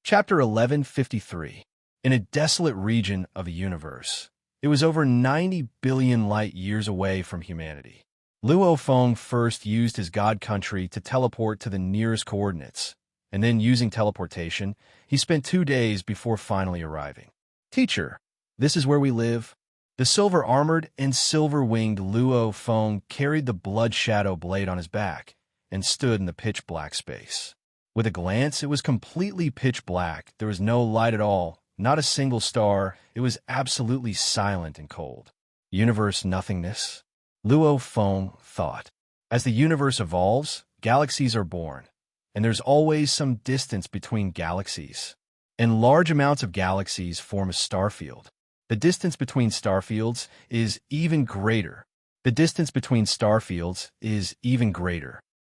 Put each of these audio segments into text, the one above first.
Chapter 1153. In a desolate region of the universe, it was over 90 billion light-years away from humanity. Luo Feng first used his god country to teleport to the nearest coordinates, and then using teleportation, he spent 2 days before finally arriving. Teacher, this is where we live. The silver-armored and silver-winged Luo Feng carried the blood shadow blade on his back and stood in the pitch-black space. With a glance, it was completely pitch black. There was no light at all, not a single star. It was absolutely silent and cold. Universe nothingness? Luo Feng thought. As the universe evolves, galaxies are born, and there's always some distance between galaxies. And large amounts of galaxies form a star field. The distance between star fields is even greater.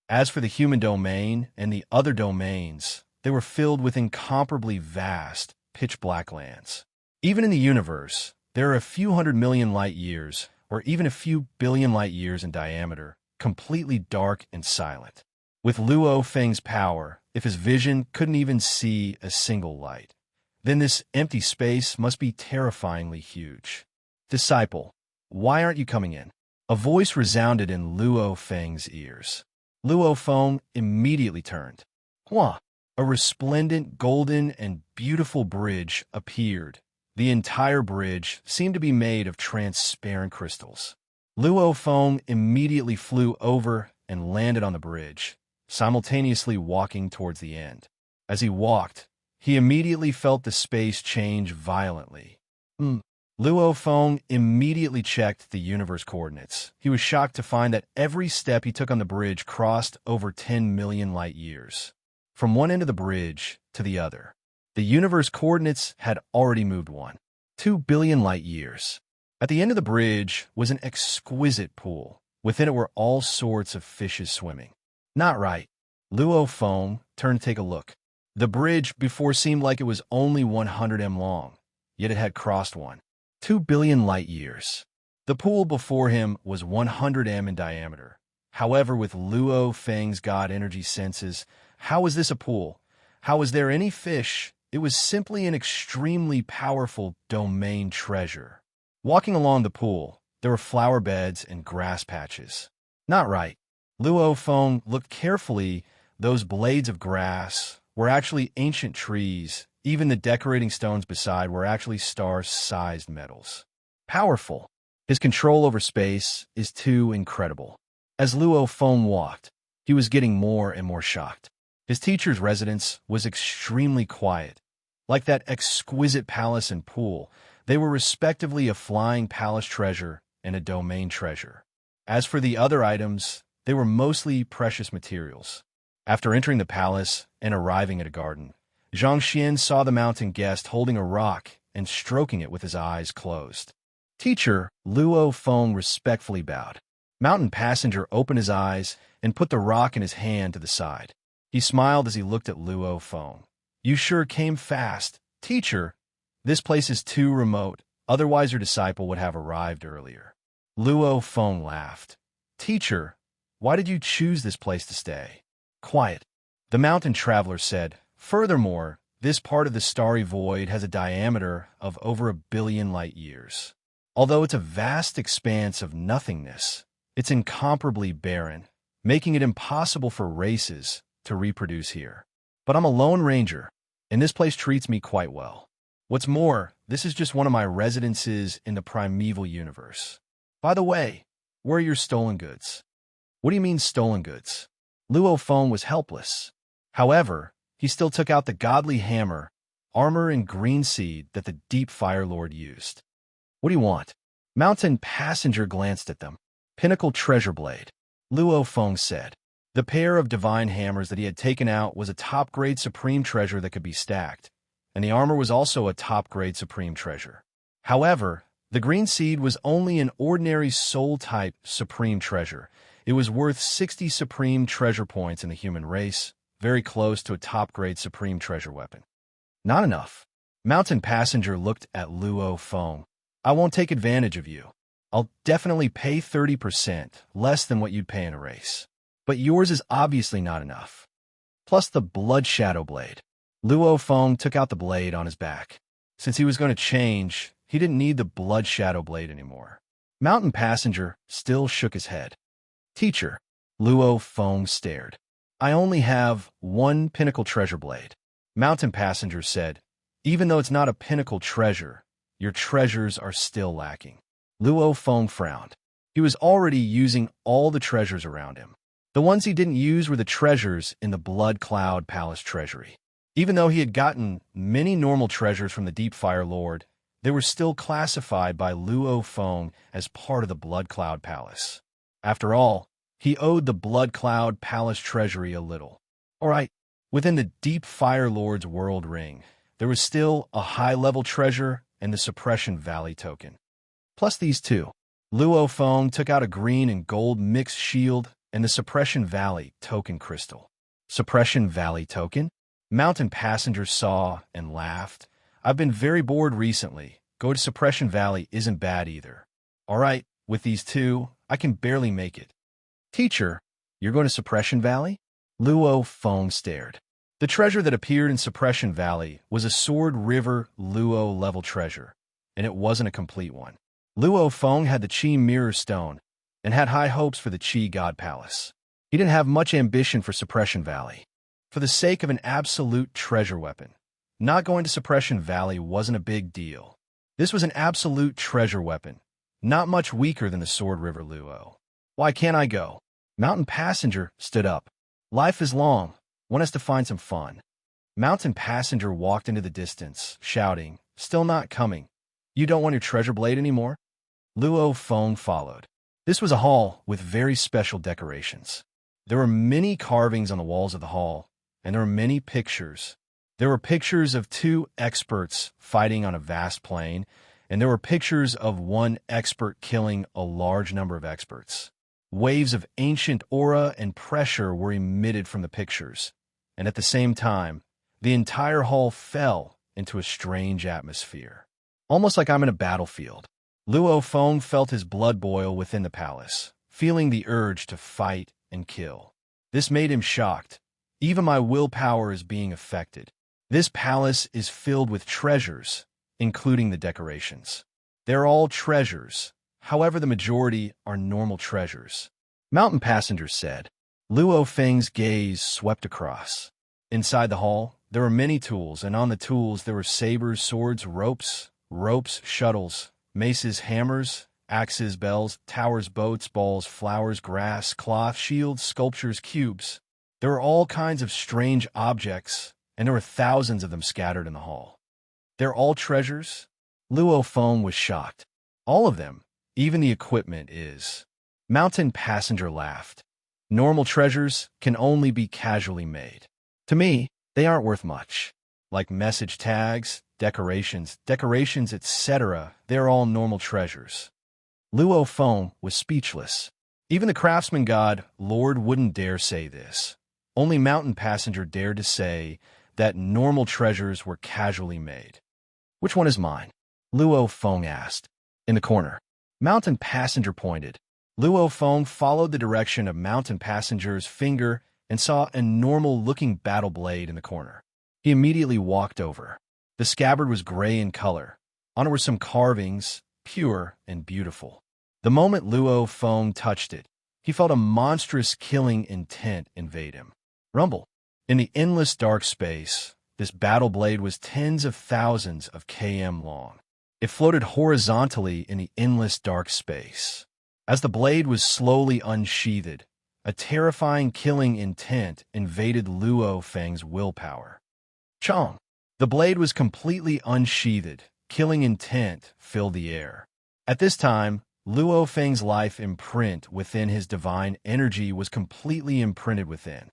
As for the human domain and the other domains, they were filled with incomparably vast, pitch-black lands. Even in the universe, there are a few hundred million light-years, or even a few billion light-years in diameter, completely dark and silent. With Luo Feng's power, if his vision couldn't even see a single light, then this empty space must be terrifyingly huge. Disciple, why aren't you coming in? A voice resounded in Luo Feng's ears. Luo Feng immediately turned. Hua! A resplendent, golden, and beautiful bridge appeared. The entire bridge seemed to be made of transparent crystals. Luo Feng immediately flew over and landed on the bridge, simultaneously walking towards the end. As he walked, he immediately felt the space change violently. Luo Feng immediately checked the universe coordinates. He was shocked to find that every step he took on the bridge crossed over 10 million light-years. From one end of the bridge to the other, the universe coordinates had already moved 2 billion light-years. At the end of the bridge was an exquisite pool. Within it were all sorts of fishes swimming. Not right. Luo Feng turned to take a look. The bridge before seemed like it was only 100 m long, yet it had crossed 2 billion light-years. The pool before him was 100 m in diameter. However, with Luo Feng's god energy senses, how was this a pool? How was there any fish? It was simply an extremely powerful domain treasure. Walking along the pool, there were flower beds and grass patches. Not right. Luo Feng looked carefully. Those blades of grass were actually ancient trees. Even the decorating stones beside were actually star-sized metals. Powerful. His control over space is too incredible. As Luo Feng walked, he was getting more and more shocked. His teacher's residence was extremely quiet. Like that exquisite palace and pool, they were respectively a flying palace treasure and a domain treasure. As for the other items, they were mostly precious materials. After entering the palace and arriving at a garden, Zhang Xian saw the mountain guest holding a rock and stroking it with his eyes closed. Teacher, Luo Feng respectfully bowed. Mountain passenger opened his eyes and put the rock in his hand to the side. He smiled as he looked at Luo Feng. You sure came fast. Teacher, this place is too remote. Otherwise your disciple would have arrived earlier. Luo Feng laughed. Teacher, why did you choose this place to stay? Quiet. The mountain traveler said. Furthermore, this part of the starry void has a diameter of over 1 billion light-years. Although it's a vast expanse of nothingness, it's incomparably barren, making it impossible for races to reproduce here. But I'm a lone ranger, and this place treats me quite well. What's more, this is just one of my residences in the primeval universe. By the way, where are your stolen goods? What do you mean stolen goods? Luo Feng was helpless. However, he still took out the godly hammer, armor, and green seed that the Deep Fire Lord used. What do you want? Mountain passenger glanced at them. Pinnacle treasure blade. Luo Feng said. The pair of divine hammers that he had taken out was a top-grade supreme treasure that could be stacked, and the armor was also a top-grade supreme treasure. However, the green seed was only an ordinary soul-type supreme treasure. It was worth 60 supreme treasure points in the human race, very close to a top-grade supreme treasure weapon. Not enough. Mountain passenger looked at Luo Feng. I won't take advantage of you. I'll definitely pay 30% less than what you'd pay in a race. But yours is obviously not enough. Plus the blood shadow blade. Luo Feng took out the blade on his back. Since he was going to change, he didn't need the blood shadow blade anymore. Mountain Passenger still shook his head. Teacher, Luo Feng stared. I only have one pinnacle treasure blade. Mountain Passenger said, even though it's not a pinnacle treasure, your treasures are still lacking. Luo Feng frowned. He was already using all the treasures around him. The ones he didn't use were the treasures in the Blood Cloud Palace treasury. Even though he had gotten many normal treasures from the Deep Fire Lord, they were still classified by Luo Feng as part of the Blood Cloud Palace. After all, he owed the Blood Cloud Palace treasury a little. All right, within the Deep Fire Lord's world ring, there was still a high-level treasure and the Suppression Valley token. Plus these two. Luo Feng took out a green and gold mixed shield and the Suppression Valley token crystal. Suppression Valley token? Mountain Passenger saw and laughed. I've been very bored recently. Go to Suppression Valley isn't bad either. All right, with these two, I can barely make it. Teacher, you're going to Suppression Valley? Luo Feng stared. The treasure that appeared in Suppression Valley was a Sword River Luo level treasure, and it wasn't a complete one. Luo Feng had the Qi Mirror Stone and had high hopes for the Qi God Palace. He didn't have much ambition for Suppression Valley. For the sake of an absolute treasure weapon, not going to Suppression Valley wasn't a big deal. This was an absolute treasure weapon, not much weaker than the Sword River Luo. Why can't I go? Mountain Passenger stood up. Life is long. One has to find some fun. Mountain Passenger walked into the distance, shouting, still not coming. You don't want your treasure blade anymore? Luo Feng followed. This was a hall with very special decorations. There were many carvings on the walls of the hall, and there were many pictures. There were pictures of two experts fighting on a vast plain, and there were pictures of one expert killing a large number of experts. Waves of ancient aura and pressure were emitted from the pictures, and at the same time, the entire hall fell into a strange atmosphere. Almost like I'm in a battlefield. Luo Feng felt his blood boil within the palace, feeling the urge to fight and kill. This made him shocked. Even my willpower is being affected. This palace is filled with treasures, including the decorations. They're all treasures. However, the majority are normal treasures. Mountain Passenger said. Luo Feng's gaze swept across. Inside the hall, there were many tools, and on the tools there were sabers, swords, ropes, shuttles, maces, hammers, axes, bells, towers, boats, balls, flowers, grass, cloth, shields, sculptures, cubes. There were all kinds of strange objects, and there were thousands of them scattered in the hall. They're all treasures? Luo Feng was shocked. All of them, even the equipment is. Mountain Passenger laughed. Normal treasures can only be casually made. To me, they aren't worth much. Like message tags, decorations, etc., they're all normal treasures. Luo Feng was speechless. Even the craftsman god, Lord, wouldn't dare say this. Only Mountain Passenger dared to say that normal treasures were casually made. Which one is mine? Luo Feng asked. In the corner. Mountain Passenger pointed. Luo Feng followed the direction of Mountain Passenger's finger and saw a normal-looking battle blade in the corner. He immediately walked over. The scabbard was gray in color. On it were some carvings, pure and beautiful. The moment Luo Feng touched it, he felt a monstrous killing intent invade him. Rumble. In the endless dark space, this battle blade was tens of thousands of km long. It floated horizontally in the endless dark space. As the blade was slowly unsheathed, a terrifying killing intent invaded Luo Feng's willpower. Chong! The blade was completely unsheathed. Killing intent filled the air. At this time, Luo Feng's life imprint within his divine energy was completely imprinted within.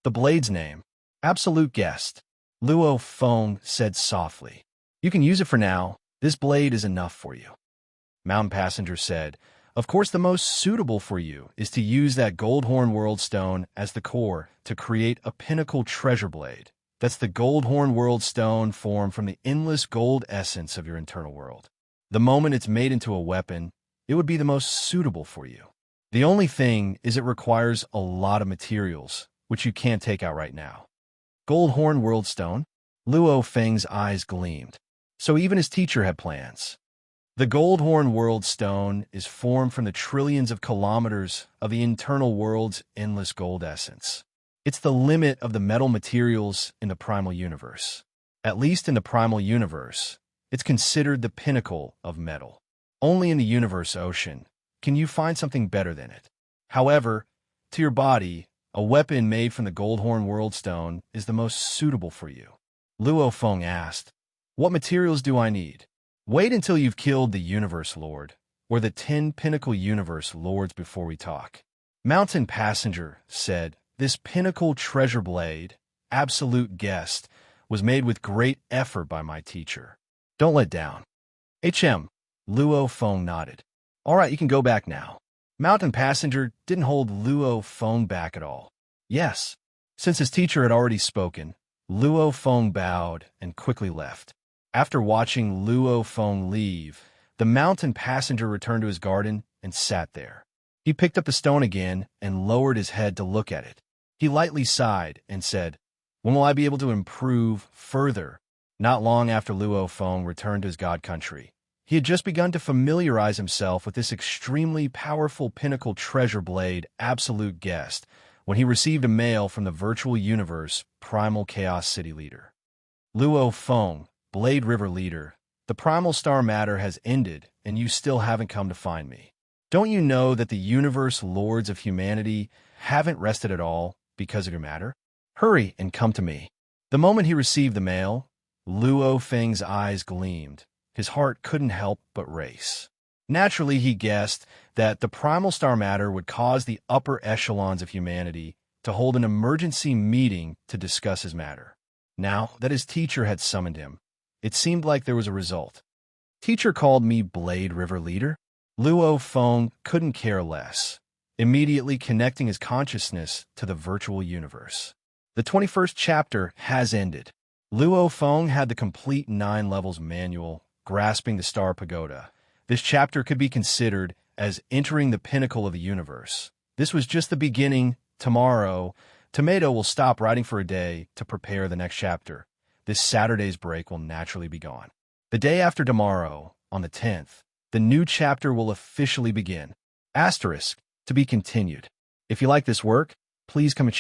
The blade's name, Absolute Guest. Luo Feng said softly. You can use it for now. This blade is enough for you. Mountain Passenger said, of course the most suitable for you is to use that Goldhorn World Stone as the core to create a pinnacle treasure blade. That's the Goldhorn World Stone formed from the endless gold essence of your internal world. The moment it's made into a weapon, it would be the most suitable for you. The only thing is it requires a lot of materials, which you can't take out right now. Goldhorn World Stone? Luo Feng's eyes gleamed. So even his teacher had plans. The Goldhorn World Stone is formed from the trillions of kilometers of the internal world's endless gold essence. It's the limit of the metal materials in the primal universe. At least in the primal universe, it's considered the pinnacle of metal. Only in the universe ocean can you find something better than it. However, to your body, a weapon made from the Goldhorn World Stone is the most suitable for you. Luo Feng asked, "What materials do I need?" "Wait until you've killed the Universe Lord, or the 10 Pinnacle Universe Lords before we talk." Mountain Passenger said, "This pinnacle treasure blade, absolute guest, was made with great effort by my teacher. Don't let down." HM. Luo Feng nodded. "All right, you can go back now." Mountain Passenger didn't hold Luo Feng back at all. Yes. Since his teacher had already spoken, Luo Feng bowed and quickly left. After watching Luo Feng leave, the Mountain Passenger returned to his garden and sat there. He picked up the stone again and lowered his head to look at it. He lightly sighed and said, "When will I be able to improve further?" Not long after Luo Feng returned to his god country, he had just begun to familiarize himself with this extremely powerful pinnacle treasure blade absolute guest when he received a mail from the virtual universe Primal Chaos City leader. "Luo Feng, Blade River leader, the primal star matter has ended and you still haven't come to find me. Don't you know that the universe lords of humanity haven't rested at all because of your matter? Hurry and come to me." The moment he received the mail, Luo Feng's eyes gleamed. His heart couldn't help but race. Naturally, he guessed that the primal star matter would cause the upper echelons of humanity to hold an emergency meeting to discuss his matter. Now that his teacher had summoned him, it seemed like there was a result. "Teacher called me Blade River leader?" Luo Feng couldn't care less, immediately connecting his consciousness to the virtual universe. The 21st chapter has ended. Luo Feng had the complete 9 levels manual, grasping the Star Pagoda. This chapter could be considered as entering the pinnacle of the universe. This was just the beginning. Tomorrow, Tomato will stop writing for a day to prepare the next chapter. This Saturday's break will naturally be gone. The day after tomorrow, on the 10th, the new chapter will officially begin. Asterisk, to be continued. If you like this work, please come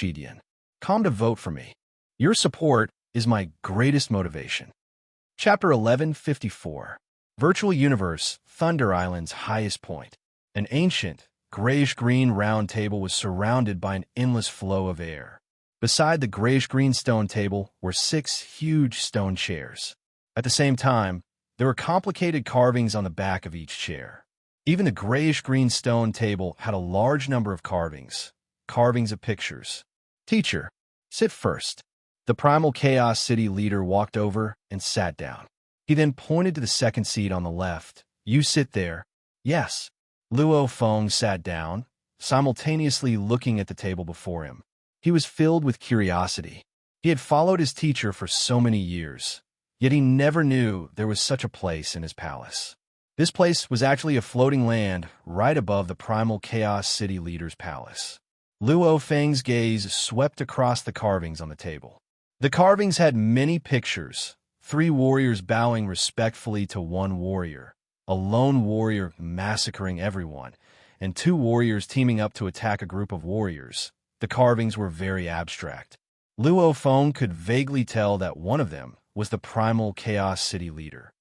to vote for me. Your support is my greatest motivation. Chapter 1154. Virtual Universe, Thunder Island's highest point. An ancient, grayish-green round table was surrounded by an endless flow of air. Beside the grayish-green stone table were 6 huge stone chairs. At the same time, there were complicated carvings on the back of each chair. Even the grayish-green stone table had a large number of carvings of pictures. "Teacher, sit first." The Primal Chaos City leader walked over and sat down. He then pointed to the second seat on the left. "You sit there." "Yes." Luo Feng sat down, simultaneously looking at the table before him. He was filled with curiosity. He had followed his teacher for so many years, yet he never knew there was such a place in his palace. This place was actually a floating land right above the Primal Chaos City leader's palace. Luo Feng's gaze swept across the carvings on the table. The carvings had many pictures, 3 warriors bowing respectfully to 1 warrior, a lone warrior massacring everyone, and 2 warriors teaming up to attack a group of warriors. The carvings were very abstract. Luo Feng could vaguely tell that one of them was the Primal Chaos City leader.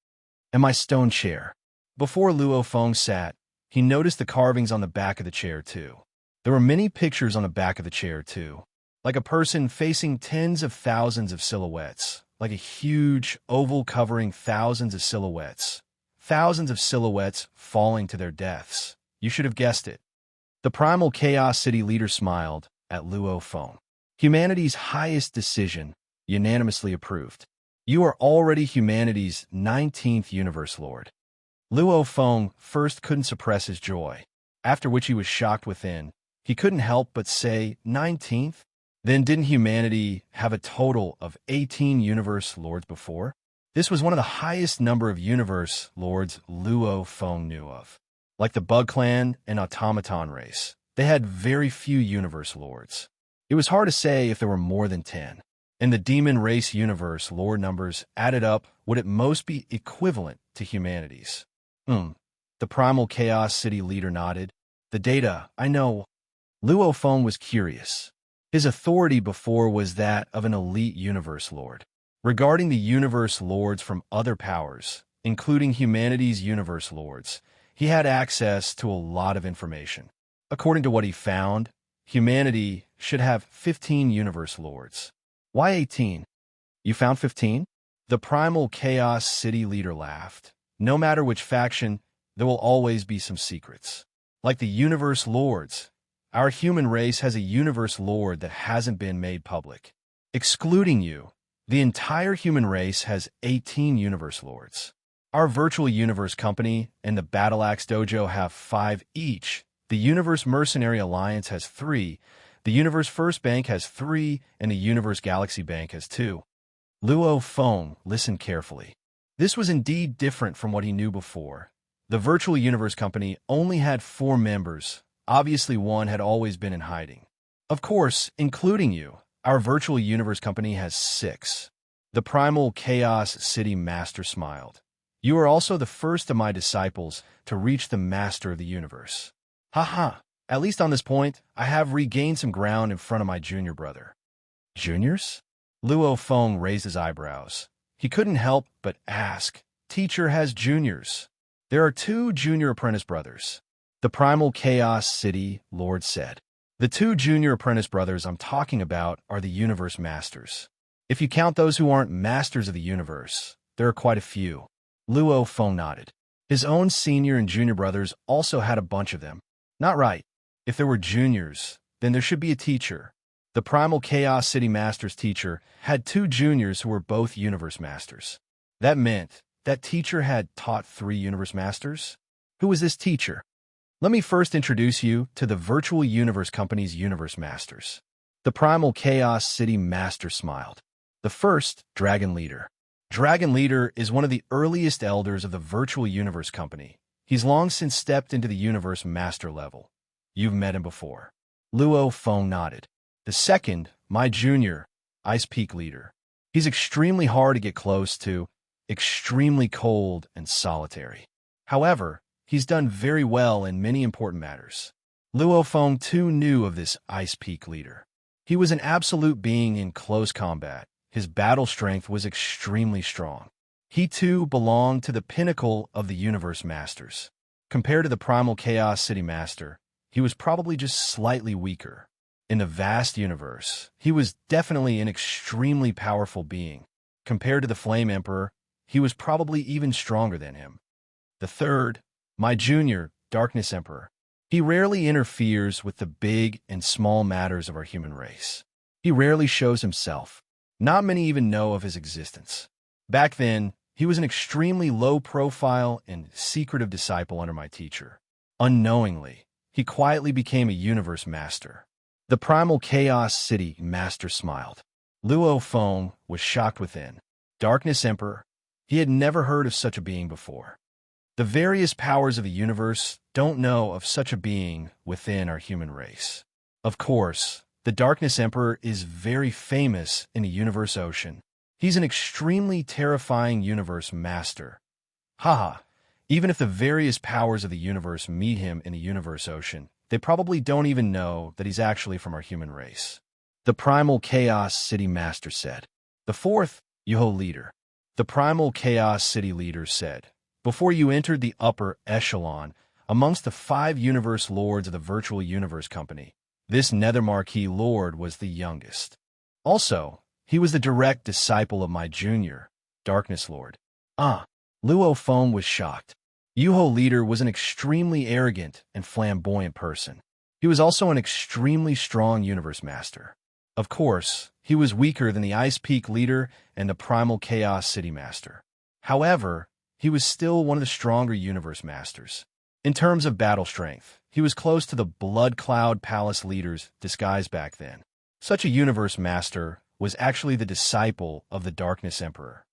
"And my stone chair." Before Luo Feng sat, he noticed the carvings on the back of the chair too. There were many pictures on the back of the chair too, like a person facing tens of thousands of silhouettes, like a huge oval covering thousands of silhouettes falling to their deaths. You should have guessed it. The Primal Chaos City leader smiled at Luo Feng. "Humanity's highest decision, unanimously approved. You are already humanity's 19th Universe Lord." Luo Feng first couldn't suppress his joy, after which he was shocked within. He couldn't help but say, 19th? Then didn't humanity have a total of 18 Universe Lords before? This was one of the highest number of Universe Lords Luo Feng knew of. Like the Bug Clan and Automaton race, they had very few Universe Lords. It was hard to say if there were more than 10. In the demon race universe, lore numbers added up would at most be equivalent to humanity's. The primal chaos city leader nodded. The data, I know. Luophone was curious. His authority before was that of an elite universe lord. Regarding the universe lords from other powers, including humanity's universe lords, he had access to a lot of information. According to what he found, humanity should have 15 universe lords. Why 18? You found 15? The primal chaos city leader laughed. No matter which faction, there will always be some secrets. Like the universe lords, our human race has a universe lord that hasn't been made public. Excluding you, the entire human race has 18 universe lords. Our virtual universe company and the Battle Axe Dojo have 5 each. The Universe Mercenary Alliance has 3, the Universe First Bank has 3, and the Universe Galaxy Bank has 2. Luophone listened carefully. This was indeed different from what he knew before. The Virtual Universe Company only had 4 members. Obviously, one had always been in hiding. Of course, including you, our Virtual Universe Company has 6. The Primal Chaos City Master smiled. You are also the first of my disciples to reach the Master of the Universe. Haha, at least on this point, I have regained some ground in front of my junior brother. Juniors? Luophone raised his eyebrows. He couldn't help but ask. Teacher has juniors. There are 2 junior apprentice brothers. The Primal Chaos City Lord said. The 2 junior apprentice brothers I'm talking about are the Universe Masters. If you count those who aren't Masters of the Universe, there are quite a few. Luophone nodded. His own senior and junior brothers also had a bunch of them. Not right. If there were juniors, then there should be a teacher. The Primal Chaos City Master's teacher had 2 juniors who were both Universe Masters. That meant that teacher had taught 3 Universe Masters? Who was this teacher? Let me first introduce you to the Virtual Universe Company's Universe Masters. The Primal Chaos City Master smiled. The first, Dragon Leader. Dragon Leader is one of the earliest elders of the Virtual Universe Company. He's long since stepped into the Universe Master level. You've met him before. Luophone nodded. The second, my junior, Ice Peak Leader. He's extremely hard to get close to, extremely cold and solitary. However, he's done very well in many important matters. Luophone too knew of this Ice Peak Leader. He was an absolute being in close combat. His battle strength was extremely strong. He too belonged to the pinnacle of the Universe Masters. Compared to the Primal Chaos City Master, he was probably just slightly weaker. In the vast universe, he was definitely an extremely powerful being. Compared to the Flame Emperor, he was probably even stronger than him. The third, my junior, Darkness Emperor. He rarely interferes with the big and small matters of our human race. He rarely shows himself. Not many even know of his existence. Back then, he was an extremely low-profile and secretive disciple under my teacher. Unknowingly, he quietly became a Universe Master. The Primal Chaos City Master smiled. Luophone was shocked within. Darkness Emperor. He had never heard of such a being before. The various powers of the universe don't know of such a being within our human race. Of course, the Darkness Emperor is very famous in the Universe Ocean. He's an extremely terrifying Universe Master. Haha, even if the various powers of the universe meet him in the Universe Ocean, they probably don't even know that he's actually from our human race. The Primal Chaos City Master said. The fourth, Yoho Leader. The Primal Chaos City Leader said, before you entered the upper echelon, amongst the 5 Universe Lords of the Virtual Universe Company, this Nether Marquee Lord was the youngest. Also, he was the direct disciple of my junior, Darkness Lord. Luophone was shocked. Yoho Leader was an extremely arrogant and flamboyant person. He was also an extremely strong Universe Master. Of course, he was weaker than the Ice Peak Leader and the Primal Chaos City Master. However, he was still one of the stronger Universe Masters. In terms of battle strength, he was close to the Blood Cloud Palace leaders disguised back then. Such a Universe Master was actually the disciple of the Darkness Emperor.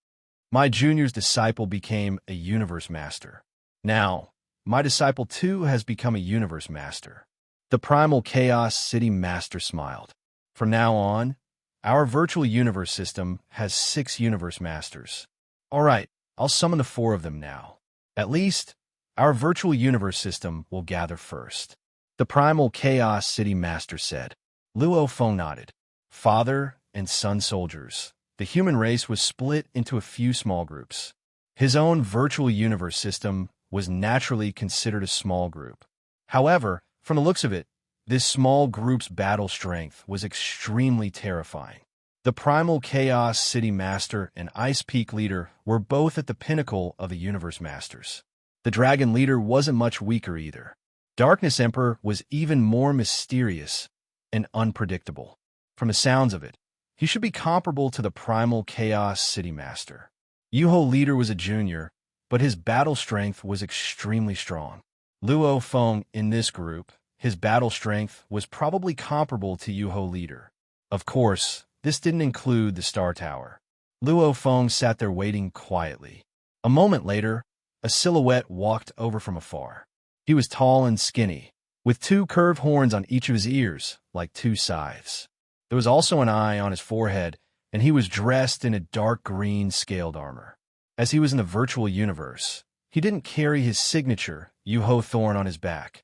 My junior's disciple became a Universe Master. Now, my disciple too has become a Universe Master. The Primal Chaos City Master smiled. From now on, Our virtual universe system has 6 universe masters. All right, I'll summon the 4 of them now. At least, our virtual universe system will gather first. The primal Chaos City Master said. Luo Feng nodded. Father and son soldiers. The human race was split into a few small groups. His own virtual universe system was naturally considered a small group. However, from the looks of it, this small group's battle strength was extremely terrifying. The primal Chaos City Master and Ice Peak Leader were both at the pinnacle of the Universe Masters. The Dragon Leader wasn't much weaker either. Darkness Emperor was even more mysterious and unpredictable. From the sounds of it, he should be comparable to the primal Chaos City Master. Yuho Leader was a junior, but his battle strength was extremely strong. Luo Feng in this group, his battle strength was probably comparable to Yuho Leader. Of course, this didn't include the Star Tower. Luo Feng sat there waiting quietly. A moment later, a silhouette walked over from afar. He was tall and skinny, with 2 curved horns on each of his ears, like 2 scythes. There was also an eye on his forehead, and he was dressed in a dark green scaled armor. As he was in the virtual universe, he didn't carry his signature, Yuho Thorn, on his back.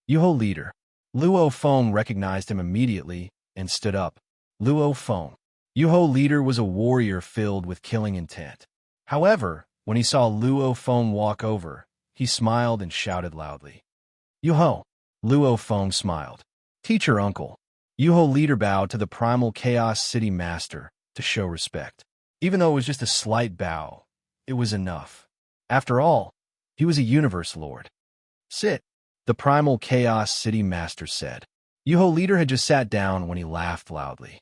Yuho Leader. Luo Feng recognized him immediately and stood up. Luo Feng. Yuho Leader was a warrior filled with killing intent. However, when he saw Luo Feng walk over, he smiled and shouted loudly. Yuho. Luo Feng smiled. Teacher Uncle. Yuho Leader bowed to the primal Chaos City Master to show respect. Even though it was just a slight bow, it was enough. After all, he was a Universe Lord. Sit, the primal Chaos City Master said. Yuho Leader had just sat down when he laughed loudly.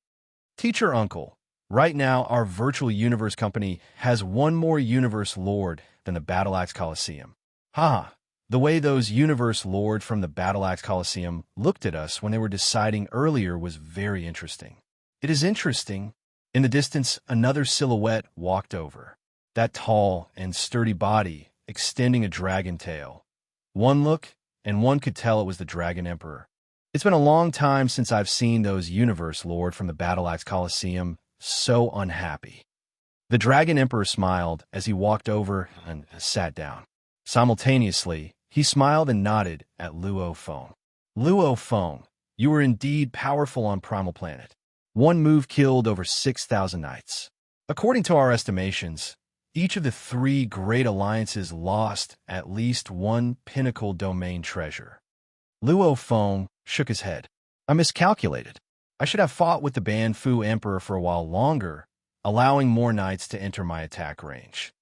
Teacher Uncle, right now our virtual universe company has one more Universe Lord than the Battle Axe Coliseum. Haha, the way those Universe Lord from the Battle Axe Coliseum looked at us when they were deciding earlier was very interesting. It is interesting. In the distance, another silhouette walked over. That tall and sturdy body extending a dragon tail. One look, and one could tell it was the Dragon Emperor. It's been a long time since I've seen those Universe Lord from the Battle Axe Coliseum so unhappy. The Dragon Emperor smiled as he walked over and sat down. Simultaneously, he smiled and nodded at Luo Feng. Luo Feng, you were indeed powerful on Primal Planet. One move killed over 6,000 knights. According to our estimations, each of the 3 great alliances lost at least one pinnacle domain treasure. Luo Feng shook his head. I miscalculated. I should have fought with the Banfu Emperor for a while longer, allowing more knights to enter my attack range.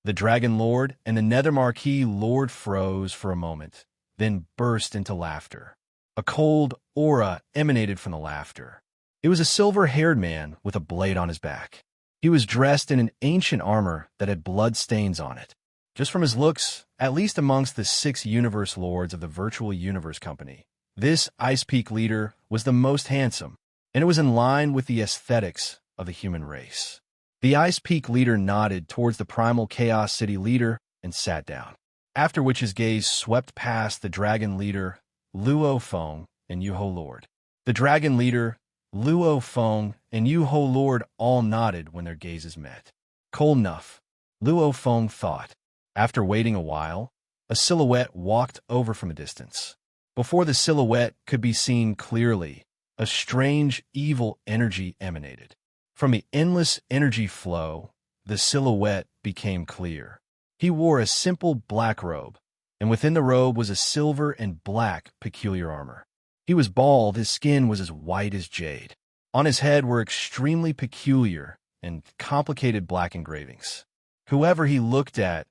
The Dragon Lord and the Nether Marquis Lord froze for a moment, then burst into laughter. A cold aura emanated from the laughter. It was a silver-haired man with a blade on his back. He was dressed in an ancient armor that had blood stains on it. Just from his looks, at least amongst the 6 Universe Lords of the Virtual Universe Company, this Ice Peak Leader was the most handsome, and it was in line with the aesthetics of the human race. The Ice Peak Leader nodded towards the Primal Chaos City Leader and sat down, after which his gaze swept past the Dragon Leader, Luo Feng, and Yuho Lord. The Dragon Leader, Luo Feng, and Yuho Lord all nodded when their gazes met. Cold enough, Luo Feng thought. After waiting a while, a silhouette walked over from a distance. Before the silhouette could be seen clearly, a strange, evil energy emanated. From the endless energy flow, the silhouette became clear. He wore a simple black robe, and within the robe was a silver and black peculiar armor. He was bald, his skin was as white as jade. On his head were extremely peculiar and complicated black engravings. Whoever he looked at,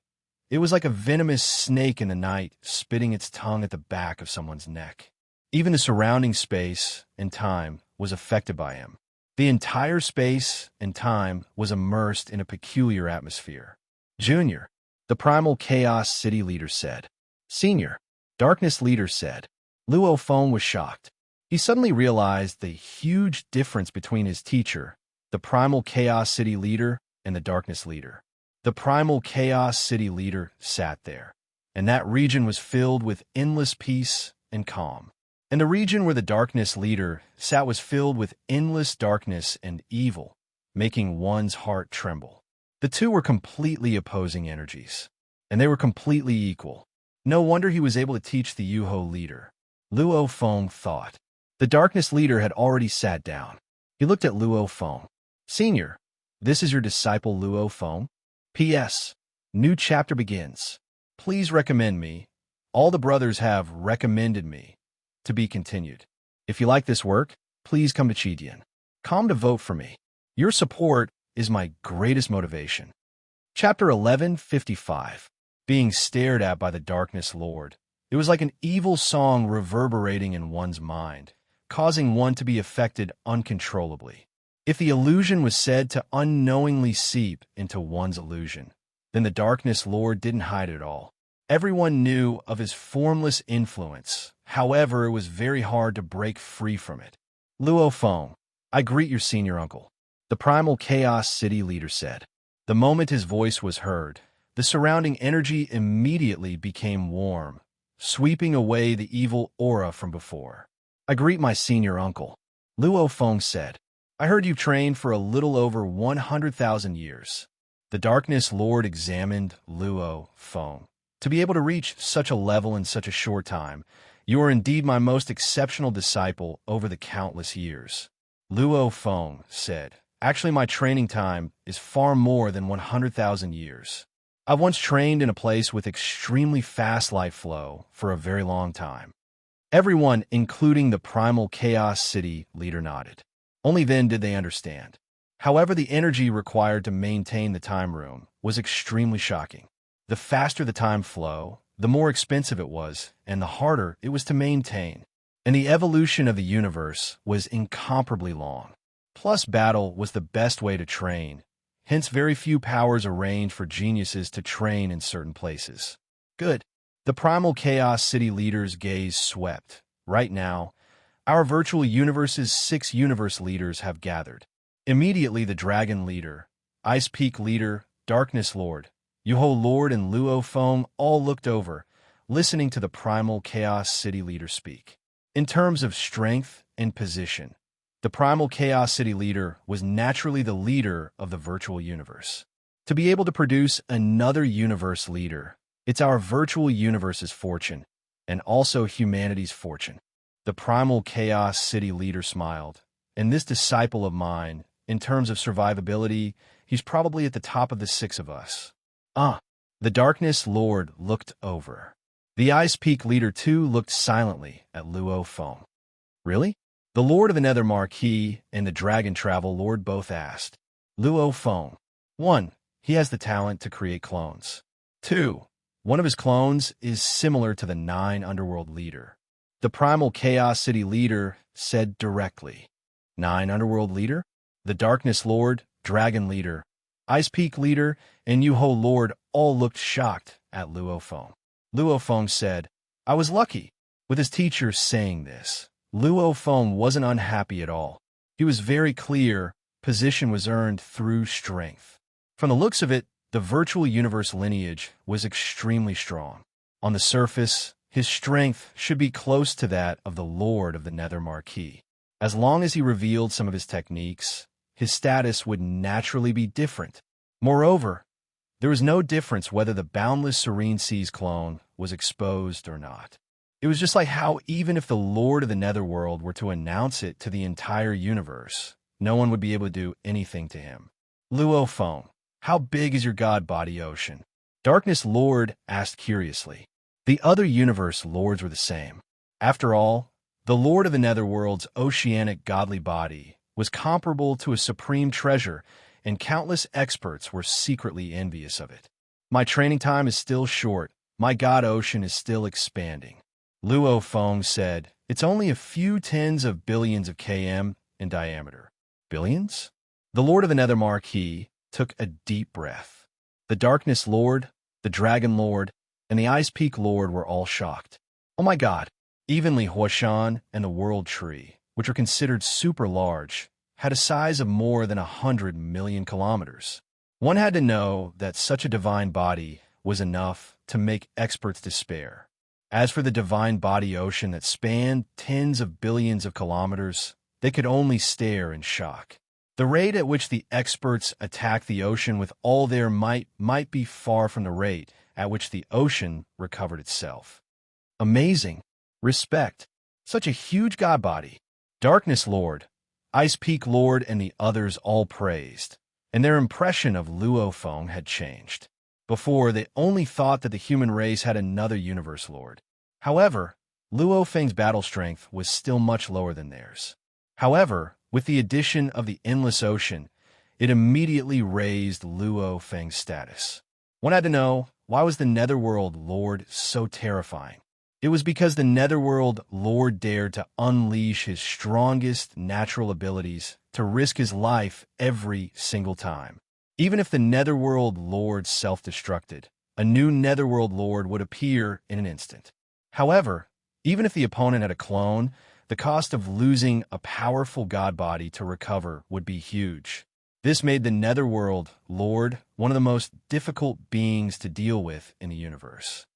it was like a venomous snake in the night spitting its tongue at the back of someone's neck. Even the surrounding space and time was affected by him. The entire space and time was immersed in a peculiar atmosphere. Junior, the Primal Chaos City Leader said. Senior, Darkness Leader said. Luo Feng was shocked. He suddenly realized the huge difference between his teacher, the Primal Chaos City Leader, and the Darkness Leader. The Primal Chaos City Leader sat there, and that region was filled with endless peace and calm. And the region where the darkness leader sat was filled with endless darkness and evil, making one's heart tremble. The two were completely opposing energies, and they were completely equal. No wonder he was able to teach the Yuho leader. Luo Feng thought. The darkness leader had already sat down. He looked at Luo Feng. Senior, this is your disciple Luo Feng. P.S. New chapter begins. Please recommend me. All the brothers have recommended me. To be continued. If you like this work, please come to Chidian. Come to vote for me. Your support is my greatest motivation. Chapter 1155. Being stared at by the darkness lord. It was like an evil song reverberating in one's mind, causing one to be affected uncontrollably. If the illusion was said to unknowingly seep into one's illusion, then the darkness lord didn't hide it at all. Everyone knew of his formless influence. However, it was very hard to break free from it. Luo Feng, I greet your senior uncle, the primal chaos city leader said. The moment his voice was heard, the surrounding energy immediately became warm, sweeping away the evil aura from before. I greet my senior uncle, Luo Feng said. I heard you've trained for a little over 100,000 years. The darkness lord examined Luo Feng. To be able to reach such a level in such a short time, you are indeed my most exceptional disciple over the countless years. Luo Feng said, actually my training time is far more than 100,000 years. I've once trained in a place with extremely fast life flow for a very long time. Everyone, including the primal chaos city leader, nodded. Only then did they understand. However, the energy required to maintain the time room was extremely shocking. The faster the time flow, the more expensive it was, and the harder it was to maintain. And the evolution of the universe was incomparably long. Plus, battle was the best way to train. Hence, very few powers arranged for geniuses to train in certain places. Good. The primal chaos city leader's gaze swept. Right now, our virtual universe's 6 universe leaders have gathered. Immediately, the dragon leader, Ice Peak leader, Darkness Lord, Yuho Lord, and Luo Feng all looked over, listening to the primal chaos city leader speak. In terms of strength and position, the primal chaos city leader was naturally the leader of the virtual universe. To be able to produce another universe leader, it's our virtual universe's fortune, and also humanity's fortune. The primal chaos city leader smiled. And this disciple of mine, in terms of survivability, he's probably at the top of the 6 of us. The darkness lord looked over. The Ice Peak leader too looked silently at Luo Feng. Really? The lord of the Nether Marquis and the Dragon Travel Lord both asked. Luo Feng. 1. He has the talent to create clones. 2. One of his clones is similar to the 9 Underworld leader. The primal chaos city leader said directly. 9 Underworld leader? The Darkness Lord, Dragon leader, Ice Peak leader, and Yuho Lord all looked shocked at Luo Feng. Luo Feng said, I was lucky. With his teacher saying this, Luo Feng wasn't unhappy at all. He was very clear, position was earned through strength. From the looks of it, the virtual universe lineage was extremely strong. On the surface, his strength should be close to that of the Lord of the Nether Marquis. As long as he revealed some of his techniques, his status would naturally be different. Moreover, there was no difference whether the boundless Serene Seas clone was exposed or not. It was just like how even if the Lord of the Netherworld were to announce it to the entire universe, no one would be able to do anything to him. Luo Feng, how big is your god body ocean? Darkness Lord asked curiously. The other universe lords were the same. After all, the Lord of the Netherworld's oceanic godly body was comparable to a supreme treasure, and countless experts were secretly envious of it. My training time is still short. My god ocean is still expanding. Luo Feng said, it's only a few tens of billions of km in diameter. Billions? The Lord of the Nether Marquis took a deep breath. The Darkness Lord, the Dragon Lord, and the Ice Peak Lord were all shocked. Oh my god! Even Li Huashan and the World Tree, which are considered super large, had a size of more than 100 million kilometers. One had to know that such a divine body was enough to make experts despair. As for the divine body ocean that spanned tens of billions of kilometers, they could only stare in shock. The rate at which the experts attacked the ocean with all their might be far from the rate at which the ocean recovered itself. Amazing. Respect. Such a huge god body. Darkness Lord, Ice Peak Lord, and the others all praised, and their impression of Luo Feng had changed. Before, they only thought that the human race had another universe lord. However, Luo Feng's battle strength was still much lower than theirs. However, with the addition of the endless ocean, it immediately raised Luo Feng's status. One had to know, why was the Netherworld Lord so terrifying? It was because the Netherworld Lord dared to unleash his strongest natural abilities to risk his life every single time. Even if the Netherworld Lord self-destructed, a new Netherworld Lord would appear in an instant. However, even if the opponent had a clone, the cost of losing a powerful god body to recover would be huge. This made the Netherworld Lord one of the most difficult beings to deal with in the universe.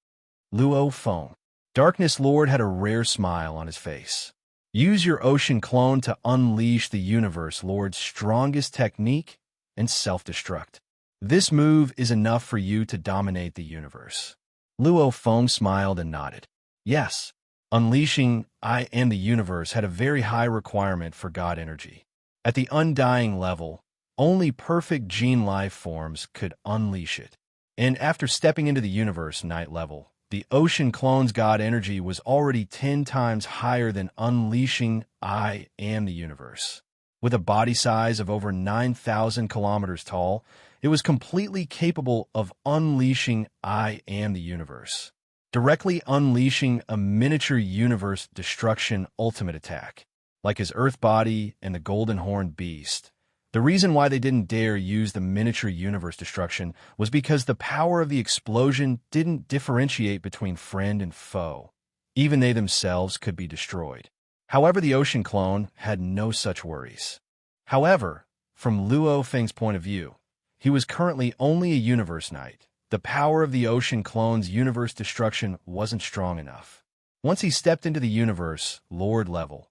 Luo Feng. Darkness Lord had a rare smile on his face. Use your ocean clone to unleash the universe Lord's strongest technique and self-destruct. This move is enough for you to dominate the universe. Luo Feng smiled and nodded. Yes, unleashing I Am the Universe had a very high requirement for God energy. At the undying level, only perfect gene life forms could unleash it. And after stepping into the universe night level, the ocean clone's God energy was already 10 times higher than unleashing I Am the Universe. With a body size of over 9,000 kilometers tall, it was completely capable of unleashing I Am the Universe, directly unleashing a miniature universe destruction ultimate attack, like his Earth body and the Golden Horned Beast. The reason why they didn't dare use the miniature universe destruction was because the power of the explosion didn't differentiate between friend and foe. Even they themselves could be destroyed. However, the ocean clone had no such worries. However, from Luo Feng's point of view, he was currently only a universe knight. The power of the ocean clone's universe destruction wasn't strong enough. Once he stepped into the universe Lord level,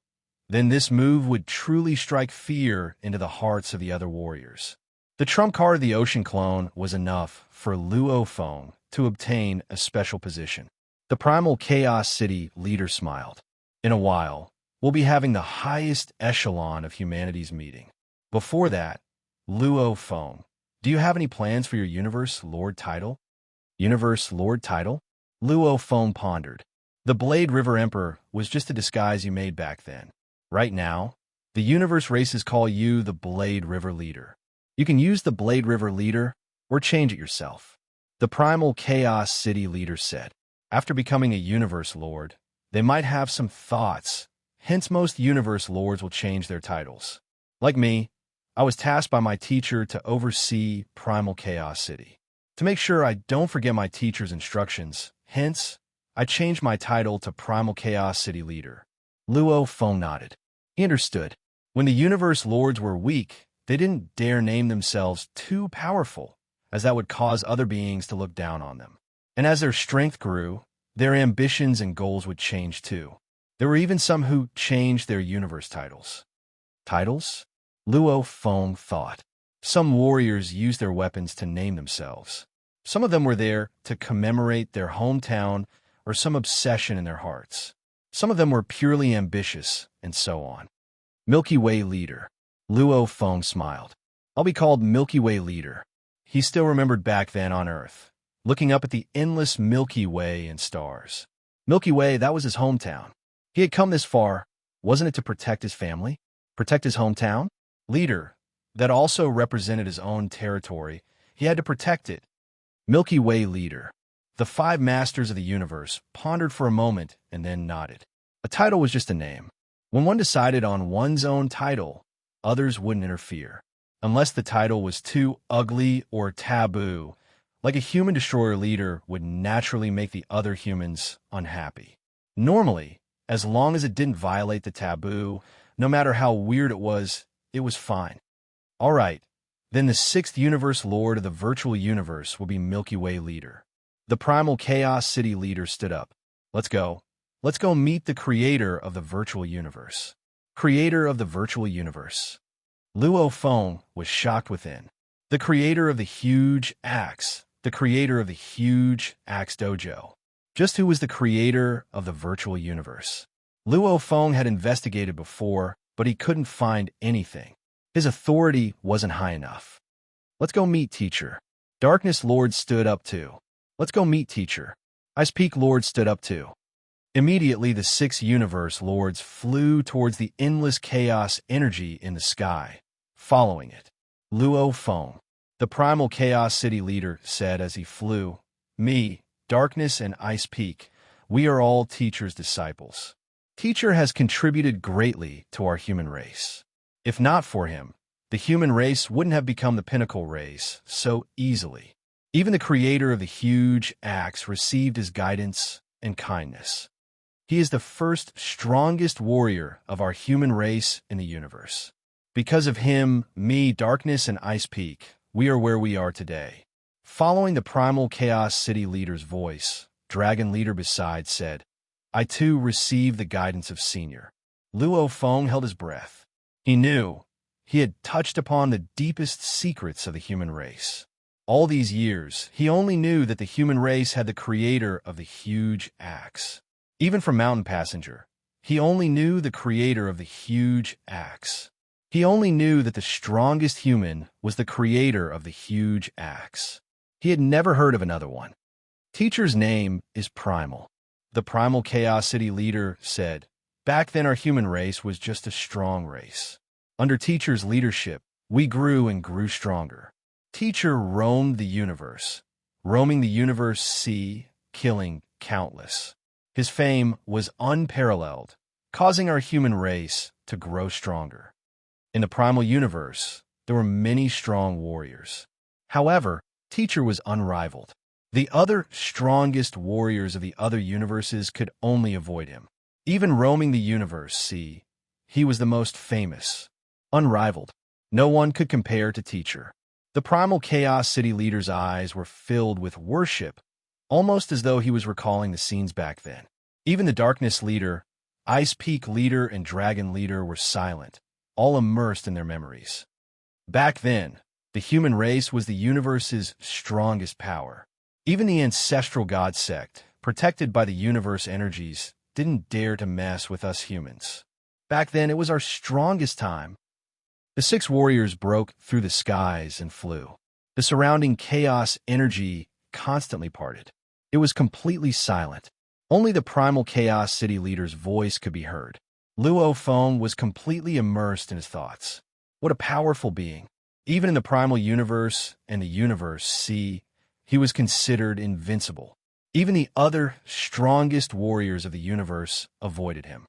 then this move would truly strike fear into the hearts of the other warriors. The trump card of the ocean clone was enough for Luo Feng to obtain a special position. The primal Chaos City leader smiled. In a while, we'll be having the highest echelon of humanity's meeting. Before that, Luo Feng, do you have any plans for your Universe Lord title? Universe Lord title? Luo Feng pondered. The Blade River Emperor was just a disguise you made back then. Right now, the universe races call you the Blade River Leader. You can use the Blade River Leader or change it yourself. The primal Chaos City leader said. After becoming a Universe Lord, they might have some thoughts. Hence, most Universe Lords will change their titles. Like me, I was tasked by my teacher to oversee Primal Chaos City. To make sure I don't forget my teacher's instructions, hence, I changed my title to Primal Chaos City Leader. Luo Feng nodded. He understood. When the Universe Lords were weak, they didn't dare name themselves too powerful, as that would cause other beings to look down on them. And as their strength grew, their ambitions and goals would change too. There were even some who changed their universe titles. Titles? Luo Feng thought. Some warriors used their weapons to name themselves. Some of them were there to commemorate their hometown or some obsession in their hearts. Some of them were purely ambitious, and so on. Milky Way Leader. Luo Feng smiled. I'll be called Milky Way Leader. He still remembered back then on Earth, looking up at the endless Milky Way and stars. Milky Way, that was his hometown. He had come this far, wasn't it to protect his family? Protect his hometown? Leader, that also represented his own territory. He had to protect it. Milky Way Leader. The 5 masters of the universe pondered for a moment and then nodded. A title was just a name. When one decided on one's own title, others wouldn't interfere. Unless the title was too ugly or taboo, like a human destroyer leader would naturally make the other humans unhappy. Normally, as long as it didn't violate the taboo, no matter how weird it was fine. All right, then the 6th Universe Lord of the virtual universe will be Milky Way Leader. The Primal Chaos City leader stood up. Let's go. Let's go meet the creator of the virtual universe. Creator of the virtual universe. Luo Feng was shocked within. The creator of the huge axe. The creator of the huge axe dojo. Just who was the creator of the virtual universe? Luo Feng had investigated before, but he couldn't find anything. His authority wasn't high enough. Let's go meet teacher. Darkness Lord stood up too. Let's go meet teacher. Ice Peak Lord stood up too. Immediately, the 6 universe lords flew towards the endless chaos energy in the sky, following it. Luo Feng, the primal chaos city leader, said as he flew, "Me, Darkness and Ice Peak, we are all teacher's disciples. Teacher has contributed greatly to our human race. If not for him, the human race wouldn't have become the pinnacle race so easily. Even the creator of the huge axe received his guidance and kindness. He is the first, strongest warrior of our human race in the universe. Because of him, me, Darkness, and Ice Peak, we are where we are today." Following the primal chaos city leader's voice, Dragon leader beside said, "I too receive the guidance of Senior." Luo Feng held his breath. He knew he had touched upon the deepest secrets of the human race. All these years, he only knew that the human race had the creator of the huge axe. Even from Mountain Passenger, he only knew the creator of the huge axe. He only knew that the strongest human was the creator of the huge axe. He had never heard of another one. Teacher's name is Primal. The primal Chaos City leader said, "Back then our human race was just a strong race. Under Teacher's leadership, we grew and grew stronger. Teacher roamed the universe, roaming the universe sea, killing countless. His fame was unparalleled, causing our human race to grow stronger. In the primal universe, there were many strong warriors. However, Teacher was unrivaled. The other strongest warriors of the other universes could only avoid him. Even roaming the universe sea, he was the most famous, unrivaled. No one could compare to Teacher." The primal Chaos City leader's eyes were filled with worship, almost as though he was recalling the scenes back then. Even the Darkness leader, Ice Peak leader, and Dragon leader were silent, all immersed in their memories. Back then, the human race was the universe's strongest power. Even the ancestral god sect, protected by the universe energies, didn't dare to mess with us humans. Back then, it was our strongest time. The 6 warriors broke through the skies and flew. The surrounding chaos energy constantly parted. It was completely silent. Only the primal Chaos City leader's voice could be heard. Luo Feng was completely immersed in his thoughts. What a powerful being. Even in the primal universe and the universe sea, he was considered invincible. Even the other strongest warriors of the universe avoided him.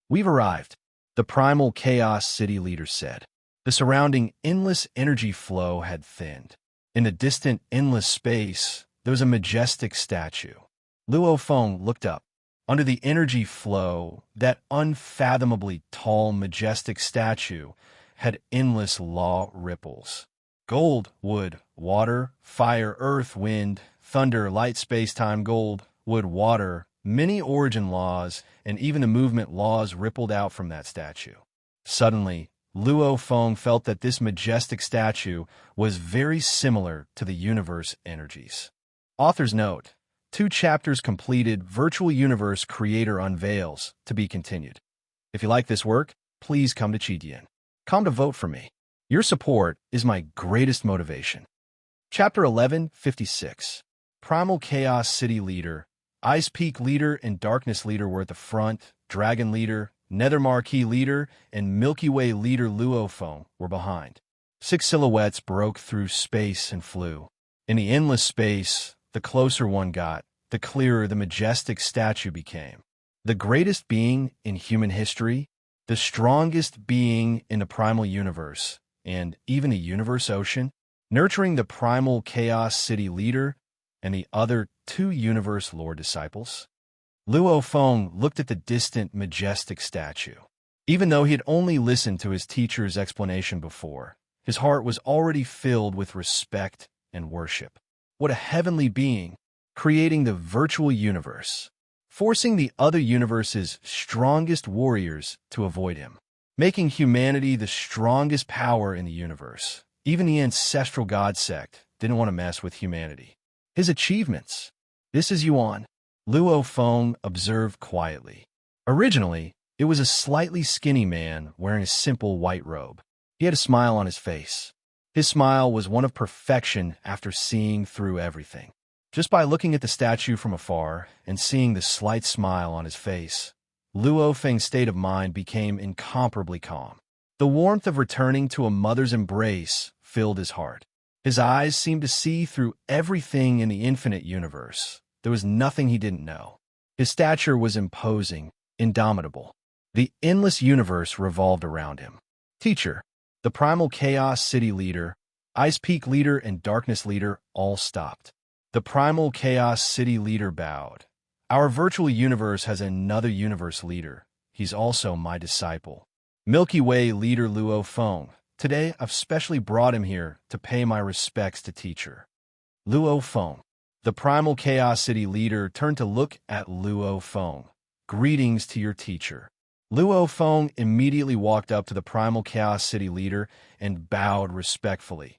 "We've arrived," the primal Chaos City leader said. The surrounding endless energy flow had thinned. In the distant endless space, there was a majestic statue. Luo Feng looked up. Under the energy flow, that unfathomably tall, majestic statue had endless law ripples. Gold, wood, water, fire, earth, wind, thunder, light, space-time, gold, wood, water, many origin laws, and even the movement laws rippled out from that statue. Suddenly, Luo Feng felt that this majestic statue was very similar to the universe energies. Author's note: 2 chapters completed. Virtual Universe Creator unveils, to be continued. If you like this work, please come to Chidian. Come to vote for me. Your support is my greatest motivation. Chapter 1156. Primal Chaos City Leader, Ice Peak Leader, and Darkness Leader were at the front. Dragon Leader, Nether Marquee Leader, and Milky Way Leader Luo Feng were behind. 6 silhouettes broke through space and flew. In the endless space, the closer one got, the clearer the majestic statue became. The greatest being in human history, the strongest being in the primal universe, and even the universe ocean, nurturing the primal Chaos City Leader and the other 2 universe lord disciples. Luo Feng looked at the distant, majestic statue. Even though he had only listened to his teacher's explanation before, his heart was already filled with respect and worship. What a heavenly being, creating the virtual universe. forcing the other universe's strongest warriors to avoid him, making humanity the strongest power in the universe. Even the ancestral god sect didn't want to mess with humanity. His achievements. This is Yuan, Luo Feng observed quietly. Originally, it was a slightly skinny man wearing a simple white robe. He had a smile on his face. His smile was one of perfection after seeing through everything. Just by looking at the statue from afar and seeing the slight smile on his face, Luo Feng's state of mind became incomparably calm. The warmth of returning to a mother's embrace filled his heart. His eyes seemed to see through everything in the infinite universe. There was nothing he didn't know. His stature was imposing, indomitable. The endless universe revolved around him. Teacher, the primal chaos city leader, Ice Peak leader, and darkness leader all stopped. The primal chaos city leader bowed. Our virtual universe has another universe leader. He's also my disciple. Milky Way leader Luo Feng. Today, I've specially brought him here to pay my respects to teacher. Luo Feng. The primal chaos city leader turned to look at Luo Feng. Greetings to your teacher. Luo Feng immediately walked up to the primal chaos city leader and bowed respectfully.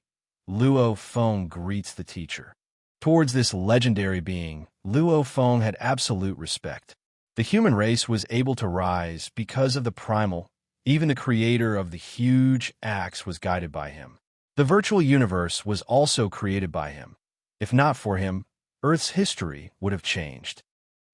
Luo Feng greets the teacher. Towards this legendary being, Luo Feng had absolute respect. The human race was able to rise because of the primal. Even the creator of the huge axe was guided by him. The virtual universe was also created by him. If not for him, Earth's history would have changed.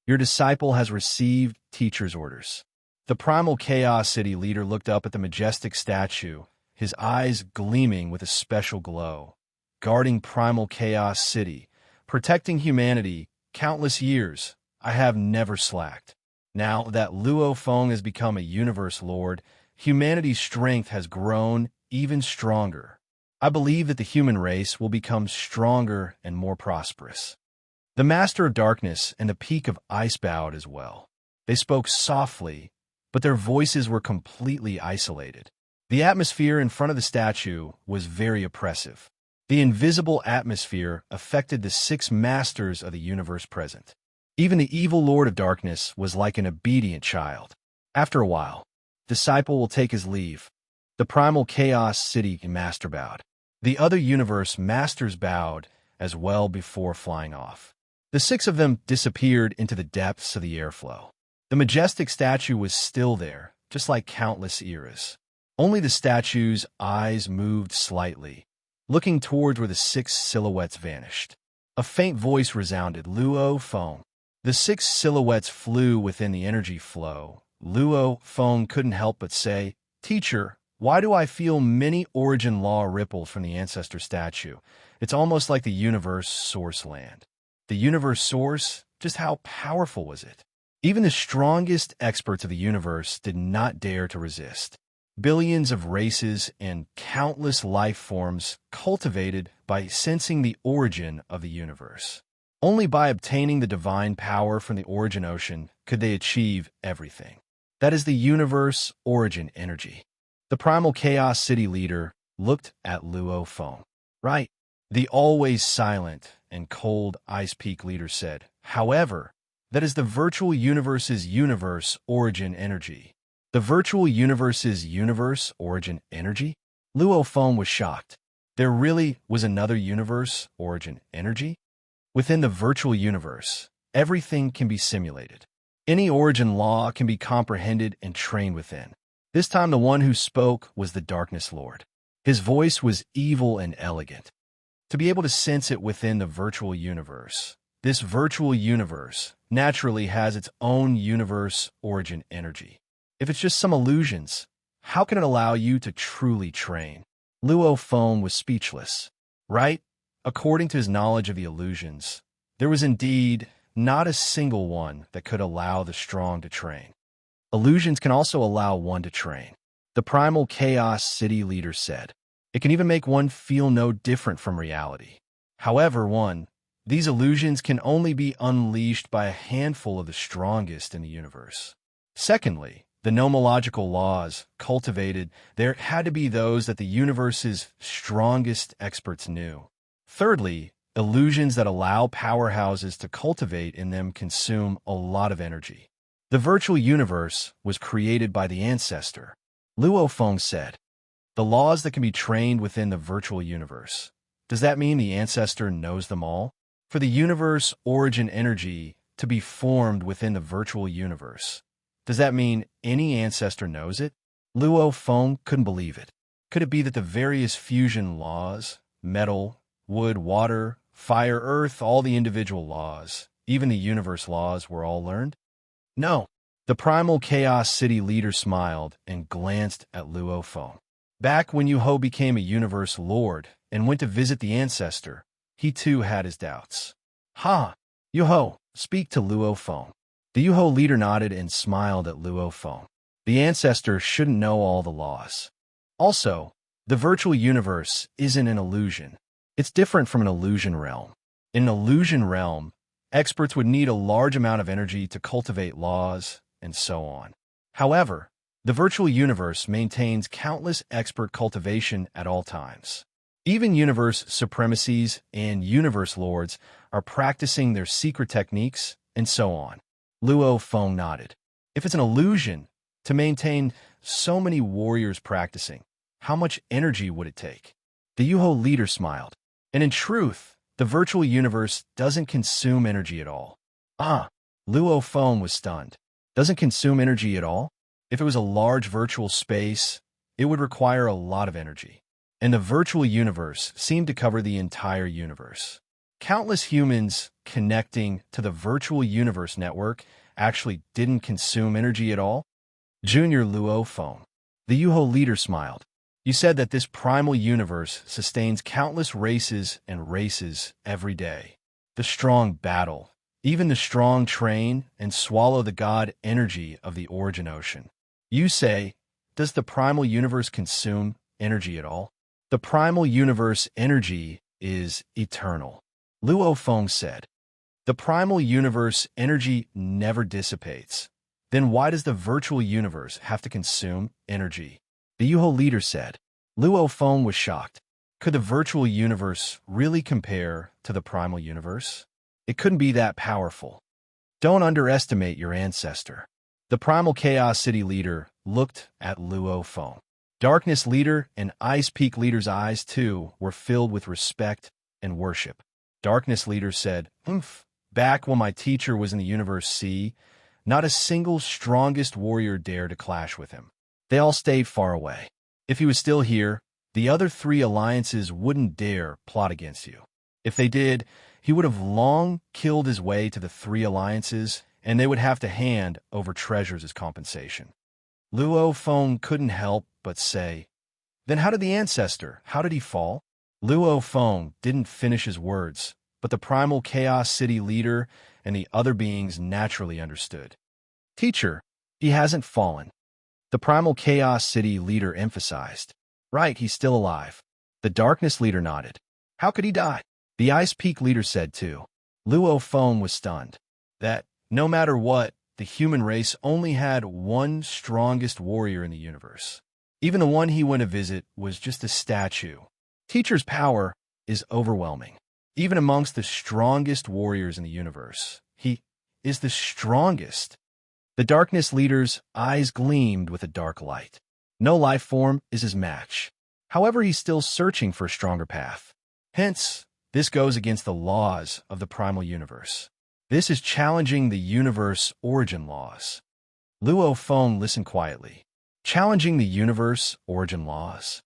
Your disciple has received teacher's orders. The primal chaos city leader looked up at the majestic statue, his eyes gleaming with a special glow. Guarding primal chaos city, protecting humanity, countless years, I have never slacked. Now that Luo Feng has become a universe lord, humanity's strength has grown even stronger. I believe that the human race will become stronger and more prosperous. The Master of Darkness and the Peak of Ice bowed as well. They spoke softly, but their voices were completely isolated. The atmosphere in front of the statue was very oppressive. The invisible atmosphere affected the 6 masters of the universe present. Even the evil Lord of Darkness was like an obedient child. After a while, disciple will take his leave. The primal chaos city master bowed. The other universe masters bowed as well before flying off. The 6 of them disappeared into the depths of the airflow. The majestic statue was still there, just like countless eras. Only the statue's eyes moved slightly, looking towards where the 6 silhouettes vanished. A faint voice resounded, Luo Feng. The 6 silhouettes flew within the energy flow. Luo Feng couldn't help but say, Teacher, why do I feel many origin law ripples from the ancestor statue? It's almost like the universe source land. The universe source? Just how powerful was it? Even the strongest experts of the universe did not dare to resist. Billions of races and countless life forms cultivated by sensing the origin of the universe. Only by obtaining the divine power from the origin ocean could they achieve everything. That is the universe origin energy. The primal chaos city leader looked at Luo Feng. Right. The always silent and cold Ice Peak leader said, however, that is the virtual universe's universe origin energy. The virtual universe's universe origin energy? Luo Feng was shocked. There really was another universe origin energy? Within the virtual universe, everything can be simulated. Any origin law can be comprehended and trained within. This time the one who spoke was the Darkness Lord. His voice was evil and elegant. To be able to sense it within the virtual universe, this virtual universe naturally has its own universe origin energy. If it's just some illusions, how can it allow you to truly train? Luo Feng was speechless. Right? According to his knowledge of the illusions, there was indeed not a single one that could allow the strong to train. Illusions can also allow one to train. The primal chaos city leader said, it can even make one feel no different from reality. However, these illusions can only be unleashed by a handful of the strongest in the universe. Secondly, the nomological laws cultivated, there had to be those that the universe's strongest experts knew. Thirdly, Illusions that allow powerhouses to cultivate in them consume a lot of energy. The virtual universe was created by the ancestor, Luo Feng said. The laws that can be trained within the virtual universe. Does that mean the ancestor knows them all? For the universe origin energy to be formed within the virtual universe, does that mean any ancestor knows it? Luo Feng couldn't believe it. Could it be that the various fusion laws, metal, wood, water, fire, earth, all the individual laws, even the universe laws, were all learned? No. The primal chaos city leader smiled and glanced at Luo Feng. Back when Yuho became a universe lord and went to visit the ancestor, he too had his doubts. Ha! Yuho, speak to Luo Feng. The Yuho leader nodded and smiled at Luo Feng. The ancestor shouldn't know all the laws. Also, the virtual universe isn't an illusion. It's different from an illusion realm. In an illusion realm, experts would need a large amount of energy to cultivate laws, and so on. However, the virtual universe maintains countless expert cultivation at all times. Even universe supremacies and universe lords are practicing their secret techniques, and so on. Luo Feng nodded. If it's an illusion, to maintain so many warriors practicing, how much energy would it take? The Yuho leader smiled. And in truth, the virtual universe doesn't consume energy at all. Ah, Luo Feng was stunned. Doesn't consume energy at all? If it was a large virtual space, it would require a lot of energy. And the virtual universe seemed to cover the entire universe. Countless humans connecting to the virtual universe network actually didn't consume energy at all? Junior Luo Feng. The Yuho leader smiled. You said that this primal universe sustains countless races and races every day. The strong battle. Even the strong train and swallow the god energy of the origin ocean. You say, does the primal universe consume energy at all? The primal universe energy is eternal. Luo Feng said. The primal universe energy never dissipates. Then why does the virtual universe have to consume energy? The Yuho leader said. Luo Feng was shocked. Could the virtual universe really compare to the primal universe? It couldn't be that powerful. Don't underestimate your ancestor. The primal chaos city leader looked at Luo Feng. Darkness leader and Ice Peak leader's eyes, too, were filled with respect and worship. Darkness leader said, back when my teacher was in the universe C, not a single strongest warrior dared to clash with him. They all stayed far away. If he was still here, the other three alliances wouldn't dare plot against you. If they did, he would have long killed his way to the three alliances, and they would have to hand over treasures as compensation. Luo Feng couldn't help but say, then how did the ancestor, how did he fall? Luo Feng didn't finish his words, but the primal chaos city leader and the other beings naturally understood. Teacher, he hasn't fallen. The primal chaos city leader emphasized. Right, he's still alive. The darkness leader nodded. How could he die? The Ice Peak leader said too. Luo Feng was stunned. That, no matter what, the human race only had one strongest warrior in the universe. Even the one he went to visit was just a statue. Teacher's power is overwhelming. Even amongst the strongest warriors in the universe, he is the strongest. The darkness leader's eyes gleamed with a dark light. No life form is his match. However, he's still searching for a stronger path. Hence, this goes against the laws of the primal universe. This is challenging the universe origin laws. Luo Feng listened quietly. Challenging the universe origin laws.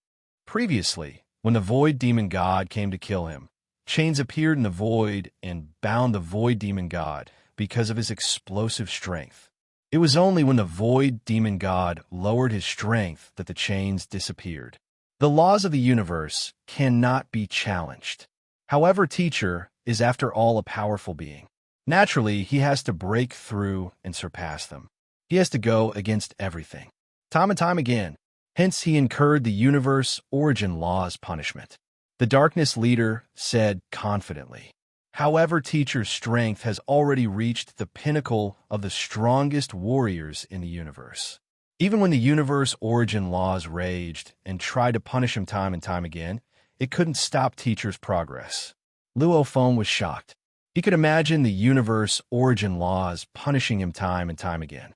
Previously, when the void demon god came to kill him, chains appeared in the void and bound the void demon god because of his explosive strength. It was only when the void demon god lowered his strength that the chains disappeared. The laws of the universe cannot be challenged. However, Teacher is after all a powerful being. Naturally, he has to break through and surpass them. He has to go against everything. Time and time again. Hence, he incurred the universe origin law's punishment. The darkness leader said confidently. However, Teacher's strength has already reached the pinnacle of the strongest warriors in the universe. Even when the universe origin laws raged and tried to punish him time and time again, it couldn't stop Teacher's progress. Luo Feng was shocked. He could imagine the universe origin laws punishing him time and time again.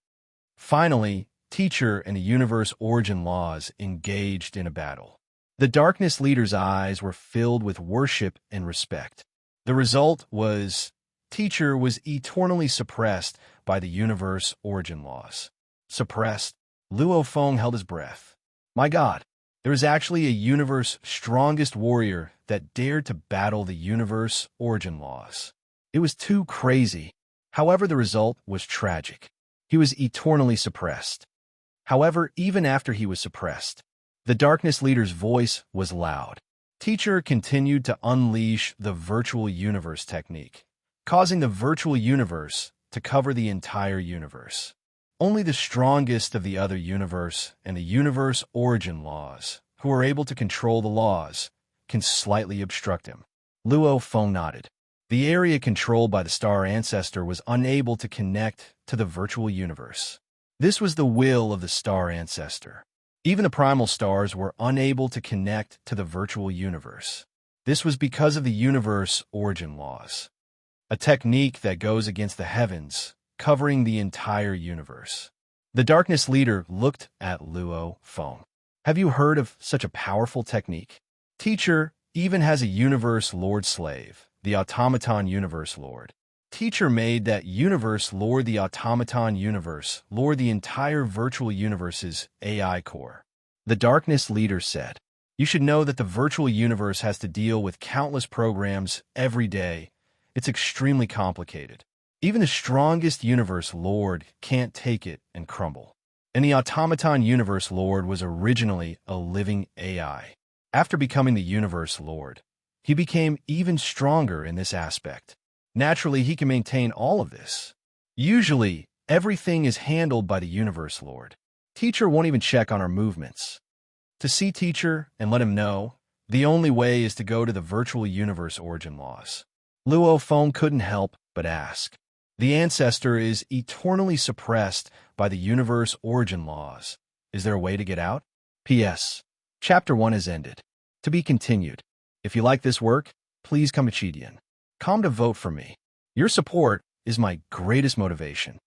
Finally, teacher and the universe origin laws engaged in a battle. The darkness leader's eyes were filled with worship and respect. The result was teacher was eternally suppressed by the universe origin laws. Suppressed, Luo Feng held his breath. My God, there is actually a universe strongest warrior that dared to battle the universe origin laws. It was too crazy. However, the result was tragic. He was eternally suppressed. However, even after he was suppressed, the darkness leader's voice was loud. Teacher continued to unleash the virtual universe technique, causing the virtual universe to cover the entire universe. Only the strongest of the other universe and the universe origin laws, who are able to control the laws, can slightly obstruct him. Luo Feng nodded. The area controlled by the star ancestor was unable to connect to the virtual universe. This was the will of the star ancestor. Even the primal stars were unable to connect to the virtual universe. This was because of the universe origin laws, a technique that goes against the heavens, covering the entire universe. The darkness leader looked at Luo Feng. Have you heard of such a powerful technique? Teacher even has a universe lord slave, the automaton universe lord. Teacher made that universe lord the automaton universe lord the entire virtual universe's AI core. The darkness leader said, you should know that the virtual universe has to deal with countless programs every day. It's extremely complicated. Even the strongest universe lord can't take it and crumble. And the automaton universe lord was originally a living AI. After becoming the universe lord, he became even stronger in this aspect. Naturally, he can maintain all of this. Usually, everything is handled by the universe lord. Teacher won't even check on our movements. To see teacher and let him know, the only way is to go to the virtual universe origin laws. Luo Feng couldn't help but ask. The ancestor is eternally suppressed by the universe origin laws. Is there a way to get out? P.S. Chapter 1 has ended. To be continued. If you like this work, please come to Chidian. Come to vote for me. Your support is my greatest motivation.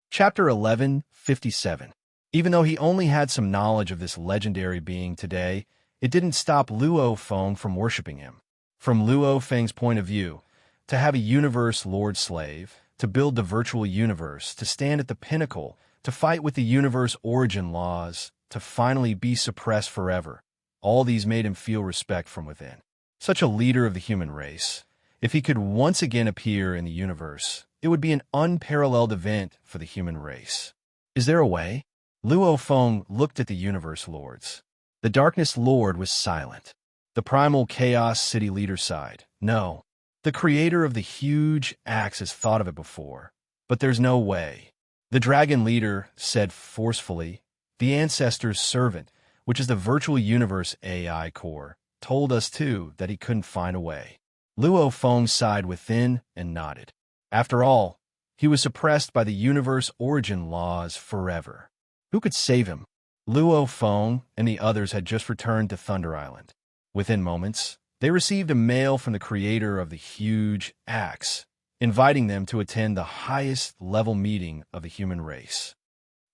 Chapter 1157. Even though he only had some knowledge of this legendary being today, it didn't stop Luo Feng from worshipping him. From Luo Feng's point of view, to have a universe lord slave, to build the virtual universe, to stand at the pinnacle, to fight with the universe origin laws, to finally be suppressed forever, all these made him feel respect from within. Such a leader of the human race. If he could once again appear in the universe, it would be an unparalleled event for the human race. Is there a way? Luo Feng looked at the universe lords. The darkness lord was silent. The primal chaos city leader sighed. No. The creator of the huge axe has thought of it before, but there's no way. The dragon leader said forcefully, the ancestor's servant, which is the virtual universe AI core, told us too that he couldn't find a way. Luo Feng sighed within and nodded. After all, he was suppressed by the universe origin laws forever. Who could save him? Luo Feng and the others had just returned to Thunder Island. Within moments, they received a mail from the creator of the huge axe, inviting them to attend the highest level meeting of the human race.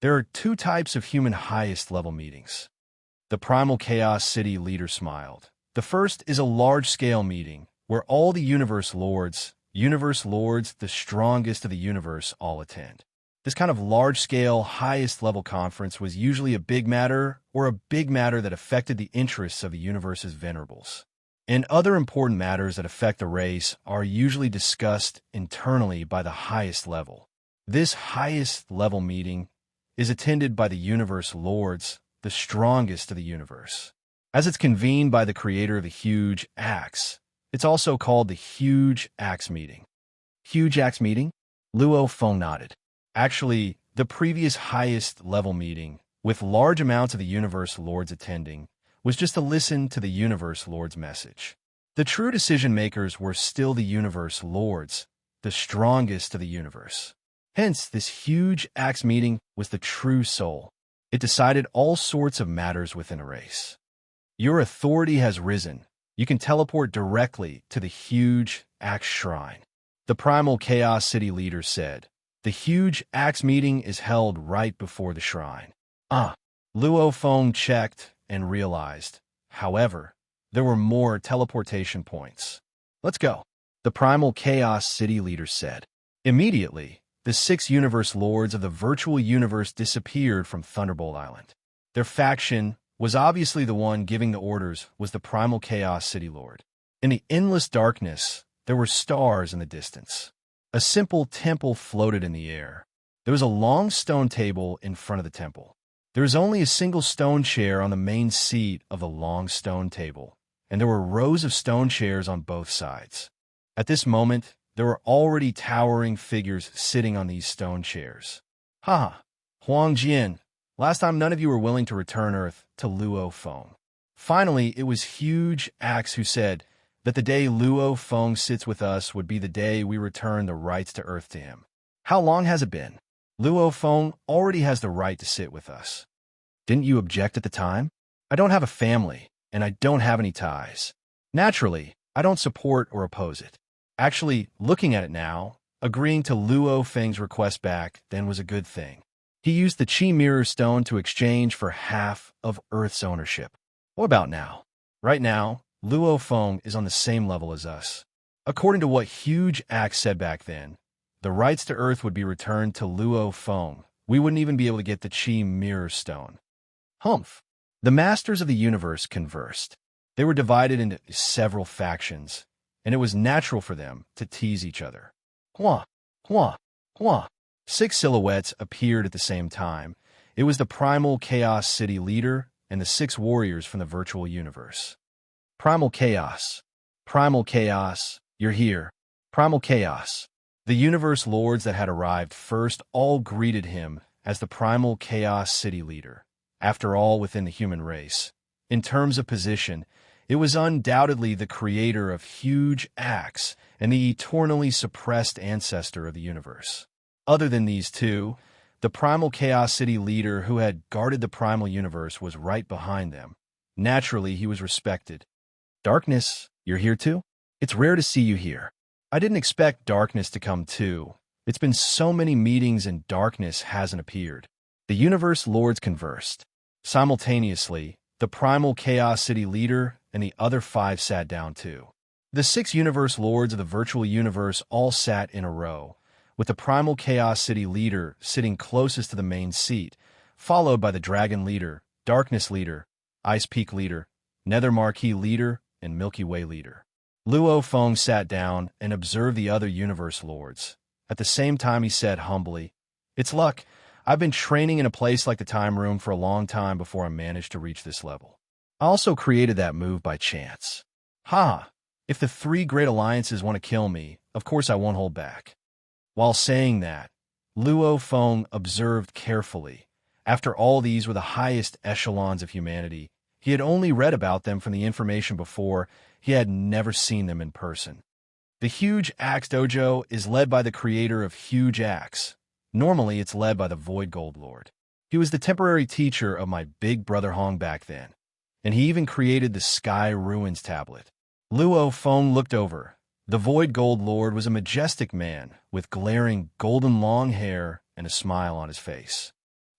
There are two types of human highest level meetings. The primal chaos city leader smiled. The first is a large-scale meeting where all the universe lords, the strongest of the universe, all attend. This kind of large-scale, highest-level conference was usually a big matter or a big matter that affected the interests of the universe's venerables. And other important matters that affect the race are usually discussed internally by the highest level. This highest-level meeting is attended by the universe lords, the strongest of the universe. As it's convened by the creator of the huge axe, it's also called the Huge Axe Meeting. Huge Axe Meeting? Luo Feng nodded. Actually, the previous highest level meeting, with large amounts of the universe lords attending, was just to listen to the universe lord's message. The true decision makers were still the universe lords, the strongest of the universe. Hence, this huge axe meeting was the true soul. It decided all sorts of matters within a race. Your authority has risen, you can teleport directly to the huge Axe Shrine. The Primal Chaos City leader said, "The huge Axe meeting is held right before the shrine." Luo Feng checked and realized, however, there were more teleportation points. "Let's go," the Primal Chaos City leader said. Immediately, the 6 universe lords of the virtual universe disappeared from Thunderbolt Island. Their faction was obviously the one giving the orders was the Primal Chaos City Lord. In the endless darkness, there were stars in the distance. A simple temple floated in the air. There was a long stone table in front of the temple. There was only a single stone chair on the main seat of the long stone table, and there were rows of stone chairs on both sides. At this moment, there were already towering figures sitting on these stone chairs. Huang Jian, last time none of you were willing to return Earth to Luo Feng. Finally, it was Huge Axe who said that the day Luo Feng sits with us would be the day we return the rights to Earth to him. How long has it been? Luo Feng already has the right to sit with us. Didn't you object at the time? I don't have a family, and I don't have any ties. Naturally, I don't support or oppose it. Actually, looking at it now, agreeing to Luo Feng's request back then was a good thing. He used the Qi Mirror Stone to exchange for half of Earth's ownership. What about now? Right now, Luo Feng is on the same level as us. According to what Huge Axe said back then, the rights to Earth would be returned to Luo Feng. We wouldn't even be able to get the Qi Mirror Stone. Humph. The masters of the universe conversed. They were divided into several factions, and it was natural for them to tease each other. Hua, hua, hua. 6 silhouettes appeared at the same time. It was the Primal Chaos City leader and the 6 warriors from the virtual universe. Primal Chaos. Primal Chaos, you're here. Primal Chaos. The universe lords that had arrived first all greeted him as the Primal Chaos City leader. After all, within the human race, in terms of position, it was undoubtedly the creator of Huge Axe and the eternally suppressed ancestor of the universe. Other than these two, the Primal Chaos City leader who had guarded the primal universe was right behind them. Naturally, he was respected. Darkness, you're here too? It's rare to see you here. I didn't expect Darkness to come too. It's been so many meetings and Darkness hasn't appeared. The universe lords conversed. Simultaneously, the Primal Chaos City leader and the other 5 sat down too. The 6 universe lords of the virtual universe all sat in a row, with the Primal Chaos City leader sitting closest to the main seat, followed by the Dragon leader, Darkness leader, Ice Peak leader, Nether Marquee leader, and Milky Way leader. Luo Feng sat down and observed the other universe lords. At the same time, he said humbly, "It's luck. I've been training in a place like the Time Room for a long time before I managed to reach this level. I also created that move by chance. If the 3 great alliances want to kill me, of course I won't hold back." While saying that, Luo Feng observed carefully. After all, these were the highest echelons of humanity. He had only read about them from the information before. He had never seen them in person. The Huge Axe Dojo is led by the creator of Huge Axe. Normally, it's led by the Void Gold Lord. He was the temporary teacher of my big brother Hong back then, and he even created the Sky Ruins tablet. Luo Feng looked over. The Void Gold Lord was a majestic man with glaring golden long hair and a smile on his face.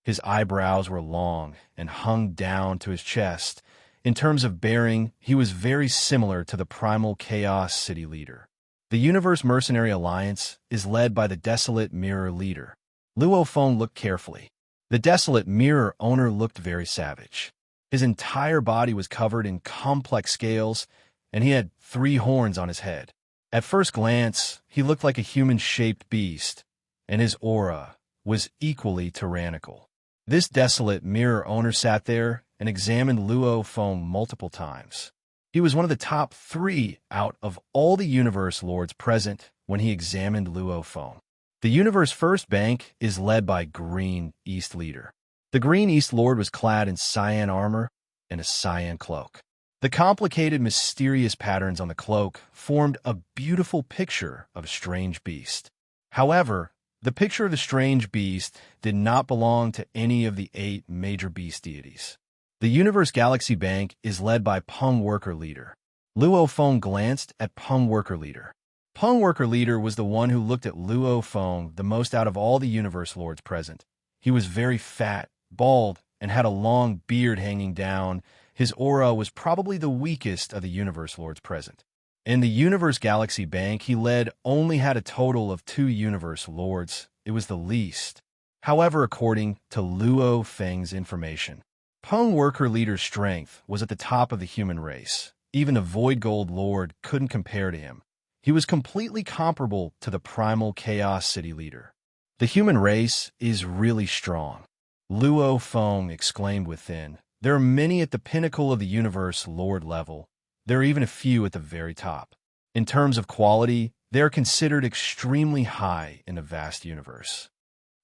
His eyebrows were long and hung down to his chest. In terms of bearing, he was very similar to the Primal Chaos City leader. The Universe Mercenary Alliance is led by the Desolate Mirror leader. Luo Feng looked carefully. The Desolate Mirror owner looked very savage. His entire body was covered in complex scales, and he had 3 horns on his head. At first glance, he looked like a human-shaped beast, and his aura was equally tyrannical. This Desolate Mirror owner sat there and examined Luo Feng multiple times. He was one of the top 3 out of all the Universe Lords present when he examined Luo Feng. The Universe First Bank is led by Green East Leader. The Green East Lord was clad in cyan armor and a cyan cloak. The complicated, mysterious patterns on the cloak formed a beautiful picture of a strange beast. However, the picture of the strange beast did not belong to any of the 8 major beast deities. The Universe Galaxy Bank is led by Pung Worker Leader. Luo Feng glanced at Peng Worker Leader. Peng Worker Leader was the one who looked at Luo Feng the most out of all the universe lords present. He was very fat, bald, and had a long beard hanging down. His aura was probably the weakest of the universe lords present. In the Universe Galaxy Bank he led only had a total of 2 universe lords. It was the least. However, according to Luo Feng's information, Peng Worker Leader's strength was at the top of the human race. Even the Void Gold Lord couldn't compare to him. He was completely comparable to the Primal Chaos City Leader. The human race is really strong. Luo Feng exclaimed within. There are many at the pinnacle of the universe lord level. There are even a few at the very top. In terms of quality, they are considered extremely high in the vast universe.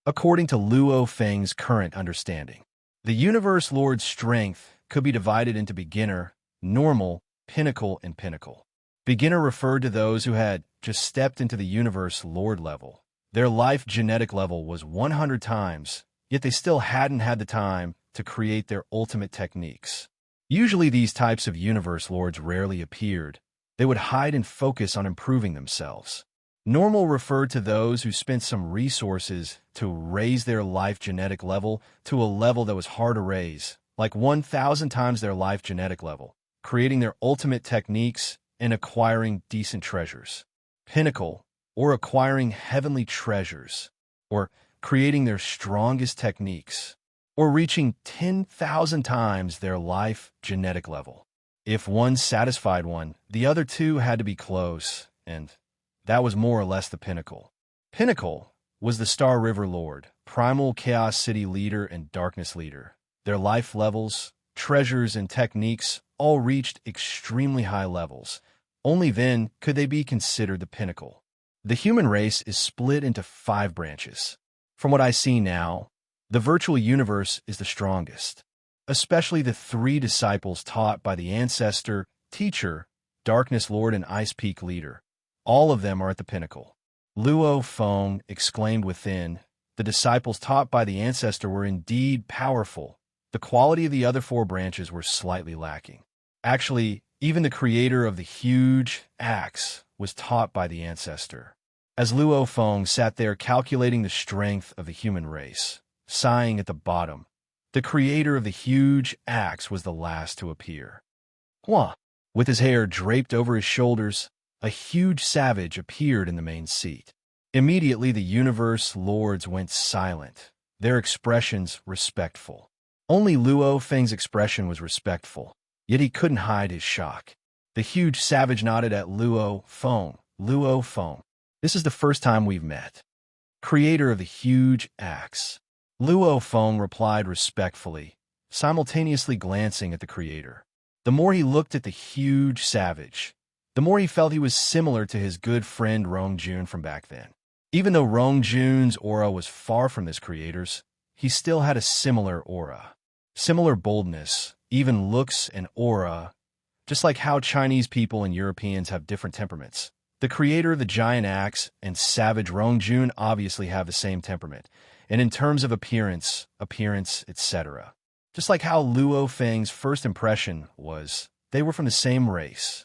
According to Luo Feng's current understanding, the universe lord's strength could be divided into beginner, normal, pinnacle, and pinnacle. Beginner referred to those who had just stepped into the universe lord level. Their life genetic level was 100 times, yet they still hadn't had the time to create their ultimate techniques. Usually these types of universe lords rarely appeared. They would hide and focus on improving themselves. Normal referred to those who spent some resources to raise their life genetic level to a level that was hard to raise, like 1,000 times their life genetic level, creating their ultimate techniques and acquiring decent treasures. Pinnacle, or acquiring heavenly treasures, or creating their strongest techniques, or reaching 10,000 times their life genetic level. If one satisfied one, the other 2 had to be close, and that was more or less the pinnacle. Pinnacle was the Star River Lord, Primal Chaos City Leader, and Darkness Leader. Their life levels, treasures, and techniques all reached extremely high levels. Only then could they be considered the pinnacle. The human race is split into 5 branches. From what I see now, the virtual universe is the strongest, especially the 3 disciples taught by the Ancestor, Teacher, Darkness Lord, and Ice Peak Leader. All of them are at the pinnacle. Luo Feng exclaimed within. The disciples taught by the Ancestor were indeed powerful. The quality of the other 4 branches were slightly lacking. Actually, even the creator of the huge axe was taught by the Ancestor. As Luo Feng sat there calculating the strength of the human race, sighing at the bottom, the creator of the huge axe was the last to appear. Hua! With his hair draped over his shoulders, a huge savage appeared in the main seat. Immediately the universe lords went silent, their expressions respectful. Only Luo Feng's expression was respectful, yet he couldn't hide his shock. The huge savage nodded at Luo Feng. Luo Feng, this is the first time we've met. Creator of the huge axe. Luo Feng replied respectfully, simultaneously glancing at the creator. The more he looked at the huge savage, the more he felt he was similar to his good friend Rong Jun from back then. Even though Rong Jun's aura was far from this creator's, he still had a similar aura. Similar boldness, even looks and aura, just like how Chinese people and Europeans have different temperaments. The creator of the giant axe and savage Rong Jun obviously have the same temperament, and in terms of appearance, etc. Just like how Luo Feng's first impression was, they were from the same race.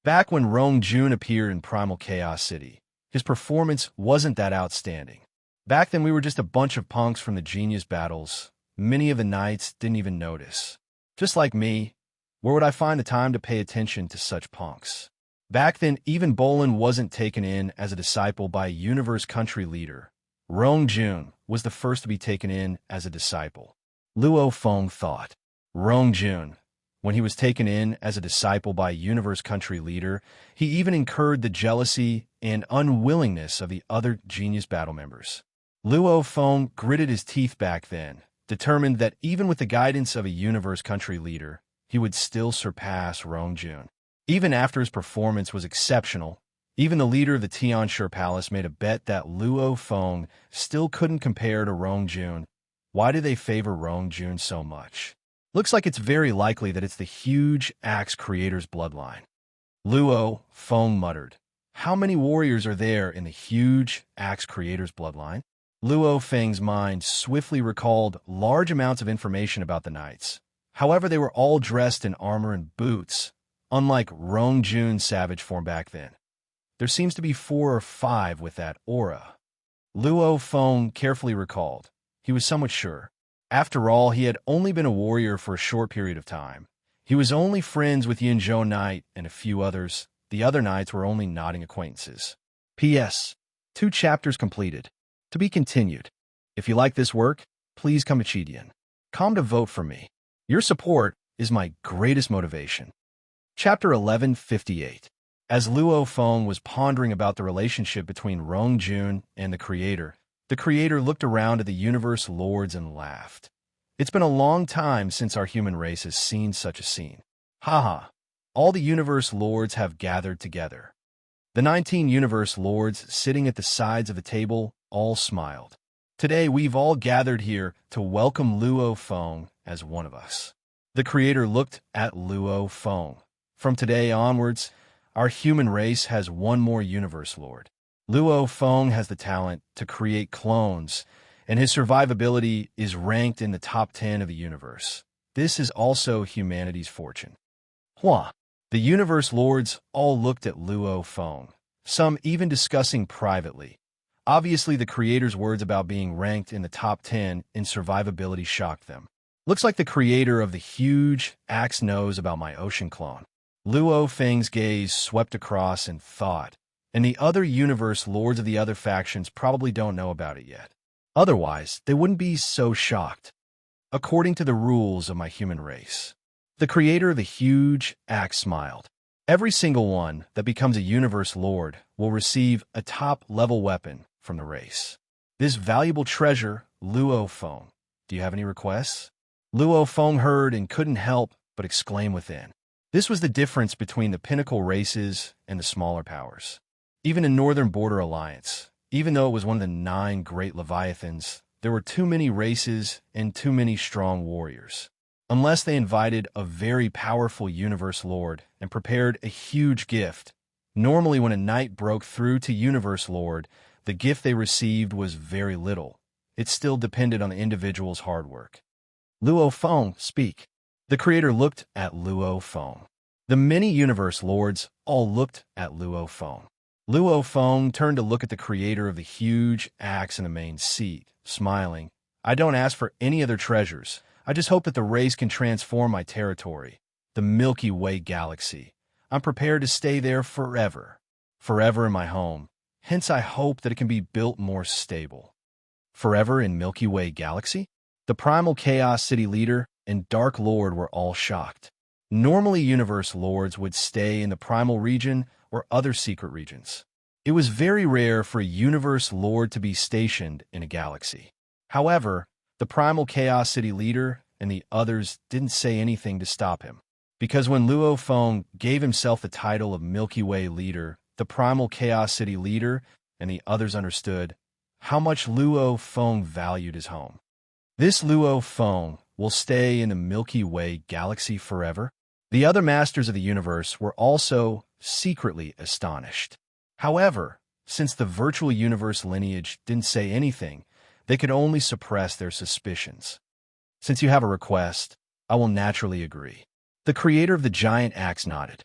Back when Rong Jun appeared in Primal Chaos City, his performance wasn't that outstanding. Back then we were just a bunch of punks from the genius battles. Many of the knights didn't even notice. Just like me, where would I find the time to pay attention to such punks? Back then, even Bolin wasn't taken in as a disciple by a universe country leader. Rong Jun was the first to be taken in as a disciple. Luo Feng thought. Rong Jun, when he was taken in as a disciple by a universe country leader, he even incurred the jealousy and unwillingness of the other genius battle members. Luo Feng gritted his teeth back then, determined that even with the guidance of a universe country leader, he would still surpass Rong Jun. Even after his performance was exceptional, even the leader of the Tianshi Palace made a bet that Luo Feng still couldn't compare to Rong Jun. Why do they favor Rong Jun so much? Looks like it's very likely that it's the huge axe creator's bloodline. Luo Feng muttered. How many warriors are there in the huge axe creator's bloodline? Luo Feng's mind swiftly recalled large amounts of information about the knights. However, they were all dressed in armor and boots, unlike Rongjun's savage form back then. There seems to be 4 or 5 with that aura. Luo Feng carefully recalled. He was somewhat sure. After all, he had only been a warrior for a short period of time. He was only friends with Yinzhou Knight and a few others. The other knights were only nodding acquaintances. P.S. 2 chapters completed. To be continued. If you like this work, please come to Chidian. Come to vote for me. Your support is my greatest motivation. Chapter 1158. As Luo Feng was pondering about the relationship between Rongjun and the Creator looked around at the universe lords and laughed. It's been a long time since our human race has seen such a scene. Haha. All the universe lords have gathered together. The 19 universe lords sitting at the sides of the table all smiled. Today we've all gathered here to welcome Luo Feng as one of us. The Creator looked at Luo Feng. From today onwards, our human race has one more universe lord. Luo Feng has the talent to create clones, and his survivability is ranked in the top 10 of the universe. This is also humanity's fortune. Hua! The universe lords all looked at Luo Feng, some even discussing privately. Obviously, the Creator's words about being ranked in the top 10 in survivability shocked them. Looks like the Creator of the huge axe knows about my ocean clone. Luo Feng's gaze swept across in thought, and the other universe lords of the other factions probably don't know about it yet. Otherwise, they wouldn't be so shocked. According to the rules of my human race, the Creator of the huge axe smiled. Every single one that becomes a universe lord will receive a top-level weapon from the race. This valuable treasure, Luo Feng. Do you have any requests? Luo Feng heard and couldn't help but exclaim within. This was the difference between the pinnacle races and the smaller powers. Even in Northern Border Alliance, even though it was one of the 9 great Leviathans, there were too many races and too many strong warriors. Unless they invited a very powerful universe lord and prepared a huge gift. Normally when a knight broke through to universe lord, the gift they received was very little. It still depended on the individual's hard work. Luo Feng, speak. The Creator looked at Luo Feng. The many universe lords all looked at Luo Feng. Luo Feng turned to look at the Creator of the huge axe in the main seat, smiling. I don't ask for any other treasures. I just hope that the race can transform my territory, the Milky Way galaxy. I'm prepared to stay there forever. Forever in my home. Hence I hope that it can be built more stable. Forever in Milky Way galaxy? The Primal Chaos City leader and Dark Lord were all shocked. Normally, universe lords would stay in the Primal region or other secret regions. It was very rare for a universe lord to be stationed in a galaxy. However, the Primal Chaos City leader and the others didn't say anything to stop him. Because when Luo Feng gave himself the title of Milky Way leader, the Primal Chaos City leader and the others understood how much Luo Feng valued his home. This Luo Feng will stay in the Milky Way galaxy forever. The other masters of the universe were also secretly astonished. However, since the virtual universe lineage didn't say anything, they could only suppress their suspicions. Since you have a request, I will naturally agree. The Creator of the giant axe nodded.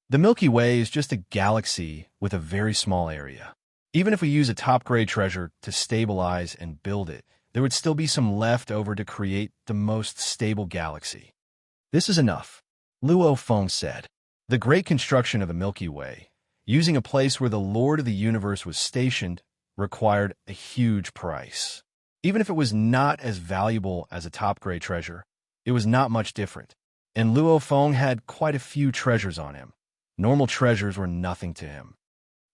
The Milky Way is just a galaxy with a very small area. Even if we use a top-grade treasure to stabilize and build it, there would still be some left over to create the most stable galaxy. This is enough, Luo Feng said. The great construction of the Milky Way, using a place where the Lord of the Universe was stationed, required a huge price. Even if it was not as valuable as a top-grade treasure, it was not much different. And Luo Feng had quite a few treasures on him. Normal treasures were nothing to him.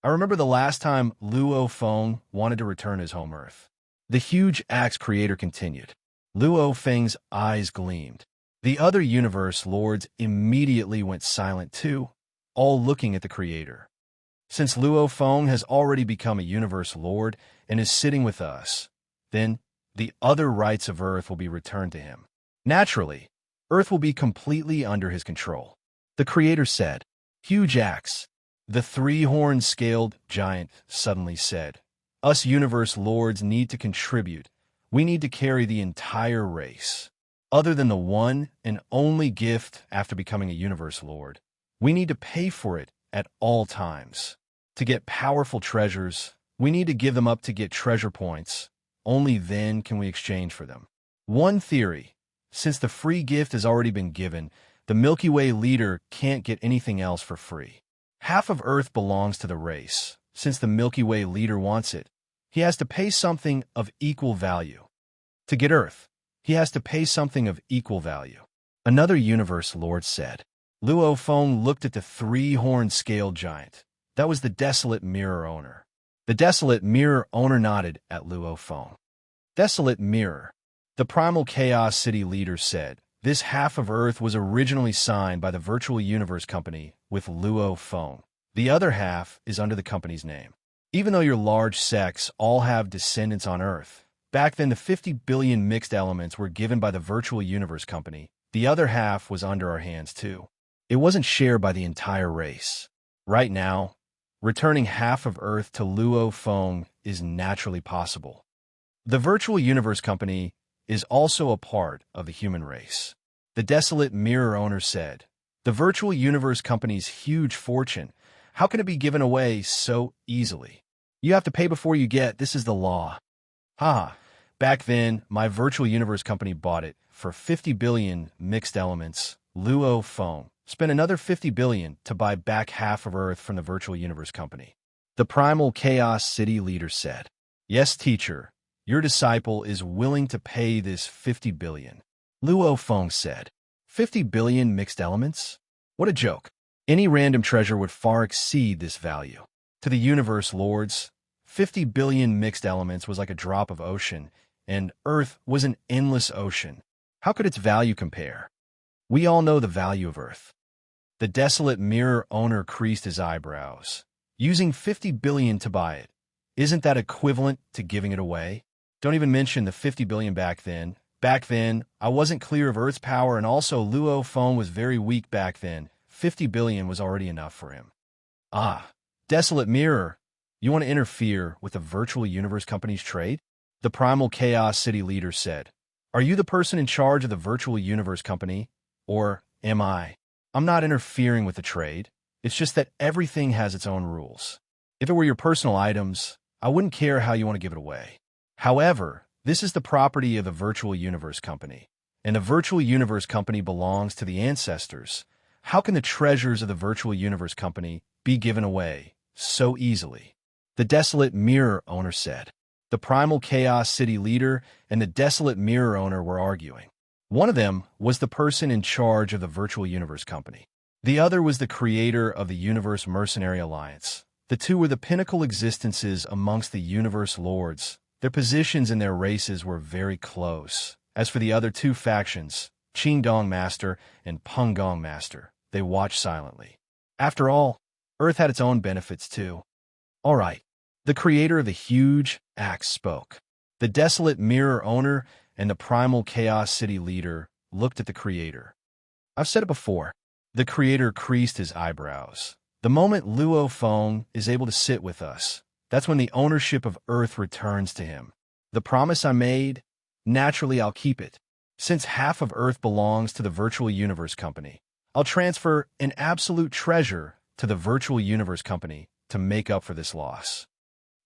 I remember the last time Luo Feng wanted to return to his home Earth. The huge axe creator continued. Luo Feng's eyes gleamed. The other universe lords immediately went silent too, all looking at the Creator. Since Luo Feng has already become a universe lord and is sitting with us, then the other rights of Earth will be returned to him. Naturally, Earth will be completely under his control. The Creator said. Huge axe. The 3-horned scaled giant suddenly said. Us universe lords need to contribute. We need to carry the entire race. Other than the one and only gift after becoming a universe lord, We need to pay for it at all times. To get powerful treasures, we need to give them up to get treasure points. Only then can we exchange for them. One theory: since the free gift has already been given, the Milky Way leader can't get anything else for free. Half of Earth belongs to the race. Since the Milky Way leader wants it, he has to pay something of equal value. To get Earth, he has to pay something of equal value. Another universe lord said. Luo Feng looked at the three-horned scale giant. That was the desolate mirror owner. The desolate mirror owner nodded at Luo Feng. Desolate mirror. The primal chaos city leader said, this half of Earth was originally signed by the Virtual Universe Company with Luo Feng. The other half is under the company's name. Even though your large sects all have descendants on Earth, back then the 50 billion mixed elements were given by the Virtual Universe Company. The other half was under our hands too. It wasn't shared by the entire race. Right now, returning half of Earth to Luo Feng is naturally possible. The Virtual Universe Company is also a part of the human race. The desolate mirror owner said, the Virtual Universe Company's huge fortune, how can it be given away so easily? You have to pay before you get, this is the law. Haha, back then, my Virtual Universe Company bought it for 50 billion mixed elements. Luo Feng spent another 50 billion to buy back half of Earth from the Virtual Universe Company. The primal chaos city leader said, yes, teacher, your disciple is willing to pay this 50 billion. Luo Feng said, 50 billion mixed elements? What a joke. Any random treasure would far exceed this value. To the universe lords, 50 billion mixed elements was like a drop of ocean, and Earth was an endless ocean. How could its value compare? We all know the value of Earth. The desolate mirror owner creased his eyebrows. Using 50 billion to buy it, isn't that equivalent to giving it away? Don't even mention the 50 billion back then. Back then, I wasn't clear of Earth's power, and also Luo Feng was very weak back then. 50 billion was already enough for him. Ah, desolate mirror, you want to interfere with the Virtual Universe Company's trade? The primal chaos city leader said, are you the person in charge of the Virtual Universe Company? Or am I? I'm not interfering with the trade. It's just that everything has its own rules. If it were your personal items, I wouldn't care how you want to give it away. However, this is the property of the Virtual Universe Company, and the Virtual Universe Company belongs to the ancestors. How can the treasures of the Virtual Universe Company be given away so easily? The desolate mirror owner said. The primal chaos city leader and the desolate mirror owner were arguing. One of them was the person in charge of the Virtual Universe Company. The other was the creator of the Universe Mercenary Alliance. The two were the pinnacle existences amongst the universe lords. Their positions in their races were very close. As for the other two factions, Qingdong Master and Pengong Master, they watched silently. After all, Earth had its own benefits too. All right, the creator of the huge axe spoke. The desolate mirror owner and the primal chaos city leader looked at the creator. I've said it before. The creator creased his eyebrows. The moment Luo Feng is able to sit with us, that's when the ownership of Earth returns to him. The promise I made, naturally I'll keep it. Since half of Earth belongs to the Virtual Universe Company, I'll transfer an absolute treasure to the Virtual Universe Company to make up for this loss.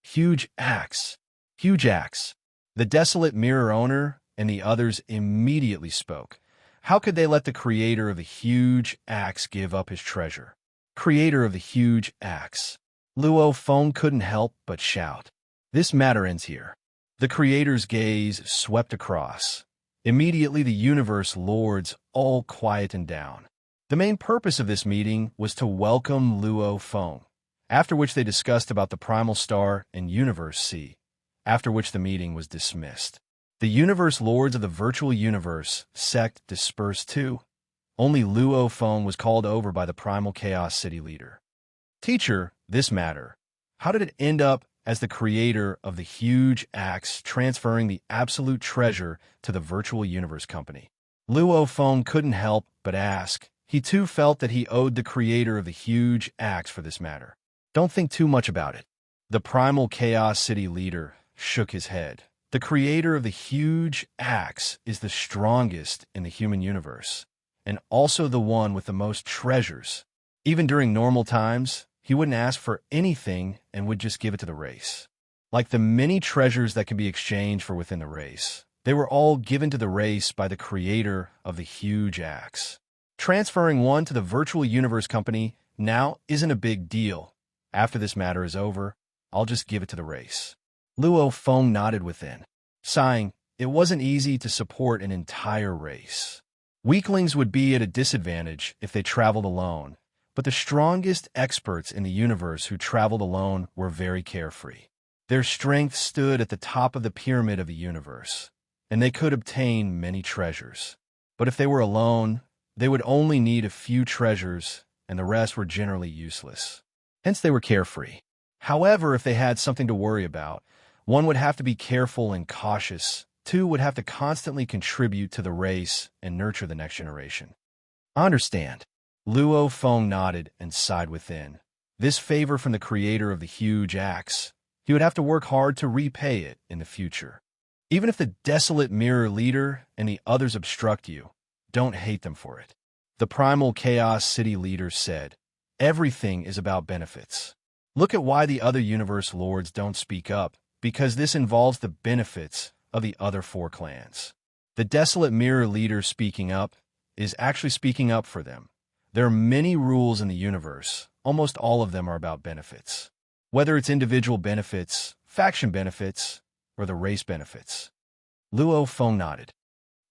Huge axe. Huge axe. The desolate mirror owner and the others immediately spoke. How could they let the creator of the huge axe give up his treasure? Creator of the huge axe. Luo Feng couldn't help but shout. This matter ends here. The creator's gaze swept across. Immediately the universe lords all quietened down. The main purpose of this meeting was to welcome Luo Feng, after which they discussed about the primal star and universe C, after which the meeting was dismissed. The universe lords of the virtual universe sect dispersed too. Only Luo Feng was called over by the primal chaos city leader. Teacher, this matter, how did it end up as the creator of the huge axe transferring the absolute treasure to the Virtual Universe Company? Luo Feng couldn't help but ask. He too felt that he owed the creator of the huge axe for this matter. Don't think too much about it. The primal chaos city leader shook his head. The creator of the huge axe is the strongest in the human universe, and also the one with the most treasures. Even during normal times, he wouldn't ask for anything and would just give it to the race. Like the many treasures that can be exchanged for within the race, they were all given to the race by the creator of the huge axe. Transferring one to the virtual universe company now isn't a big deal. After this matter is over, I'll just give it to the race. Luo Feng nodded within, sighing. It wasn't easy to support an entire race. Weaklings would be at a disadvantage if they traveled alone, but the strongest experts in the universe who traveled alone were very carefree. Their strength stood at the top of the pyramid of the universe, and they could obtain many treasures. But if they were alone, they would only need a few treasures, and the rest were generally useless. Hence they were carefree. However, if they had something to worry about, one would have to be careful and cautious. Two would have to constantly contribute to the race and nurture the next generation. I understand. Luo Feng nodded and sighed within. This favor from the creator of the huge axe, he would have to work hard to repay it in the future. Even if the desolate mirror leader and the others obstruct you, don't hate them for it. The primal chaos city leader said, everything is about benefits. Look at why the other universe lords don't speak up, because this involves the benefits of the other four clans. The desolate mirror leader speaking up is actually speaking up for them. There are many rules in the universe. Almost all of them are about benefits. Whether it's individual benefits, faction benefits, or the race benefits. Luo Feng nodded.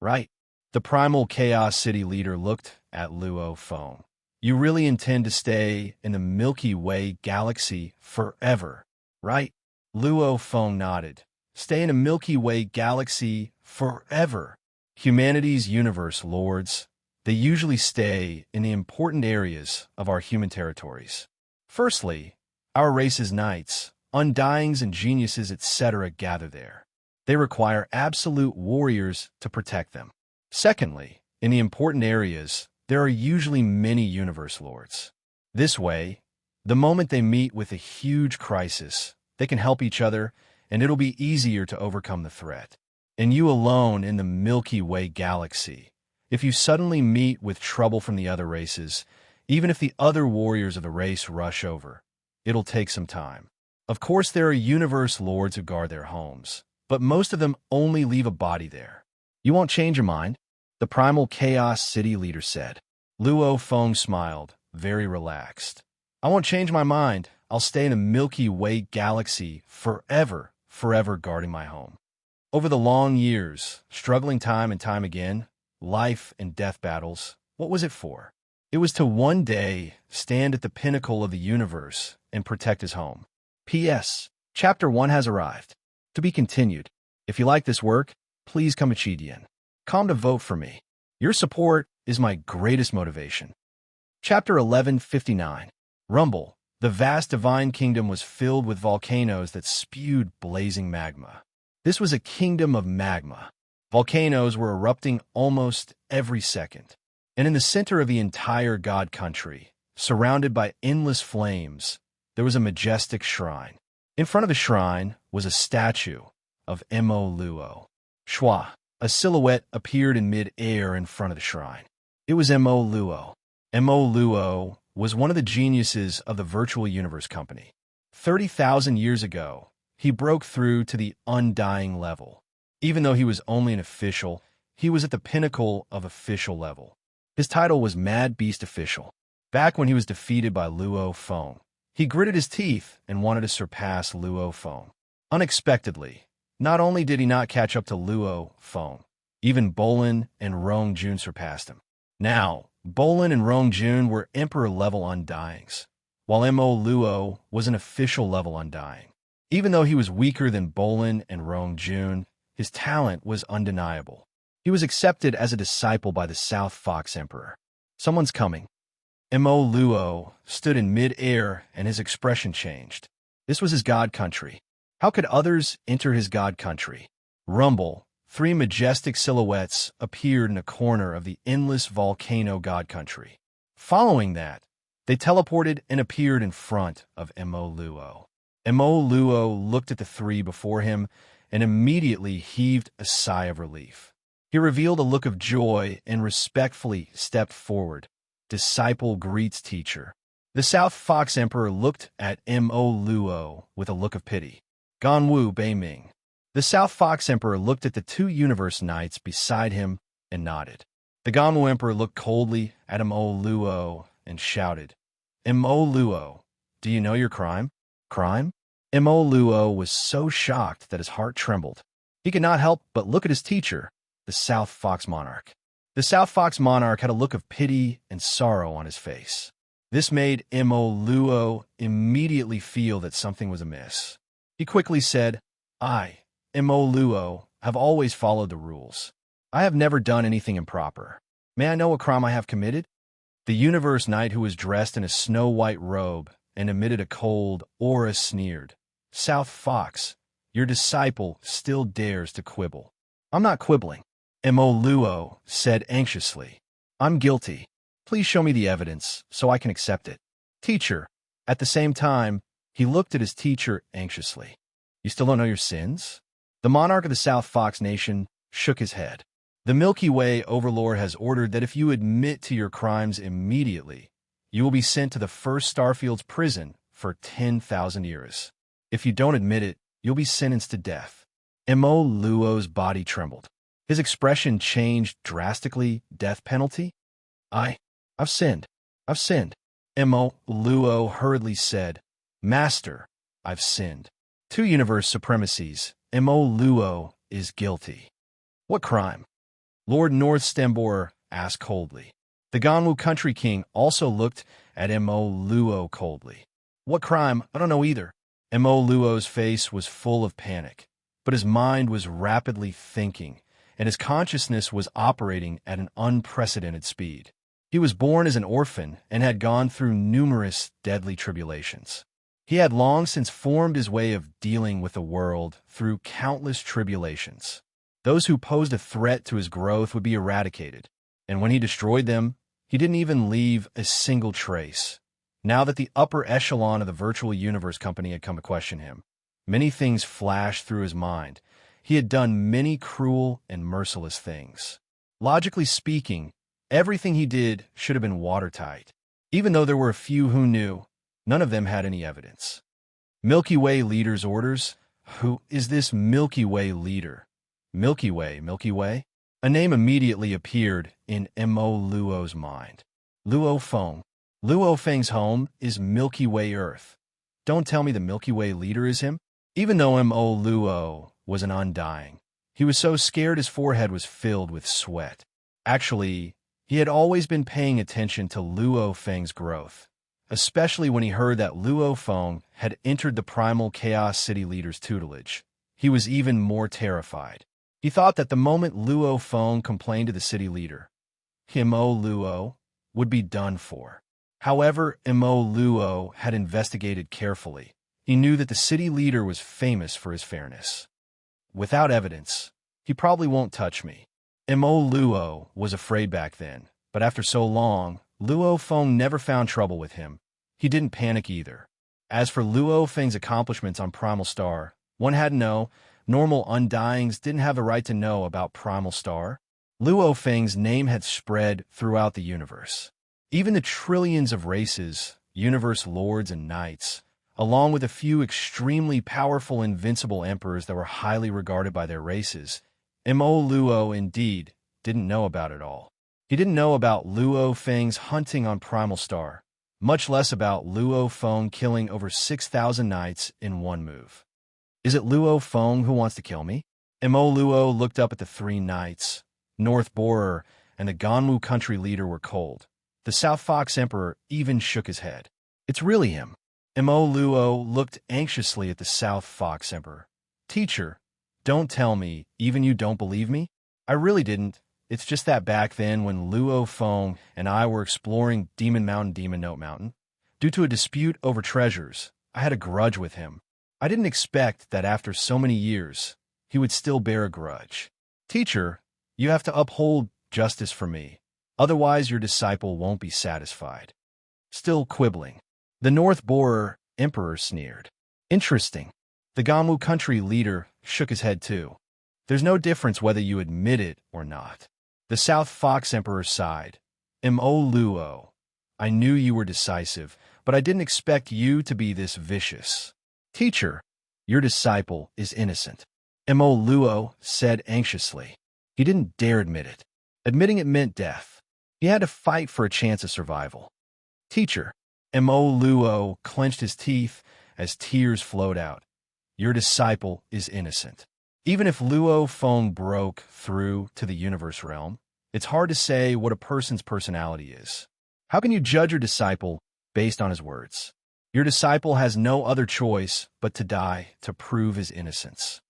Right. The primal chaos city leader looked at Luo Feng. You really intend to stay in the Milky Way galaxy forever, right? Luo Feng nodded. Stay in a Milky Way galaxy forever. Humanity's universe lords, they usually stay in the important areas of our human territories. Firstly, our race's knights, undyings and geniuses, etc. gather there. They require absolute warriors to protect them. Secondly, in the important areas, there are usually many universe lords. This way, the moment they meet with a huge crisis, they can help each other, and it'll be easier to overcome the threat. And you alone in the Milky Way galaxy, if you suddenly meet with trouble from the other races, even if the other warriors of the race rush over, it'll take some time. Of course, there are universe lords who guard their homes, but most of them only leave a body there. You won't change your mind, the primal chaos city leader said. Luo Feng smiled, very relaxed. I won't change my mind. I'll stay in a Milky Way galaxy forever guarding my home. Over the long years, struggling time and time again, life and death battles, what was it for? It was to one day stand at the pinnacle of the universe and protect his home. P.S. Chapter 1 has arrived. To be continued. If you like this work, please come Chidian. Come to vote for me. Your support is my greatest motivation. Chapter 1159. Rumble. The vast divine kingdom was filled with volcanoes that spewed blazing magma. This was a kingdom of magma. Volcanoes were erupting almost every second. And in the center of the entire god country, surrounded by endless flames, there was a majestic shrine. In front of the shrine was a statue of Mo Luo. Shwa, a silhouette appeared in mid-air in front of the shrine. It was Mo Luo. Mo Luo was one of the geniuses of the Virtual Universe Company. 30,000 years ago, he broke through to the undying level. Even though he was only an official, he was at the pinnacle of official level. His title was Mad Beast Official. Back when he was defeated by Luo Feng, he gritted his teeth and wanted to surpass Luo Feng. Unexpectedly, not only did he not catch up to Luo Feng, even Bolin and Rong Jun surpassed him. Now, Bolin and Rong Jun were Emperor-level undyings, while Mo Luo was an official-level undying. Even though he was weaker than Bolin and Rong Jun, his talent was undeniable. He was accepted as a disciple by the South Fox Emperor. Someone's coming. Mo Luo stood in mid-air and his expression changed. This was his god country. How could others enter his god country? Rumble. 3 majestic silhouettes appeared in a corner of the endless volcano god country. Following that, they teleported and appeared in front of Mo Luo. Mo Luo looked at the 3 before him and immediately heaved a sigh of relief. He revealed a look of joy and respectfully stepped forward. Disciple greets teacher. The South Fox Emperor looked at Mo Luo with a look of pity. Ganwu Beiming. The South Fox Emperor looked at the two Universe Knights beside him and nodded. The Ganwu Emperor looked coldly at Mo Luo and shouted, Mo Luo, do you know your crime? Crime? Mo Luo was so shocked that his heart trembled. He could not help but look at his teacher, the South Fox Monarch. The South Fox Monarch had a look of pity and sorrow on his face. This made Mo Luo immediately feel that something was amiss. He quickly said, I, Mo Luo, have always followed the rules. I have never done anything improper. May I know what crime I have committed? The Universe Knight, who was dressed in a snow-white robe and emitted a cold aura, sneered. South Fox, your disciple still dares to quibble. I'm not quibbling, Mo Luo said anxiously. I'm guilty. Please show me the evidence so I can accept it. Teacher. At the same time, he looked at his teacher anxiously. You still don't know your sins? The monarch of the South Fox Nation shook his head. The Milky Way Overlord has ordered that if you admit to your crimes immediately, you will be sent to the first Starfield's prison for 10,000 years. If you don't admit it, you'll be sentenced to death. Mo Luo's body trembled. His expression changed drastically. Death penalty? I've sinned. I've sinned. Mo Luo hurriedly said, Master, I've sinned. Two universe supremacies. Mo Luo is guilty. What crime? Lord North Stembor asked coldly. The Ganwu country king also looked at Mo Luo coldly. What crime? I don't know either. Mo Luo's face was full of panic, but his mind was rapidly thinking, and his consciousness was operating at an unprecedented speed. He was born as an orphan and had gone through numerous deadly tribulations. He had long since formed his way of dealing with the world through countless tribulations. Those who posed a threat to his growth would be eradicated, and when he destroyed them, he didn't even leave a single trace. Now that the upper echelon of the Virtual Universe Company had come to question him, many things flashed through his mind. He had done many cruel and merciless things. Logically speaking, everything he did should have been watertight. Even though there were a few who knew, none of them had any evidence. Milky Way leader's orders? Who is this Milky Way leader? Milky Way, Milky Way? A name immediately appeared in Mo Luo's mind. Luo Feng. Luo Feng's home is Milky Way Earth. Don't tell me the Milky Way leader is him? Even though Mo Luo was an undying, he was so scared his forehead was filled with sweat. Actually, he had always been paying attention to Luo Feng's growth, especially when he heard that Luo Feng had entered the Primal Chaos City leader's tutelage. He was even more terrified. He thought that the moment Luo Feng complained to the city leader, Mo Luo would be done for. However, Mo Luo had investigated carefully. He knew that the city leader was famous for his fairness. Without evidence, he probably won't touch me. Mo Luo was afraid back then, but after so long, Luo Feng never found trouble with him. He didn't panic either. As for Luo Feng's accomplishments on Primal Star, one had to know. Normal Undyings didn't have the right to know about Primal Star. Luo Feng's name had spread throughout the universe. Even the trillions of races, universe lords and knights, along with a few extremely powerful invincible emperors that were highly regarded by their races, Mo Luo indeed didn't know about it all. He didn't know about Luo Feng's hunting on Primal Star, much less about Luo Feng killing over 6,000 knights in one move. Is it Luo Feng who wants to kill me? Mo Luo looked up at the three knights. North Borer and the Ganwu country leader were cold. The South Fox Emperor even shook his head. It's really him. Mo Luo looked anxiously at the South Fox Emperor. Teacher, don't tell me, even you don't believe me? I really didn't. It's just that back then when Luo Feng and I were exploring Demon Note Mountain, due to a dispute over treasures, I had a grudge with him. I didn't expect that after so many years, he would still bear a grudge. Teacher, you have to uphold justice for me. Otherwise, your disciple won't be satisfied. Still quibbling. The North Borer Emperor sneered. Interesting. The Ganwu country leader shook his head too. There's no difference whether you admit it or not. The South Fox Emperor sighed. Mo Luo, I knew you were decisive, but I didn't expect you to be this vicious. Teacher, your disciple is innocent, Mo Luo said anxiously. He didn't dare admit it. Admitting it meant death. He had to fight for a chance of survival. Teacher, Mo Luo clenched his teeth as tears flowed out. Your disciple is innocent. Even if Luo Feng broke through to the universe realm, it's hard to say what a person's personality is. How can you judge your disciple based on his words? Your disciple has no other choice but to die to prove his innocence.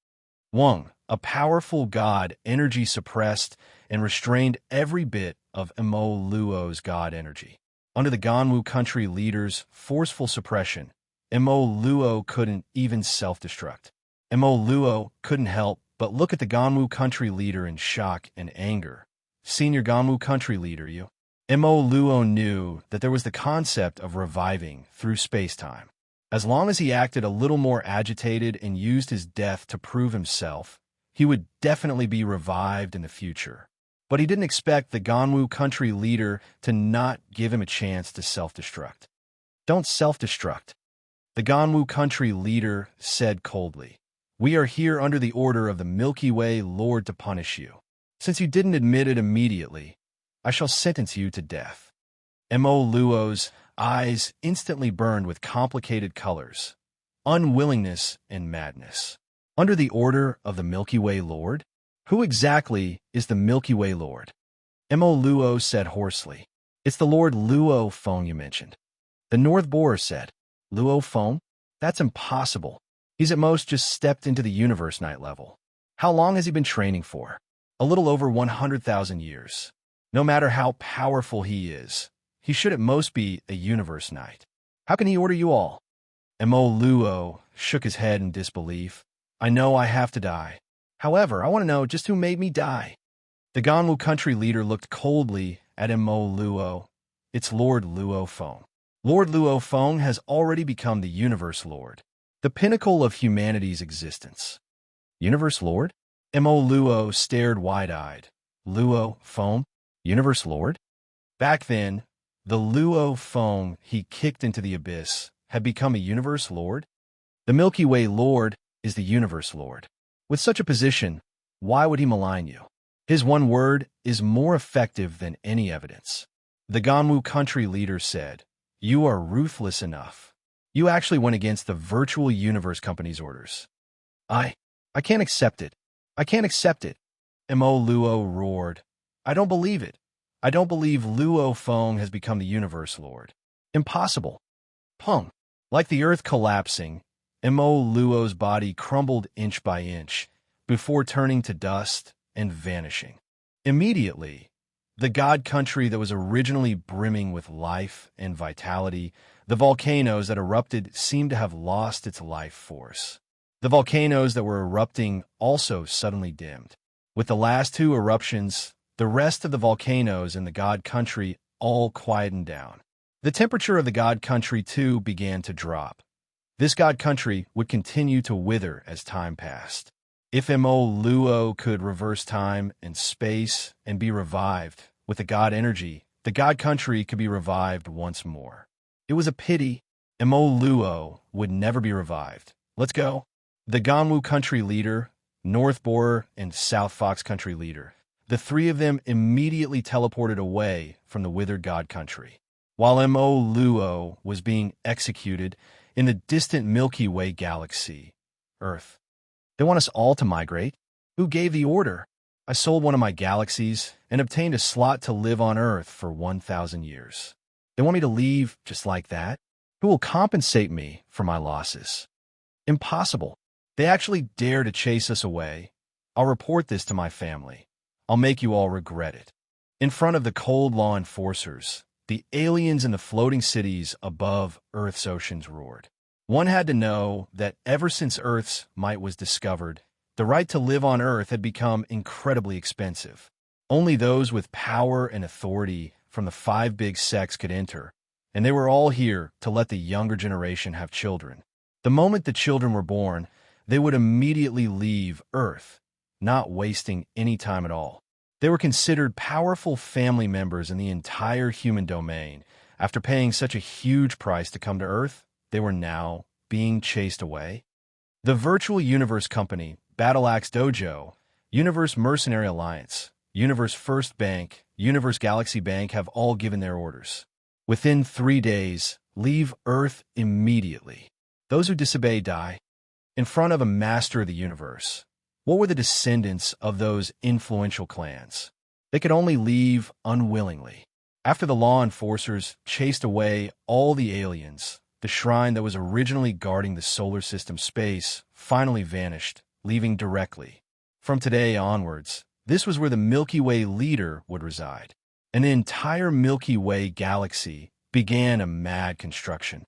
Wang, a powerful god energy suppressed and restrained every bit of Mo Luo's god energy. Under the Ganwu country leader's forceful suppression, Mo Luo couldn't even self-destruct. Mo Luo couldn't help but look at the Ganwu country leader in shock and anger. Senior Ganwu country leader, you. Mo Luo knew that there was the concept of reviving through space-time. As long as he acted a little more agitated and used his death to prove himself, he would definitely be revived in the future. But he didn't expect the Ganwu country leader to not give him a chance to self-destruct. Don't self-destruct, the Ganwu country leader said coldly. We are here under the order of the Milky Way Lord to punish you. Since you didn't admit it immediately, I shall sentence you to death. Mo Luo's eyes instantly burned with complicated colors, unwillingness and madness. Under the order of the Milky Way Lord? Who exactly is the Milky Way Lord? Mo Luo said hoarsely. It's the Lord Luo Feng you mentioned. The North Borer said. Luo Feng? That's impossible. He's at most just stepped into the universe night level. How long has he been training for? A little over 100,000 years. No matter how powerful he is, he should at most be a universe knight. How can he order you all? Mo Luo shook his head in disbelief. I know I have to die. However, I want to know just who made me die. The Ganwu country leader looked coldly at Mo Luo. It's Lord Luo Feng. Lord Luo Feng has already become the Universe Lord, the pinnacle of humanity's existence. Universe Lord? Mo Luo stared wide-eyed. Luo Feng? Universe Lord? Back then, the Luo Feng he kicked into the abyss had become a Universe Lord? The Milky Way Lord is the Universe Lord. With such a position, why would he malign you? His one word is more effective than any evidence. The Ganwu country leader said, You are ruthless enough. You actually went against the Virtual Universe Company's orders. I can't accept it. I can't accept it. Mo Luo roared. I don't believe it. I don't believe Luo Feng has become the Universe Lord. Impossible. Pung. Like the earth collapsing, Mo Luo's body crumbled inch by inch before turning to dust and vanishing. Immediately, the god country that was originally brimming with life and vitality, the volcanoes that erupted seemed to have lost its life force. The volcanoes that were erupting also suddenly dimmed. With the last two eruptions, the rest of the volcanoes in the god country all quietened down. The temperature of the god country, too, began to drop. This god country would continue to wither as time passed. If Mo Luo could reverse time and space and be revived with the god energy, the god country could be revived once more. It was a pity Mo Luo would never be revived. Let's go. The Ganwu country leader, North Borer, and South Fox country leader, the three of them immediately teleported away from the withered god country. While Mo Luo was being executed in the distant Milky Way galaxy, Earth. They want us all to migrate? Who gave the order? I sold one of my galaxies and obtained a slot to live on Earth for 1,000 years. They want me to leave just like that? Who will compensate me for my losses? Impossible. They actually dare to chase us away. I'll report this to my family. I'll make you all regret it. In front of the cold law enforcers, the aliens in the floating cities above Earth's oceans roared. One had to know that ever since Earth's might was discovered, the right to live on Earth had become incredibly expensive. Only those with power and authority from the 5 big sects could enter, and they were all here to let the younger generation have children. The moment the children were born, they would immediately leave Earth, not wasting any time at all. They were considered powerful family members in the entire human domain, After paying such a huge price to come to Earth, they were now being chased away. The Virtual Universe Company, Battleaxe Dojo, Universe Mercenary Alliance, Universe First Bank, Universe Galaxy Bank have all given their orders. Within 3 days, leave Earth immediately. Those who disobey die. In front of a master of the universe, what were the descendants of those influential clans? They could only leave unwillingly. After the law enforcers chased away all the aliens, the shrine that was originally guarding the solar system space finally vanished, leaving directly. From today onwards, this was where the Milky Way leader would reside. An entire Milky Way galaxy began a mad construction.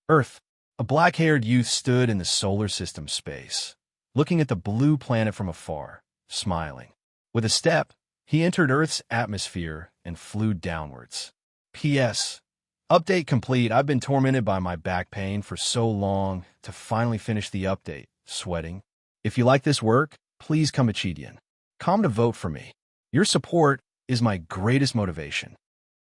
Earth. A black-haired youth stood in the solar system space, looking at the blue planet from afar, smiling. With a step, he entered Earth's atmosphere and flew downwards. P.S. Update complete. I've been tormented by my back pain for so long to finally finish the update, sweating. If you like this work, please come to Chidian. Come to vote for me. Your support is my greatest motivation.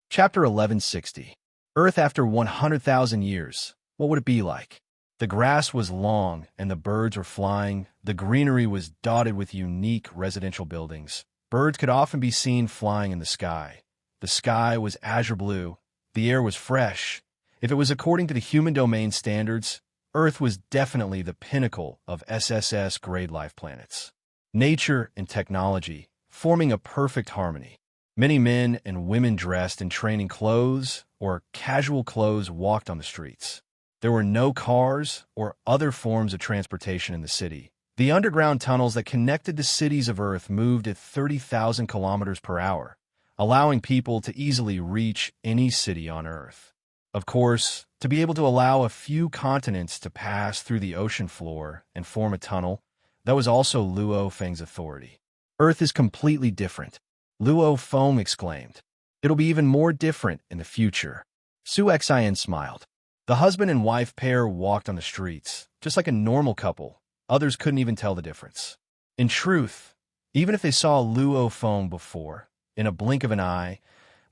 Chapter 1160. Earth after 100,000 years. What would it be like? The grass was long and the birds were flying. The greenery was dotted with unique residential buildings. Birds could often be seen flying in the sky. The sky was azure blue. The air was fresh. If it was according to the human domain standards, Earth was definitely the pinnacle of SSS grade life planets. Nature and technology forming a perfect harmony. Many men and women dressed in training clothes or casual clothes walked on the streets. There were no cars or other forms of transportation in the city. The underground tunnels that connected the cities of Earth moved at 30,000 kilometers per hour, allowing people to easily reach any city on Earth. Of course, to be able to allow a few continents to pass through the ocean floor and form a tunnel, that was also Luo Feng's authority. Earth is completely different, Luo Feng exclaimed. It'll be even more different in the future. Su Xian smiled. The husband and wife pair walked on the streets, just like a normal couple. Others couldn't even tell the difference. In truth, even if they saw Luo Feng before, in a blink of an eye,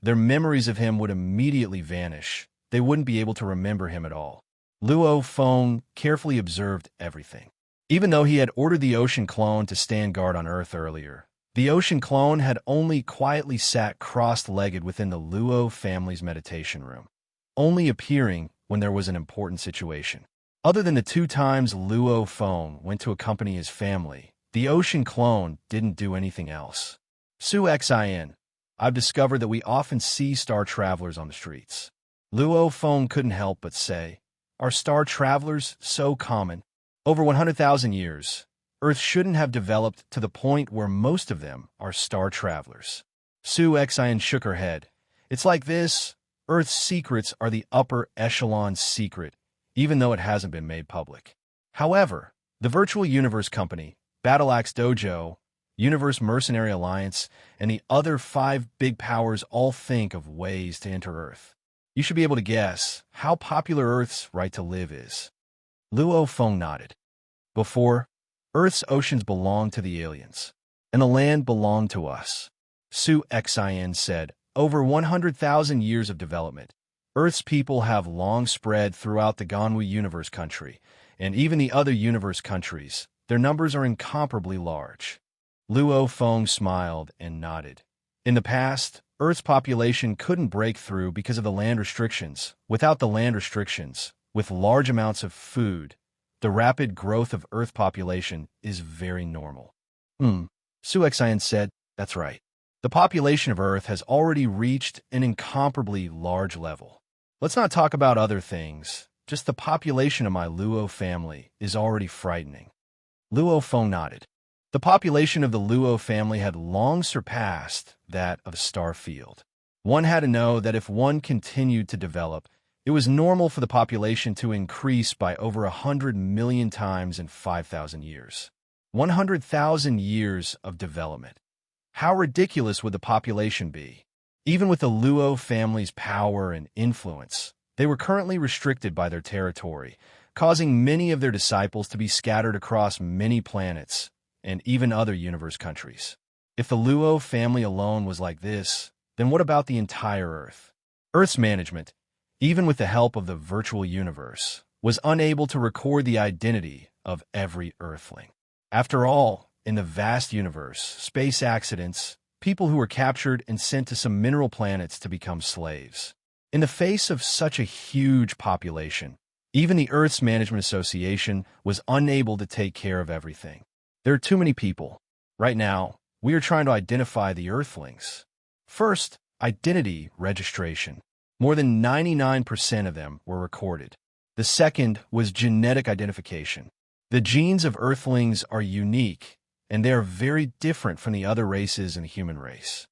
their memories of him would immediately vanish. They wouldn't be able to remember him at all. Luo Feng carefully observed everything. Even though he had ordered the ocean clone to stand guard on Earth earlier, the ocean clone had only quietly sat cross-legged within the Luo family's meditation room, only appearing when there was an important situation. Other than the 2 times Luo Feng went to accompany his family, the ocean clone didn't do anything else. Su Xian, I've discovered that we often see star travelers on the streets. Luo Feng couldn't help but say, are star travelers so common? Over 100,000 years, Earth shouldn't have developed to the point where most of them are star travelers. Su Xian shook her head. It's like this. Earth's secrets are the upper echelon secret, even though it hasn't been made public. However, the Virtual Universe Company, Battleaxe Dojo, Universe Mercenary Alliance, and the other 5 big powers all think of ways to enter Earth. You should be able to guess how popular Earth's right to live is. Luo Feng nodded. Before, Earth's oceans belonged to the aliens, and the land belonged to us. Su Xian said, over 100,000 years of development, Earth's people have long spread throughout the Ganwu universe country, and even the other universe countries. Their numbers are incomparably large. Luo Feng smiled and nodded. In the past, Earth's population couldn't break through because of the land restrictions. Without the land restrictions, with large amounts of food, the rapid growth of Earth population is very normal. Su Xian said, that's right. The population of Earth has already reached an incomparably large level. Let's not talk about other things. Just the population of my Luo family is already frightening. Luo Feng nodded. The population of the Luo family had long surpassed that of a star field. One had to know that if one continued to develop, it was normal for the population to increase by over 100 million times in 5,000 years. 100,000 years of development. How ridiculous would the population be? Even with the Luo family's power and influence, they were currently restricted by their territory, causing many of their disciples to be scattered across many planets and even other universe countries. If the Luo family alone was like this, then what about the entire Earth? Earth's management, even with the help of the virtual universe, was unable to record the identity of every Earthling. After all, in the vast universe, space accidents, people who were captured and sent to some mineral planets to become slaves. In the face of such a huge population, even the Earth's Management Association was unable to take care of everything. There are too many people. Right now, we are trying to identify the Earthlings. First, identity registration. More than 99% of them were recorded. The second was genetic identification. The genes of Earthlings are unique, and they are very different from the other races in the human race.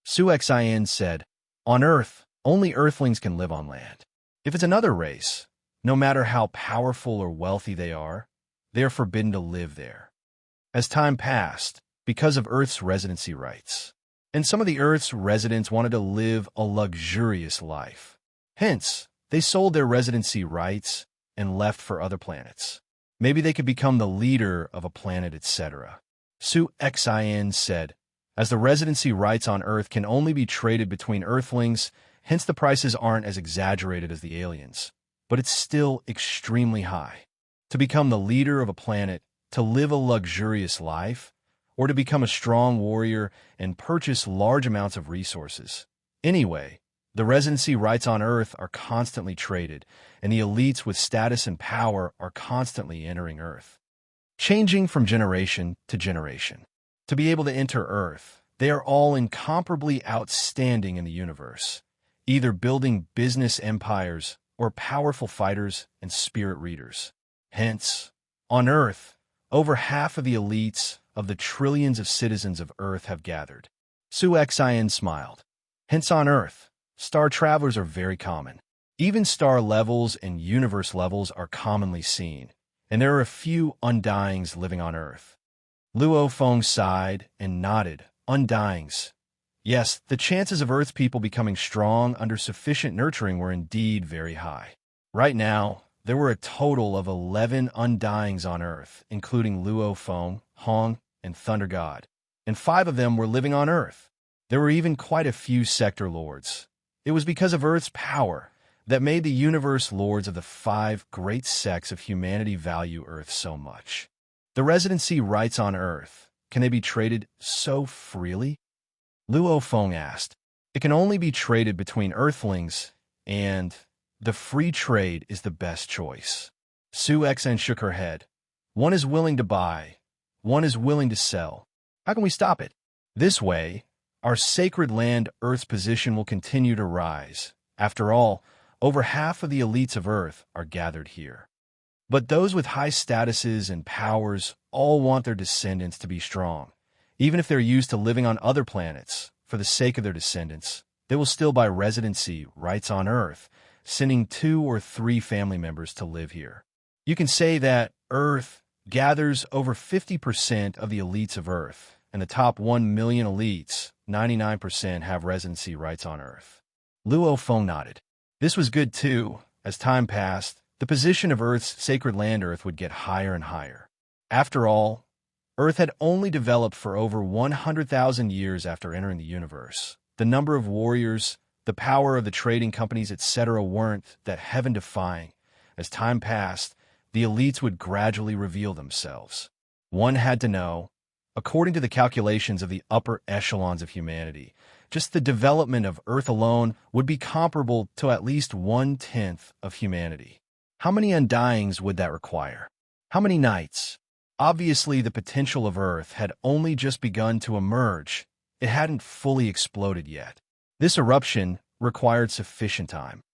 Suxin said, "On Earth, only Earthlings can live on land. If it's another race, no matter how powerful or wealthy they are forbidden to live there." As time passed, because of Earth's residency rights, and some of the Earth's residents wanted to live a luxurious life. Hence, they sold their residency rights and left for other planets. Maybe they could become the leader of a planet, etc. Suxin said, "As the residency rights on Earth can only be traded between Earthlings, hence the prices aren't as exaggerated as the aliens, but it's still extremely high. To become the leader of a planet, to live a luxurious life, or to become a strong warrior and purchase large amounts of resources. Anyway, the residency rights on Earth are constantly traded, and the elites with status and power are constantly entering Earth, changing from generation to generation. To be able to enter Earth, they are all incomparably outstanding in the universe, either building business empires or powerful fighters and spirit readers. Hence, on Earth, over half of the elites of the trillions of citizens of Earth have gathered." Suxin smiled. "Hence on Earth, star travelers are very common. Even star levels and universe levels are commonly seen, and there are a few undyings living on Earth." Luo Feng sighed and nodded. Undyings. Yes, the chances of Earth's people becoming strong under sufficient nurturing were indeed very high. Right now, there were a total of 11 undyings on Earth, including Luo Feng, Hong, and Thunder God, and 5 of them were living on Earth. There were even quite a few sector lords. It was because of Earth's power that made the universe lords of the 5 great sects of humanity value Earth so much. The residency rights on Earth, can they be traded so freely? Luo Feng asked. "It can only be traded between Earthlings, and the free trade is the best choice." Suxin shook her head. "One is willing to buy, one is willing to sell. How can we stop it? This way, our sacred land Earth's position will continue to rise. After all, over half of the elites of Earth are gathered here. But those with high statuses and powers all want their descendants to be strong. Even if they're used to living on other planets, for the sake of their descendants, they will still buy residency rights on Earth, sending 2 or 3 family members to live here. You can say that Earth gathers over 50% of the elites of Earth, and the top 1 million elites, 99% have residency rights on Earth." Luo Feng nodded. This was good too. As time passed, the position of Earth's sacred land Earth would get higher and higher. After all, Earth had only developed for over 100,000 years after entering the universe. The number of warriors, the power of the trading companies, etc. weren't that heaven-defying. As time passed, the elites would gradually reveal themselves. One had to know, according to the calculations of the upper echelons of humanity, just the development of Earth alone would be comparable to at least 1/10 of humanity. How many undyings would that require? How many nights? Obviously, the potential of Earth had only just begun to emerge. It hadn't fully exploded yet. This eruption required sufficient time.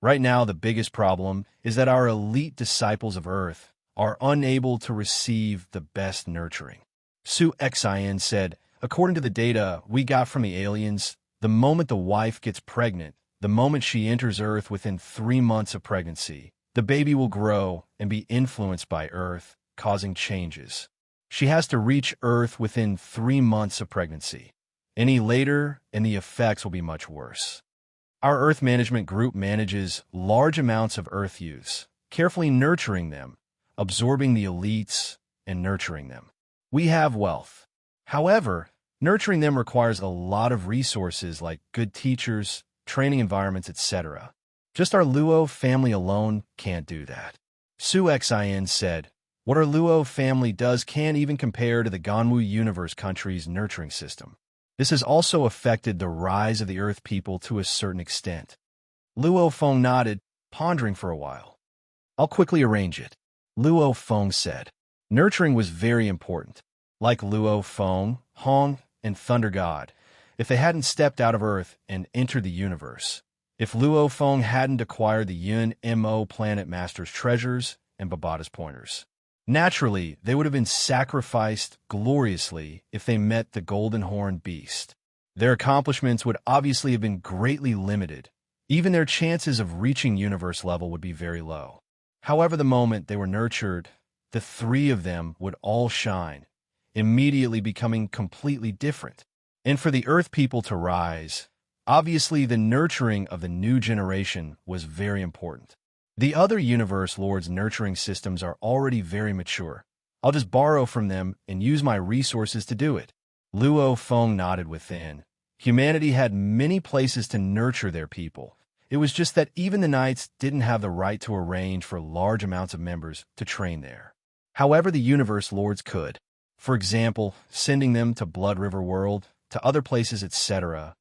Right now, the biggest problem is that our elite disciples of Earth are unable to receive the best nurturing. Suxin said, "According to the data we got from the aliens, the moment the wife gets pregnant, the moment she enters Earth within 3 months of pregnancy, the baby will grow and be influenced by Earth, causing changes. She has to reach Earth within 3 months of pregnancy. Any later, and the effects will be much worse. Our Earth Management Group manages large amounts of Earth youths, carefully nurturing them, absorbing the elites, and nurturing them. We have wealth. However, nurturing them requires a lot of resources like good teachers, training environments, etc. Just our Luo family alone can't do that. Su Xin said, what our Luo family does can't even compare to the Ganwu universe country's nurturing system. This has also affected the rise of the Earth people to a certain extent. Luo Feng nodded, pondering for a while. I'll quickly arrange it, Luo Feng said. Nurturing was very important. Like Luo Feng, Hong, and Thunder God, if they hadn't stepped out of Earth and entered the universe, if Luo Feng hadn't acquired the Yun Mo Planet Master's treasures and Babada's pointers, naturally, they would have been sacrificed gloriously if they met the Golden Horned Beast. Their accomplishments would obviously have been greatly limited. Even their chances of reaching universe level would be very low. However, the moment they were nurtured, the three of them would all shine, immediately becoming completely different. And for the Earth people to rise, obviously the nurturing of the new generation was very important. The other universe lords' nurturing systems are already very mature. I'll just borrow from them and use my resources to do it. Luo Feng nodded within. Humanity had many places to nurture their people. It was just that even the knights didn't have the right to arrange for large amounts of members to train there. However, the universe lords could. For example, sending them to Blood River World, to other places, etc.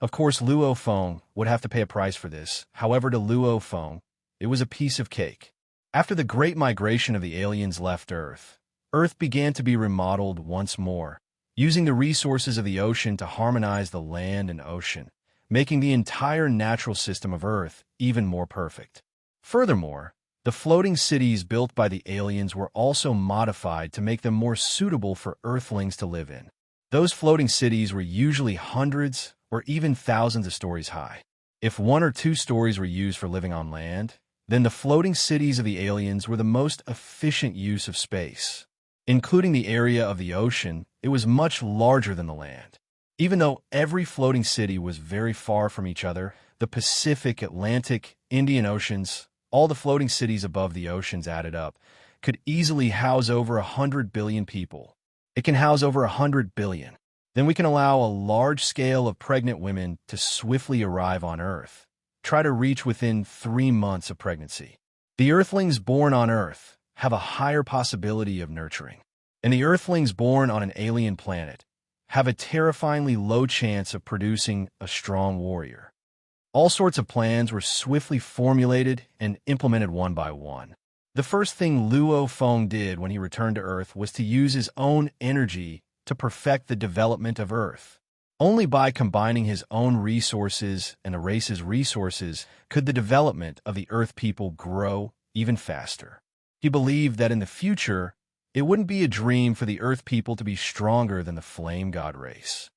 Of course, Luo Feng would have to pay a price for this. However, to Luo Feng, it was a piece of cake. After the great migration of the aliens left Earth, Earth began to be remodeled once more, using the resources of the ocean to harmonize the land and ocean, making the entire natural system of Earth even more perfect. Furthermore, the floating cities built by the aliens were also modified to make them more suitable for Earthlings to live in. Those floating cities were usually hundreds or even thousands of stories high. If 1 or 2 stories were used for living on land, then the floating cities of the aliens were the most efficient use of space. Including the area of the ocean, it was much larger than the land. Even though every floating city was very far from each other, the Pacific, Atlantic, Indian Oceans, all the floating cities above the oceans added up, could easily house over 100 billion people. It can house over 100 billion. Then we can allow a large scale of pregnant women to swiftly arrive on Earth. Try to reach within 3 months of pregnancy. The Earthlings born on Earth have a higher possibility of nurturing, and the Earthlings born on an alien planet have a terrifyingly low chance of producing a strong warrior. All sorts of plans were swiftly formulated and implemented one by one. The first thing Luo Feng did when he returned to Earth was to use his own energy to perfect the development of Earth. Only by combining his own resources and the race's resources could the development of the Earth people grow even faster. He believed that in the future, it wouldn't be a dream for the Earth people to be stronger than the Flame God race.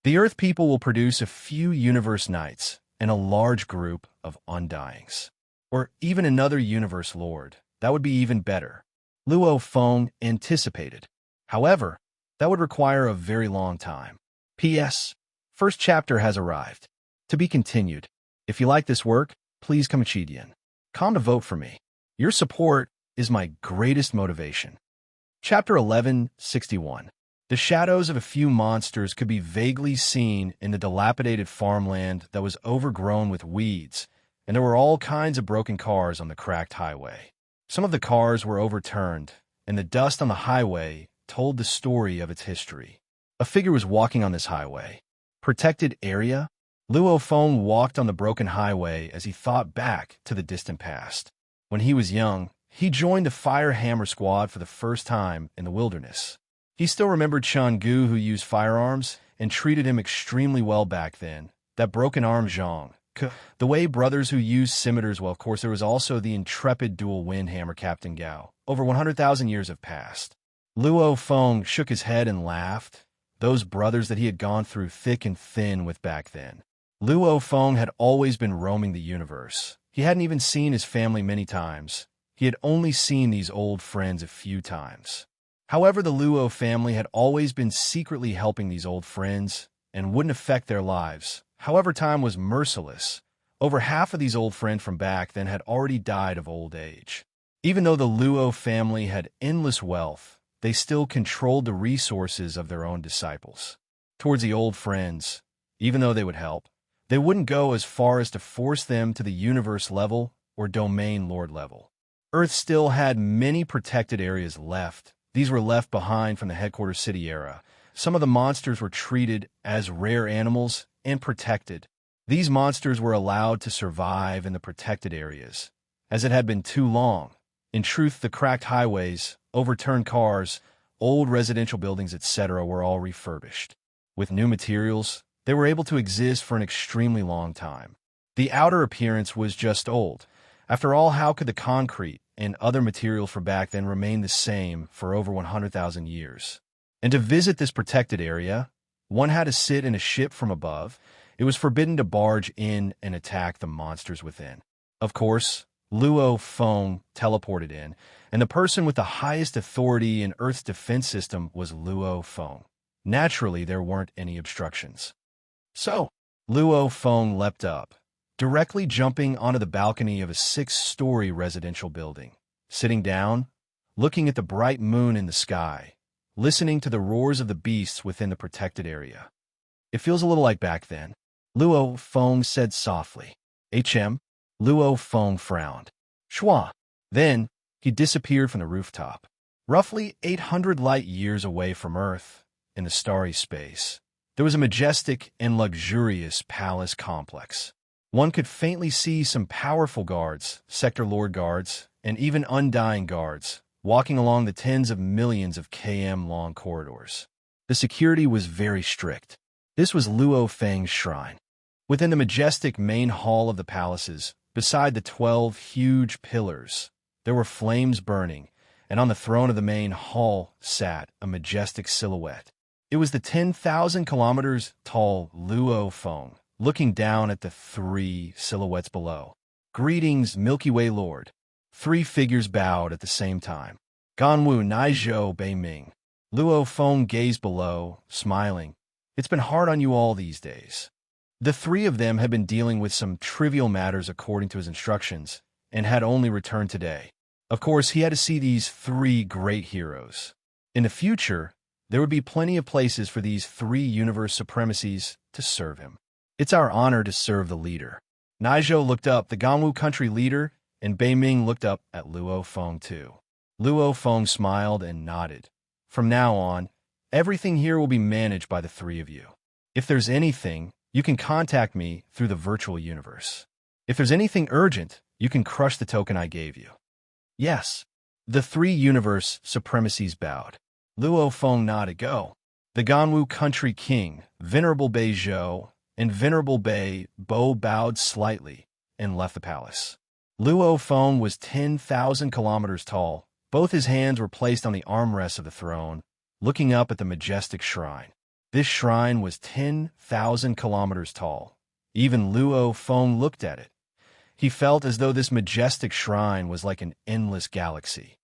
The Earth people will produce a few universe knights and a large group of undyings. Or even another universe lord. That would be even better. Luo Feng anticipated. However, that would require a very long time. P.S. First chapter has arrived. To be continued. If you like this work, please come to vote for me. Your support is my greatest motivation. Chapter 1161. The shadows of a few monsters could be vaguely seen in the dilapidated farmland that was overgrown with weeds, and there were all kinds of broken cars on the cracked highway. Some of the cars were overturned, and the dust on the highway told the story of its history. A figure was walking on this highway. Protected area? Luo Feng walked on the broken highway as he thought back to the distant past. When he was young, he joined the Fire Hammer Squad for the first time in the wilderness. He still remembered Chun Gu, who used firearms and treated him extremely well back then. That broken-arm Zhang. The Wei brothers who used scimitars. Well, of course, there was also the intrepid dual-wind hammer Captain Gao. Over 100,000 years have passed. Luo Feng shook his head and laughed. Those brothers that he had gone through thick and thin with back then. Luo Feng had always been roaming the universe. He hadn't even seen his family many times. He had only seen these old friends a few times. However, the Luo family had always been secretly helping these old friends and wouldn't affect their lives. However, time was merciless. Over half of these old friends from back then had already died of old age. Even though the Luo family had endless wealth, they still controlled the resources of their own disciples. Towards the old friends, even though they would help, They wouldn't go as far as to force them to the universe level or domain lord level. Earth still had many protected areas left. These were left behind from the headquarters city era. Some of the monsters were treated as rare animals and protected. These monsters were allowed to survive in the protected areas, as it had been too long. In truth, the cracked highways, overturned cars, old residential buildings, etc. were all refurbished. With new materials, they were able to exist for an extremely long time. The outer appearance was just old. After all, how could the concrete and other materials from back then remain the same for over 100,000 years? And to visit this protected area, one had to sit in a ship from above. It was forbidden to barge in and attack the monsters within. Of course, Luo Feng teleported in, and the person with the highest authority in Earth's defense system was Luo Feng. Naturally, there weren't any obstructions. So, Luo Feng leapt up, directly jumping onto the balcony of a 6-story residential building. Sitting down, looking at the bright moon in the sky, listening to the roars of the beasts within the protected area. It feels a little like back then, Luo Feng said softly. Luo Feng frowned. Shua. Then, he disappeared from the rooftop. Roughly 800 light-years away from Earth, in the starry space, there was a majestic and luxurious palace complex. One could faintly see some powerful guards, sector lord guards, and even undying guards, walking along the tens of millions of km-long corridors. The security was very strict. This was Luo Feng's shrine. Within the majestic main hall of the palaces, beside the 12 huge pillars, there were flames burning, and on the throne of the main hall sat a majestic silhouette. It was the 10,000 kilometers tall Luo Feng, looking down at the 3 silhouettes below. Greetings, Milky Way Lord. 3 figures bowed at the same time. Ganwu Naizhou Bei Ming. Luo Feng gazed below, smiling. It's been hard on you all these days. The 3 of them had been dealing with some trivial matters according to his instructions, and had only returned today. Of course, he had to see these 3 great heroes. In the future, there would be plenty of places for these 3 universe supremacies to serve him. It's our honor to serve the leader. Naizhou looked up, the Ganwu country leader, and Bei Ming looked up at Luo Feng too. Luo Feng smiled and nodded. From now on, everything here will be managed by the 3 of you. If there's anything, you can contact me through the virtual universe. If there's anything urgent, you can crush the token I gave you. Yes. The 3 universe supremacies bowed. Luo Feng nodded. Go. The Ganwu country king, Venerable Bei Zhou, and Venerable Bei Bo bowed slightly and left the palace. Luo Feng was 10,000 kilometers tall. Both his hands were placed on the armrests of the throne, looking up at the majestic shrine. This shrine was 10,000 kilometers tall. Even Luo Feng looked at it. He felt as though this majestic shrine was like an endless galaxy.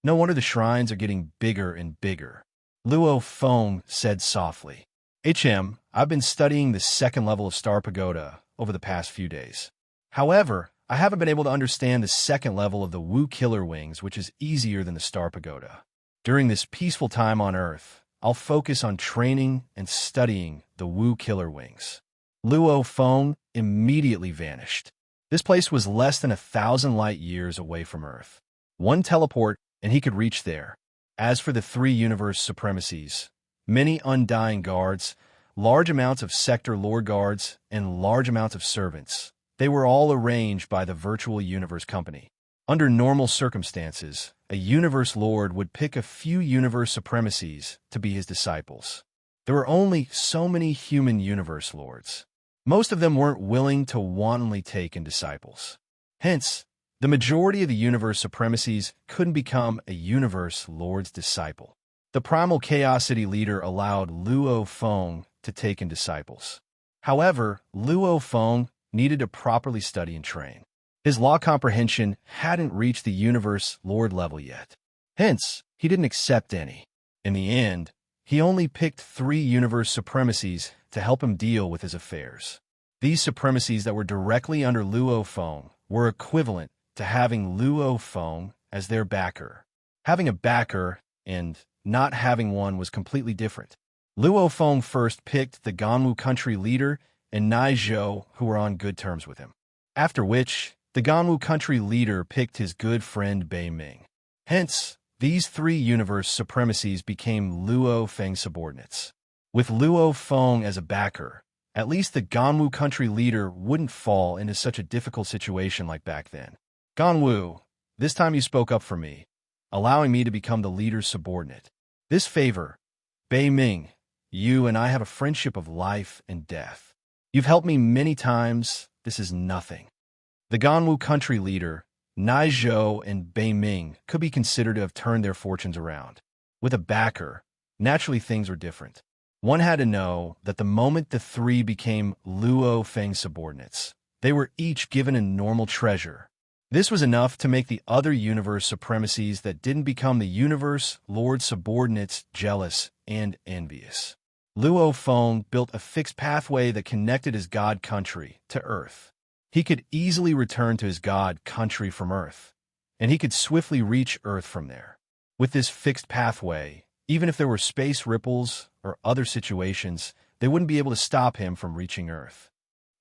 No wonder the shrines are getting bigger and bigger. Luo Feng said softly. I've been studying the 2nd level of Star Pagoda over the past few days. However, I haven't been able to understand the 2nd level of the Wu Killer Wings, which is easier than the Star Pagoda. During this peaceful time on Earth, I'll focus on training and studying the Wu Killer Wings. Luo Feng immediately vanished. This place was less than 1,000 light-years away from Earth. One teleport, and he could reach there. As for the 3 universe supremacies, many undying guards, large amounts of sector lord guards, and large amounts of servants, they were all arranged by the virtual universe company. Under normal circumstances, a universe lord would pick a few universe supremacies to be his disciples. There were only so many human universe lords. Most of them weren't willing to wantonly take in disciples. Hence, the majority of the universe supremacies couldn't become a universe lord's disciple. The primal chaosity leader allowed Luo Feng to take in disciples. However, Luo Feng needed to properly study and train. His law comprehension hadn't reached the universe lord level yet. Hence, he didn't accept any. In the end, he only picked 3 universe supremacies to help him deal with his affairs. These supremacies that were directly under Luo Feng were equivalent to having Luo Feng as their backer. Having a backer and not having one was completely different. Luo Feng first picked the Ganwu country leader and Naizhou, who were on good terms with him. After which, the Ganwu country leader picked his good friend Bei Ming. Hence, these three universe supremacies became Luo Feng subordinates. With Luo Feng as a backer, at least the Ganwu country leader wouldn't fall into such a difficult situation like back then. Ganwu, this time you spoke up for me, allowing me to become the leader's subordinate. This favor, Bei Ming, you and I have a friendship of life and death. You've helped me many times. This is nothing. The Ganwu country leader, Naizhou and Bei Ming, could be considered to have turned their fortunes around. With a backer, naturally things were different. One had to know that the moment the three became Luo Feng subordinates, they were each given a normal treasure. This was enough to make the other universe supremacies that didn't become the universe lord subordinates jealous and envious. Luo Feng built a fixed pathway that connected his god country to Earth. He could easily return to his god country from Earth, and he could swiftly reach Earth from there. With this fixed pathway, even if there were space ripples or other situations, they wouldn't be able to stop him from reaching Earth.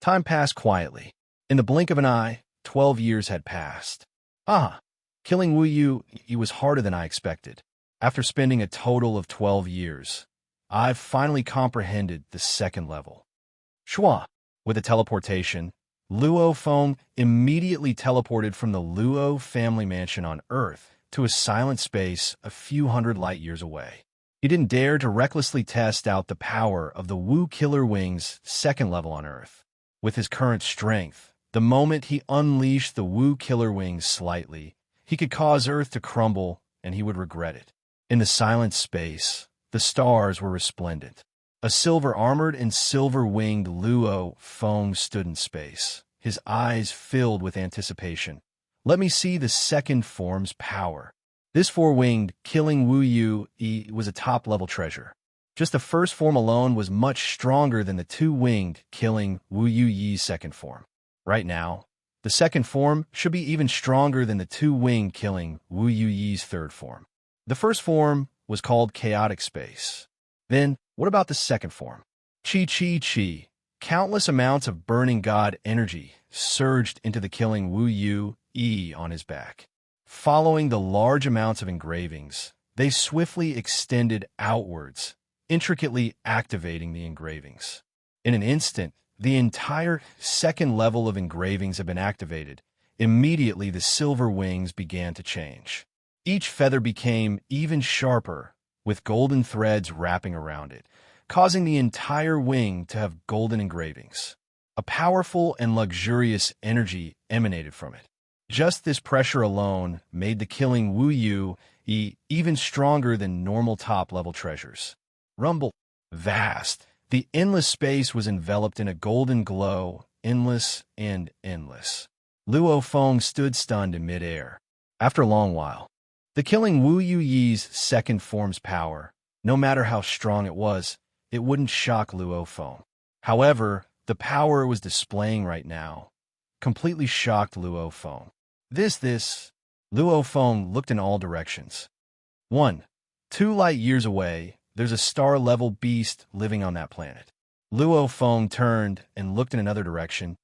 Time passed quietly. In the blink of an eye, 12 years had passed. Killing Wu Yu was harder than I expected. After spending a total of 12 years, I've finally comprehended the second level. Shua, with a teleportation, Luo Feng immediately teleported from the Luo family mansion on Earth to a silent space a few hundred light years away. He didn't dare to recklessly test out the power of the Wu Killer Wing's second level on Earth. With his current strength, the moment he unleashed the Wu Killer Wings slightly, he could cause Earth to crumble, and he would regret it. In the silent space, the stars were resplendent. A silver-armored and silver-winged Luo Feng stood in space, his eyes filled with anticipation. Let me see the second form's power. This four-winged, killing Wu Yu was a top-level treasure. Just the first form alone was much stronger than the two-winged, killing Wu Yu's second form. Right now, the second form should be even stronger than the two-winged, killing Wu Yu's third form. The first form was called chaotic space. Then, what about the second form? Chi. Countless amounts of burning god energy surged into the killing Wu Yu on his back. Following the large amounts of engravings, they swiftly extended outwards, intricately activating the engravings. In an instant, the entire second level of engravings had been activated. Immediately, the silver wings began to change. Each feather became even sharper, with golden threads wrapping around it, causing the entire wing to have golden engravings. A powerful and luxurious energy emanated from it. Just this pressure alone made the killing Wu Yu even stronger than normal top-level treasures. Rumble. Vast. The endless space was enveloped in a golden glow, endless and endless. Luo Feng stood stunned in midair. After a long while, the killing Wu Yu's second form's power, no matter how strong it wouldn't shock Luo Feng. However, the power it was displaying right now completely shocked Luo Feng. Luo Feng looked in all directions. 2 light years away, there's a star-level beast living on that planet. Luo Feng turned and looked in another direction.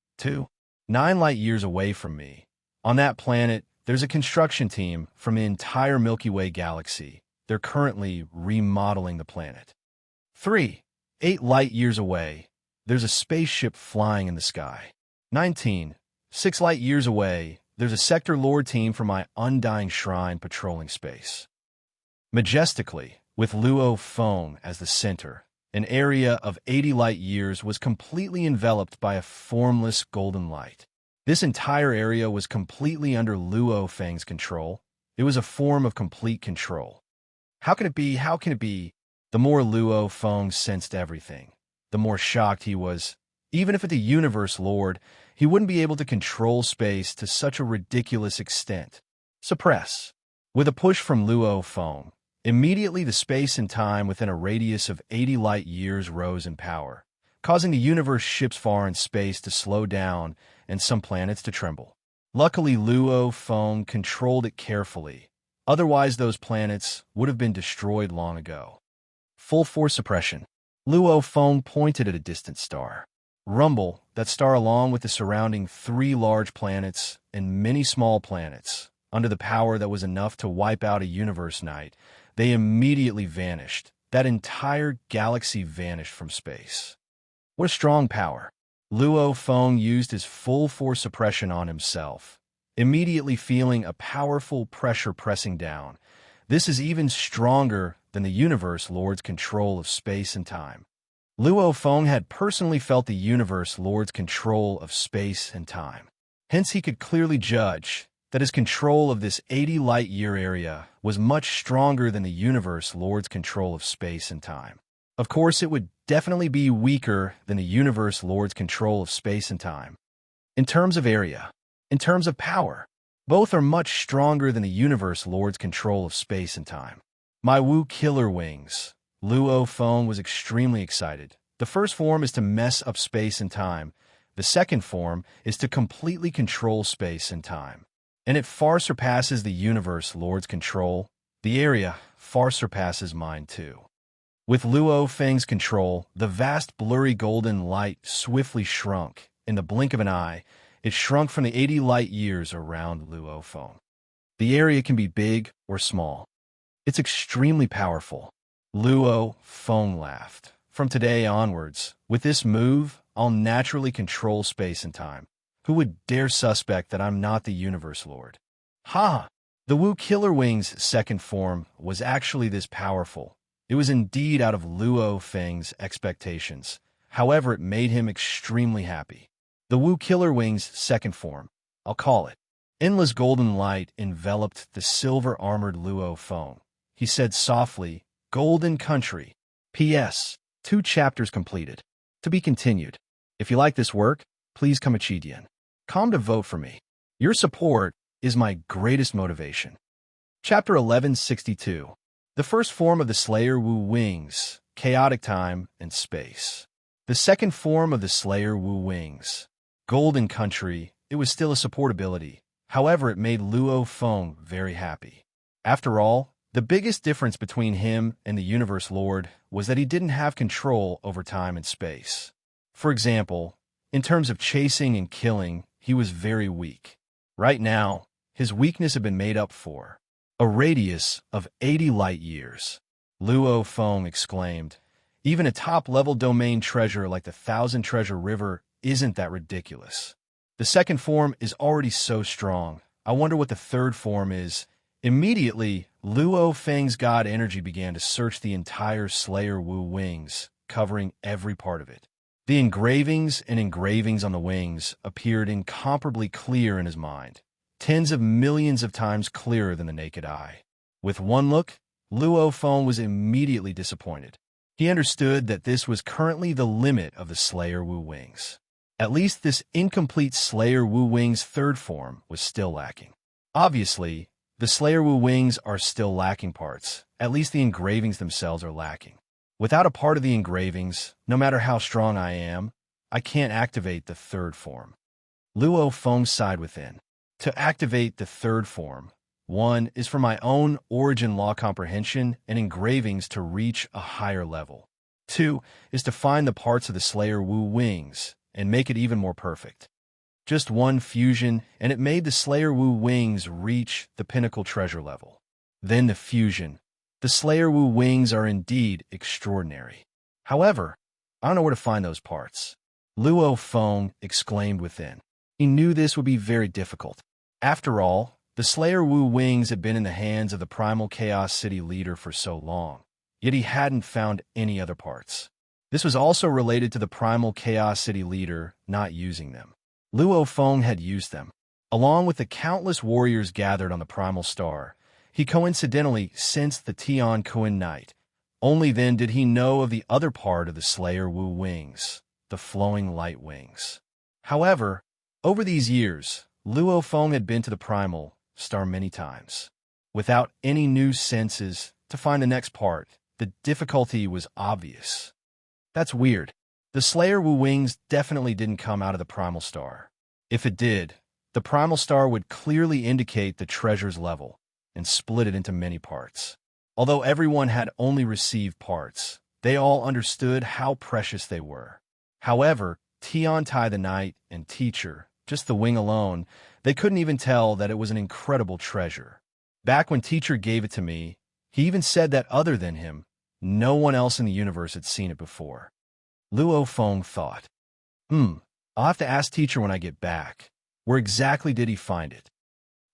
9 light years away from me, on that planet, there's a construction team from the entire Milky Way galaxy. They're currently remodeling the planet. 8 light years away, there's a spaceship flying in the sky. 6 light years away, there's a Sector Lord team from my Undying Shrine patrolling space. Majestically, with Luo Feng as the center, an area of 80 light years was completely enveloped by a formless golden light. This entire area was completely under Luo Feng's control. It was a form of complete control. How can it be? How can it be? The more Luo Feng sensed everything, the more shocked he was. Even if at the Universe Lord, he wouldn't be able to control space to such a ridiculous extent. Suppress. With a push from Luo Feng, immediately the space and time within a radius of 80 light years rose in power, causing the universe ships far in space to slow down and some planets to tremble. Luckily, Luo Feng controlled it carefully. Otherwise, those planets would have been destroyed long ago. Full force suppression. Luo Feng pointed at a distant star. Rumble, that star along with the surrounding 3 large planets and many small planets, under the power that was enough to wipe out a universe night, they immediately vanished. That entire galaxy vanished from space. What a strong power. Luo Feng used his full force suppression on himself, immediately feeling a powerful pressure pressing down. This is even stronger than the Universe Lord's control of space and time. Luo Feng had personally felt the Universe Lord's control of space and time. Hence he could clearly judge that his control of this 80 light-year area was much stronger than the Universe Lord's control of space and time. Of course, it would definitely be weaker than the Universe Lord's control of space and time. In terms of area, in terms of power, both are much stronger than the Universe Lord's control of space and time. My Wu Killer Wings. Luo Feng was extremely excited. The first form is to mess up space and time. The second form is to completely control space and time. And it far surpasses the Universe Lord's control. The area far surpasses mine too. With Luo Feng's control, the vast blurry golden light swiftly shrunk. In the blink of an eye, it shrunk from the 80 light years around Luo Feng. The area can be big or small. It's extremely powerful. Luo Feng laughed. From today onwards, with this move, I'll naturally control space and time. Who would dare suspect that I'm not the Universe Lord? Ha! The Wu Killer Wings' second form was actually this powerful. It was indeed out of Luo Feng's expectations. However, it made him extremely happy. The Wu Killer Wings' second form, I'll call it. Endless golden light enveloped the silver-armored Luo Feng. He said softly, "Golden Country. P.S. 2 chapters completed. To be continued. If you like this work, please come Chidian. Come to vote for me. Your support is my greatest motivation." Chapter 1162. The first form of the Slayer Wu Wings, chaotic time and space. The second form of the Slayer Wu Wings, Golden Country, it was still a support ability. However, it made Luo Feng very happy. After all, the biggest difference between him and the Universe Lord was that he didn't have control over time and space. For example, in terms of chasing and killing, he was very weak. Right now, his weakness had been made up for. A radius of 80 light years. Luo Feng exclaimed, "Even a top-level domain treasure like the 1,000 Treasure River isn't that ridiculous. The second form is already so strong. I wonder what the third form is." Immediately, Luo Feng's god energy began to search the entire Slayer Wu Wings, covering every part of it. The engravings and engravings on the wings appeared incomparably clear in his mind. Tens of millions of times clearer than the naked eye. With one look, Luo Feng was immediately disappointed. He understood that this was currently the limit of the Slayer Wu Wings. At least this incomplete Slayer Wu Wings third form was still lacking. Obviously, the Slayer Wu Wings are still lacking parts. At least the engravings themselves are lacking. Without a part of the engravings, no matter how strong I am, I can't activate the third form. Luo Feng sighed within. To activate the third form, 1 is for my own origin law comprehension and engravings to reach a higher level. 2 is to find the parts of the Slayer Wu Wings and make it even more perfect. Just one fusion, and it made the Slayer Wu Wings reach the pinnacle treasure level. Then the fusion. The Slayer Wu Wings are indeed extraordinary. However, I don't know where to find those parts. Luo Feng exclaimed within. He knew this would be very difficult. After all, the Slayer Wu Wings had been in the hands of the Primal Chaos City leader for so long, yet he hadn't found any other parts. This was also related to the Primal Chaos City leader not using them. Luo Feng had used them. Along with the countless warriors gathered on the Primal Star, he coincidentally sensed the Tian Kuan night. Only then did he know of the other part of the Slayer Wu Wings, the Flowing Light Wings. However, over these years, Luo Feng had been to the Primal Star many times. Without any new senses to find the next part, the difficulty was obvious. That's weird. The Slayer Wu Wings definitely didn't come out of the Primal Star. If it did, the Primal Star would clearly indicate the treasure's level and split it into many parts. Although everyone had only received parts, they all understood how precious they were. However, Tion Tai the Knight and Teacher, just the wing alone, they couldn't even tell that it was an incredible treasure. Back when Teacher gave it to me, he even said that other than him, no one else in the universe had seen it before. Luo Feng thought, I'll have to ask Teacher when I get back. Where exactly did he find it?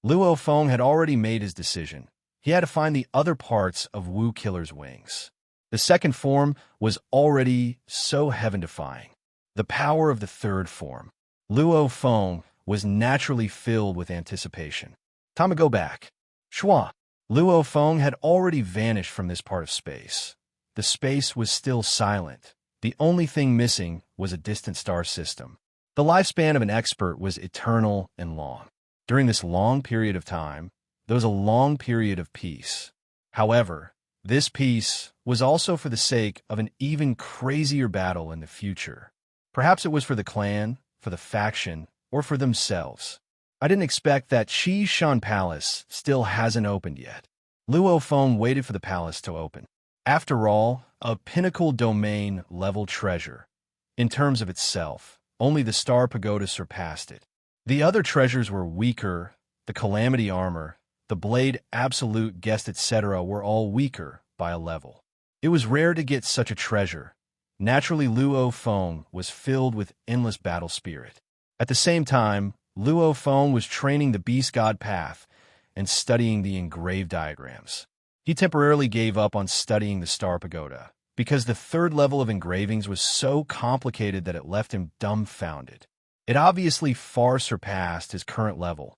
Luo Feng had already made his decision. He had to find the other parts of Wu Killer's wings. The second form was already so heaven-defying. The power of the third form. Luo Feng was naturally filled with anticipation. Time to go back. Shua. Luo Feng had already vanished from this part of space. The space was still silent. The only thing missing was a distant star system. The lifespan of an expert was eternal and long. During this long period of time, there was a long period of peace. However, this peace was also for the sake of an even crazier battle in the future. Perhaps it was for the clan, for the faction, or for themselves. I didn't expect that Qi Shan Palace still hasn't opened yet. Luo Feng waited for the palace to open. After all, a pinnacle domain level treasure. In terms of itself, only the Star Pagoda surpassed it. The other treasures were weaker, the Calamity Armor, the Blade Absolute Guest, etc. were all weaker by a level. It was rare to get such a treasure. Naturally, Luo Feng was filled with endless battle spirit. At the same time, Luo Feng was training the Beast God Path and studying the engraved diagrams. He temporarily gave up on studying the Star Pagoda because the third level of engravings was so complicated that it left him dumbfounded. It obviously far surpassed his current level.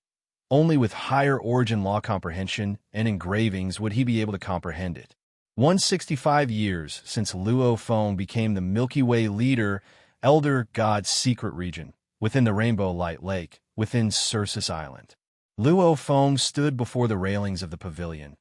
Only with higher origin law comprehension and engravings would he be able to comprehend it. 165 years since Luo Feng became the Milky Way leader, Elder God's secret region, within the Rainbow Light Lake, within Circus Island. Luo Feng stood before the railings of the pavilion,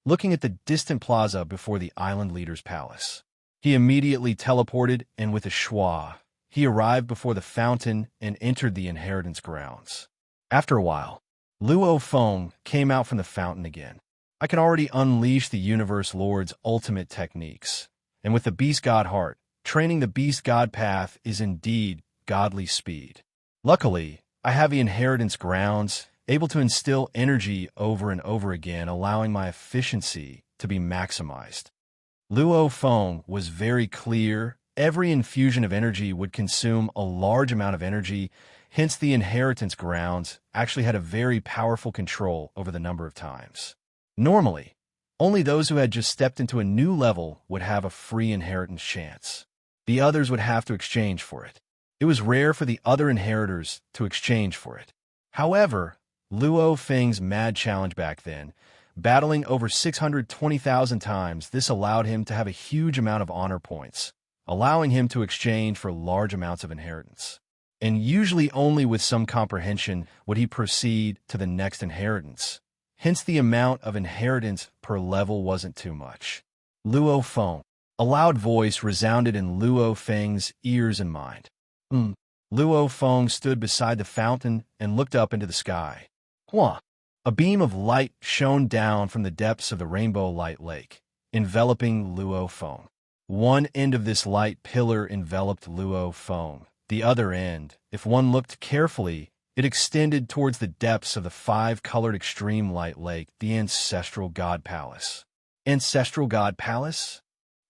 looking at the distant plaza before the island leader's palace. He immediately teleported, and with a schwa, he arrived before the fountain and entered the inheritance grounds. After a while, Luo Feng came out from the fountain again. I can already unleash the Universe Lord's ultimate techniques, and with the Beast God heart, training the Beast God path is indeed godly speed. Luckily, I have the inheritance grounds, able to instill energy over and over again, allowing my efficiency to be maximized. Luo Feng was very clear. Every infusion of energy would consume a large amount of energy, hence the inheritance grounds actually had a very powerful control over the number of times. Normally, only those who had just stepped into a new level would have a free inheritance chance. The others would have to exchange for it. It was rare for the other inheritors to exchange for it. However, Luo Feng's mad challenge back then, battling over 620,000 times, this allowed him to have a huge amount of honor points, allowing him to exchange for large amounts of inheritance. And usually only with some comprehension would he proceed to the next inheritance. Hence the amount of inheritance per level wasn't too much. Luo Feng. A loud voice resounded in Luo Feng's ears and mind. Luo Feng stood beside the fountain and looked up into the sky. Hua! A beam of light shone down from the depths of the Rainbow Light Lake, enveloping Luo Feng. One end of this light pillar enveloped Luo Feng. The other end, if one looked carefully, it extended towards the depths of the five-colored extreme light lake, the Ancestral God Palace. Ancestral God Palace?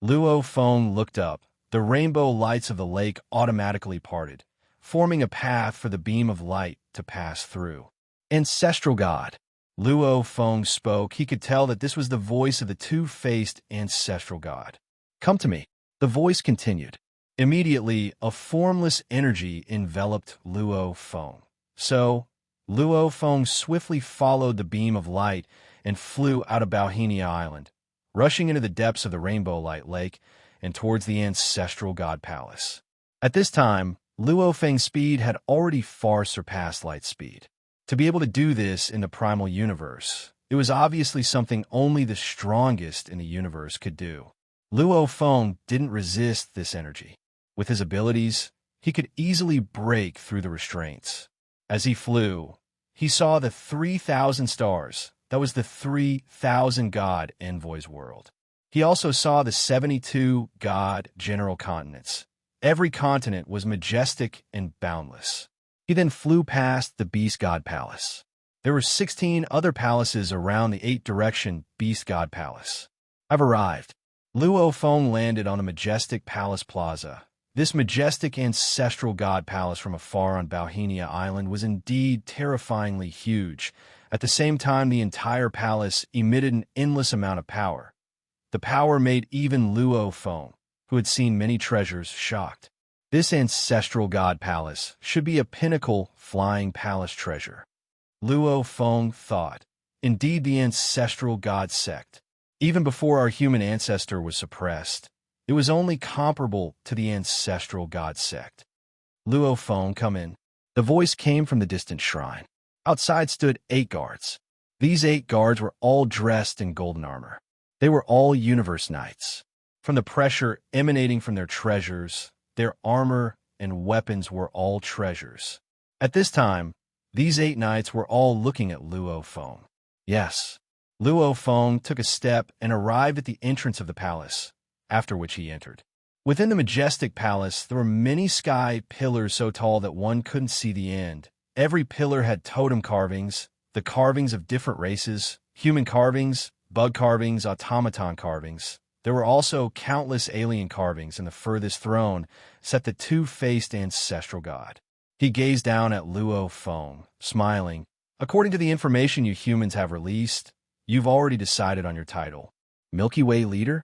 Luo Feng looked up. The rainbow lights of the lake automatically parted, forming a path for the beam of light to pass through. Ancestral God. Luo Feng spoke. He could tell that this was the voice of the two-faced Ancestral God. Come to me. The voice continued. Immediately, a formless energy enveloped Luo Feng. So, Luo Feng swiftly followed the beam of light and flew out of Bauhinia Island, rushing into the depths of the Rainbow Light Lake and towards the Ancestral God Palace. At this time, Luo Feng's speed had already far surpassed light speed. To be able to do this in the primal universe, it was obviously something only the strongest in the universe could do. Luo Feng didn't resist this energy. With his abilities, he could easily break through the restraints. As he flew, he saw the 3,000 stars. That was the 3,000 God envoys world. He also saw the 72 God general continents. Every continent was majestic and boundless. He then flew past the Beast God Palace. There were 16 other palaces around the 8-direction Beast God Palace. I've arrived. Luo Feng landed on a majestic palace plaza. This majestic ancestral god palace from afar on Bauhinia Island was indeed terrifyingly huge. At the same time, the entire palace emitted an endless amount of power. The power made even Luo Feng, who had seen many treasures, shocked. This ancestral god palace should be a pinnacle flying palace treasure. Luo Feng thought. Indeed, the ancestral god sect. Even before our human ancestor was suppressed, it was only comparable to the ancestral god sect. Luo Feng, come in. The voice came from the distant shrine. Outside stood 8 guards. These 8 guards were all dressed in golden armor. They were all universe knights. From the pressure emanating from their treasures, their armor and weapons were all treasures. At this time, these 8 knights were all looking at Luo Feng. Yes. Luo Feng took a step and arrived at the entrance of the palace, after which he entered. Within the majestic palace, there were many sky pillars so tall that one couldn't see the end. Every pillar had totem carvings, the carvings of different races, human carvings, bug carvings, automaton carvings. There were also countless alien carvings, and the furthest throne sat the 2-faced ancestral god. He gazed down at Luo Feng, smiling. According to the information you humans have released, you've already decided on your title. Milky Way Leader?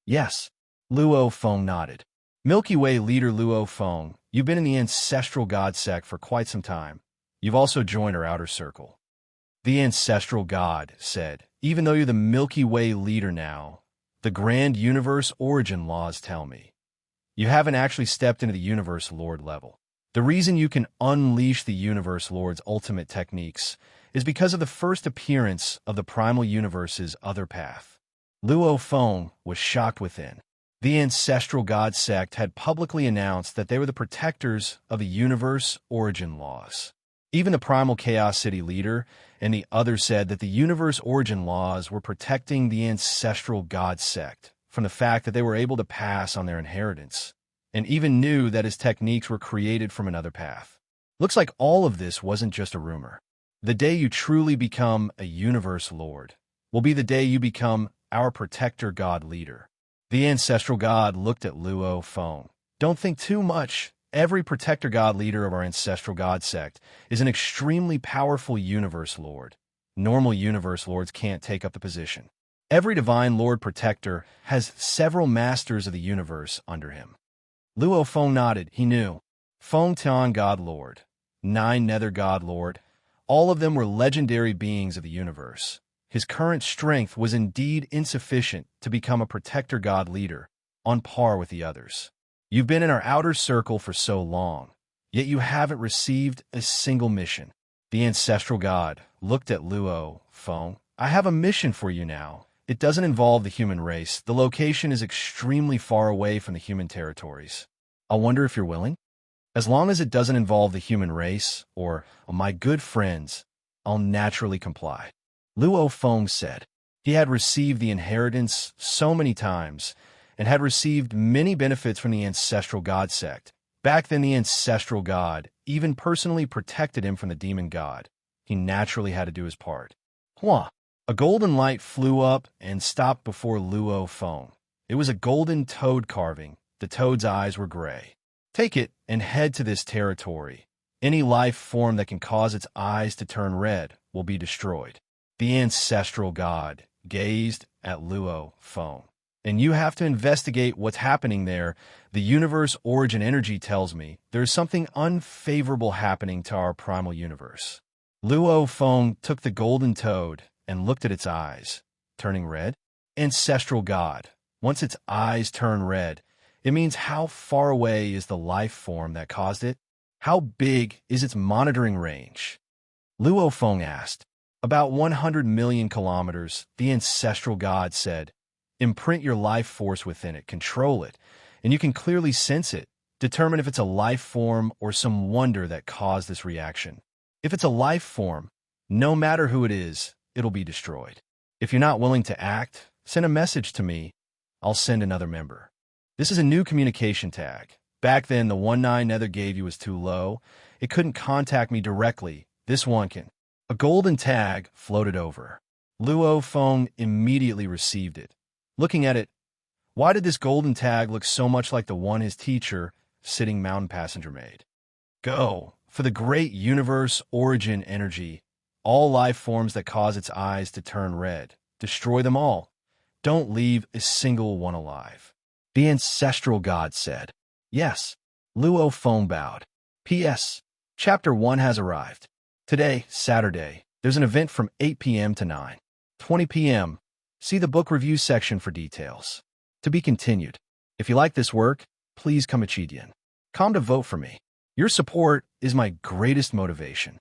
Yes. Luo Feng nodded. Milky Way Leader Luo Feng, you've been in the ancestral god sect for quite some time. You've also joined our outer circle. The ancestral god said, even though you're the Milky Way Leader now, the grand universe origin laws tell me you haven't actually stepped into the universe lord level. The reason you can unleash the universe lord's ultimate techniques is because of the first appearance of the primal universe's other path. Luo Feng was shocked within. The ancestral god sect had publicly announced that they were the protectors of the universe origin laws. Even the primal chaos city leader and the others said that the universe origin laws were protecting the ancestral god sect from the fact that they were able to pass on their inheritance, and even knew that his techniques were created from another path. Looks like all of this wasn't just a rumor. The day you truly become a universe lord will be the day you become our protector god leader. The ancestral god looked at Luo Feng. Don't think too much. Every protector god leader of our ancestral god sect is an extremely powerful universe lord. Normal universe lords can't take up the position. Every divine lord protector has several masters of the universe under him. Luo Feng nodded. He knew. Feng Tian God Lord, 9 Nether God Lord, all of them were legendary beings of the universe. His current strength was indeed insufficient to become a protector god leader, on par with the others. You've been in our outer circle for so long, yet you haven't received a single mission. The ancestral god looked at Luo Feng. I have a mission for you now. It doesn't involve the human race. The location is extremely far away from the human territories. I wonder if you're willing? As long as it doesn't involve the human race or my good friends, I'll naturally comply. Luo Feng said. He had received the inheritance so many times and had received many benefits from the ancestral god sect. Back then, the ancestral god even personally protected him from the demon god. He naturally had to do his part. Hua! A golden light flew up and stopped before Luo Feng. It was a golden toad carving. The toad's eyes were gray. Take it and head to this territory. Any life form that can cause its eyes to turn red will be destroyed. The ancestral god gazed at Luo Feng. And you have to investigate what's happening there. The universe origin energy tells me there's something unfavorable happening to our primal universe. Luo Feng took the golden toad and looked at its eyes, turning red. Ancestral god. Once its eyes turn red, it means how far away is the life form that caused it? How big is its monitoring range? Luo Feng asked. About 100 million kilometers, the ancestral god said. Imprint your life force within it, control it, and you can clearly sense it. Determine if it's a life form or some wonder that caused this reaction. If it's a life form, no matter who it is, it'll be destroyed. If you're not willing to act, send a message to me. I'll send another member. This is a new communication tag. Back then, the 1-9 Nether gave you was too low. It couldn't contact me directly. This one can. A golden tag floated over. Luo Feng immediately received it. Looking at it, why did this golden tag look so much like the one his teacher, sitting mountain passenger, made? Go for the great universe origin energy. All life forms that cause its eyes to turn red. Destroy them all. Don't leave a single one alive. The ancestral god said. Yes. Luo Feng bowed. P.S. Chapter 1 has arrived. Today, Saturday, there's an event from 8 p.m. to 9:20 p.m. See the book review section for details. To be continued. If you like this work, please come to vote for me. Your support is my greatest motivation.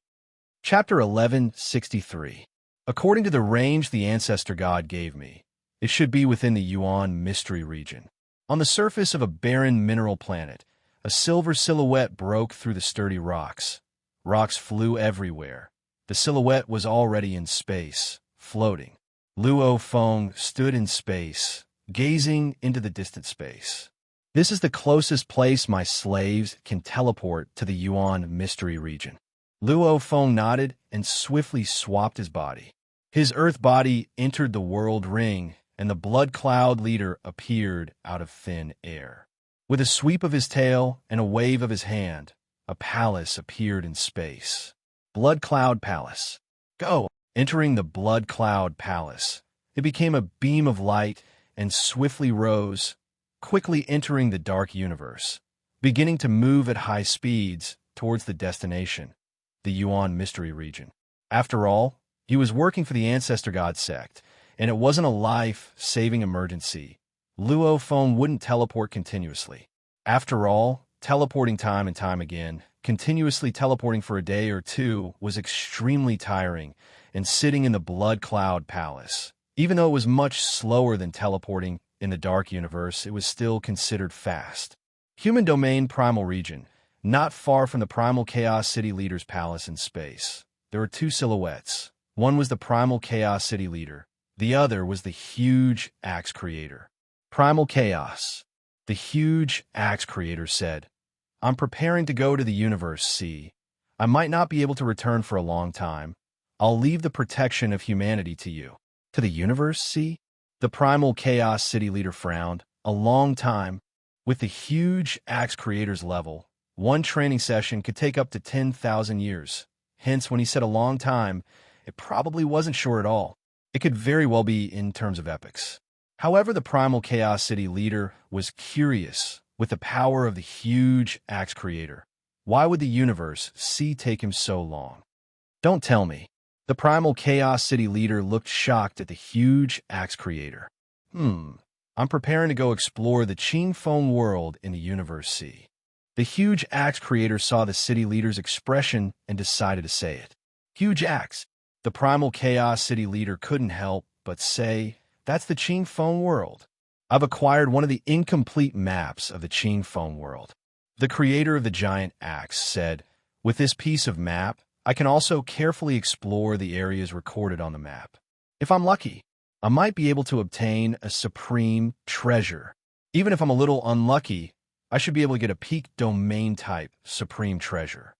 Chapter 1163. According to the range the ancestor god gave me, it should be within the Yuan mystery region. On the surface of a barren mineral planet, a silver silhouette broke through the sturdy rocks. Rocks flew everywhere. The silhouette was already in space, floating. Luo Feng stood in space, gazing into the distant space. This is the closest place my slaves can teleport to the Yuan mystery region. Luo Feng nodded and swiftly swapped his body. His earth body entered the world ring, and the blood cloud leader appeared out of thin air. With a sweep of his tail and a wave of his hand, a palace appeared in space. Blood Cloud Palace. Go! Entering the Blood Cloud Palace, it became a beam of light and swiftly rose, quickly entering the dark universe, beginning to move at high speeds towards the destination, the Yuan mystery region. After all, he was working for the Ancestor God sect, and it wasn't a life-saving emergency. Luo Feng wouldn't teleport continuously. After all, teleporting time and time again, continuously teleporting for a day or two, was extremely tiring, and sitting in the Blood Cloud Palace, even though it was much slower than teleporting in the dark universe, it was still considered fast. Human Domain Primal Region, not far from the Primal Chaos City Leader's palace in space. There were two silhouettes. One was the Primal Chaos City Leader. The other was the huge axe creator. Primal Chaos. The huge axe creator said, I'm preparing to go to the universe, see. I might not be able to return for a long time. I'll leave the protection of humanity to you. To the universe, see? The Primal Chaos City Leader frowned. A long time. With the huge axe creator's level, one training session could take up to 10,000 years. Hence, when he said a long time, it probably wasn't sure at all. It could very well be in terms of epochs. However, the Primal Chaos City Leader was curious with the power of the huge axe creator. Why would the universe take him so long? Don't tell me. The Primal Chaos City Leader looked shocked at the huge axe creator. I'm preparing to go explore the Qing Feng world in the universe, see. The huge axe creator saw the city leader's expression and decided to say it. Huge axe. The Primal Chaos City Leader couldn't help but say, that's the Qing Feng world. I've acquired one of the incomplete maps of the Qing Feng world. The creator of the giant axe said, with this piece of map, I can also carefully explore the areas recorded on the map. If I'm lucky, I might be able to obtain a supreme treasure. Even if I'm a little unlucky, I should be able to get a peak domain type supreme treasure.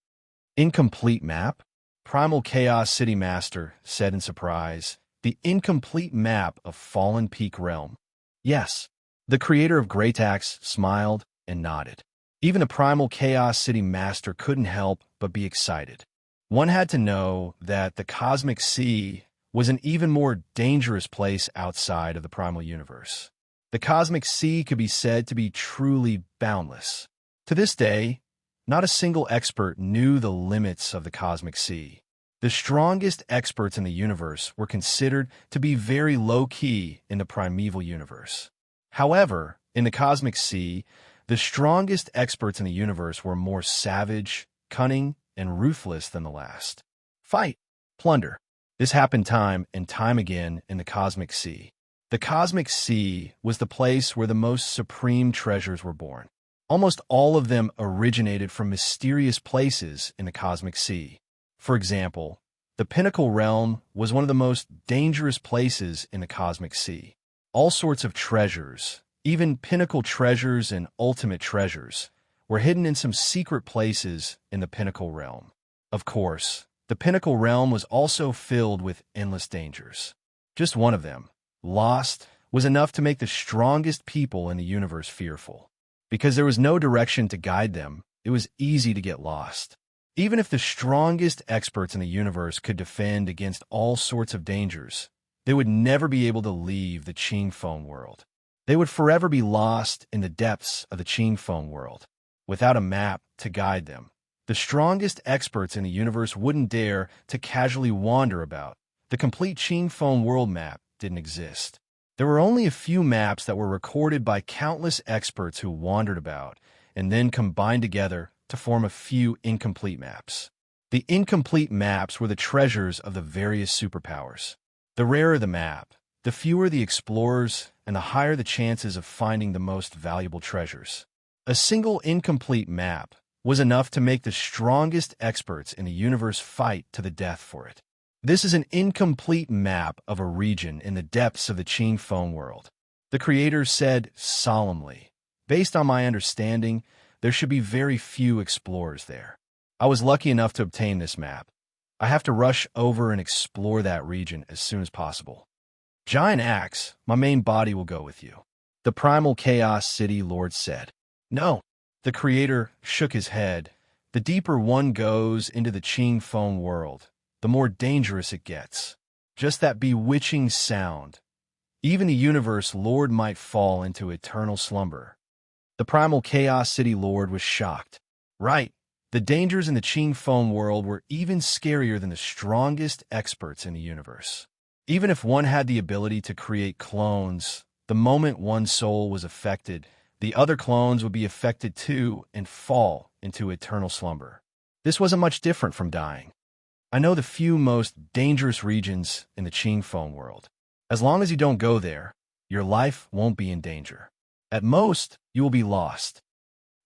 Incomplete map? Primal Chaos City Master said in surprise, the incomplete map of Fallen Peak Realm. Yes, the creator of Great Axe smiled and nodded. Even the Primal Chaos City Master couldn't help but be excited. One had to know that the Cosmic Sea was an even more dangerous place outside of the Primal Universe. The Cosmic Sea could be said to be truly boundless. To this day, not a single expert knew the limits of the Cosmic Sea. The strongest experts in the universe were considered to be very low-key in the primeval universe. However, in the Cosmic Sea, the strongest experts in the universe were more savage, cunning, and ruthless than the last. Fight, plunder. This happened time and time again in the Cosmic Sea. The Cosmic Sea was the place where the most supreme treasures were born. Almost all of them originated from mysterious places in the Cosmic Sea. For example, the Pinnacle Realm was one of the most dangerous places in the Cosmic Sea. All sorts of treasures, even pinnacle treasures and ultimate treasures, were hidden in some secret places in the Pinnacle Realm. Of course, the Pinnacle Realm was also filled with endless dangers. Just one of them, lost, was enough to make the strongest people in the universe fearful. Because there was no direction to guide them, it was easy to get lost. Even if the strongest experts in the universe could defend against all sorts of dangers, they would never be able to leave the Qing Feng world. They would forever be lost in the depths of the Qing Feng world, without a map to guide them. The strongest experts in the universe wouldn't dare to casually wander about. The complete Qing Feng world map didn't exist. There were only a few maps that were recorded by countless experts who wandered about and then combined together to form a few incomplete maps. The incomplete maps were the treasures of the various superpowers. The rarer the map, the fewer the explorers, and the higher the chances of finding the most valuable treasures. A single incomplete map was enough to make the strongest experts in the universe fight to the death for it. This is an incomplete map of a region in the depths of the Qing Feng world. The creator said solemnly, "Based on my understanding, there should be very few explorers there. I was lucky enough to obtain this map. I have to rush over and explore that region as soon as possible. Giant Axe, my main body will go with you," the Primal Chaos City Lord said. "No." The creator shook his head. "The deeper one goes into the Qing Feng world, the more dangerous it gets. Just that bewitching sound. Even the universe Lord might fall into eternal slumber." The Primal Chaos City Lord was shocked. Right. The dangers in the Qing Feng world were even scarier than the strongest experts in the universe. Even if one had the ability to create clones, the moment one soul was affected, the other clones would be affected too and fall into eternal slumber. This wasn't much different from dying. I know the few most dangerous regions in the Qing Feng world. As long as you don't go there, your life won't be in danger. At most, you will be lost.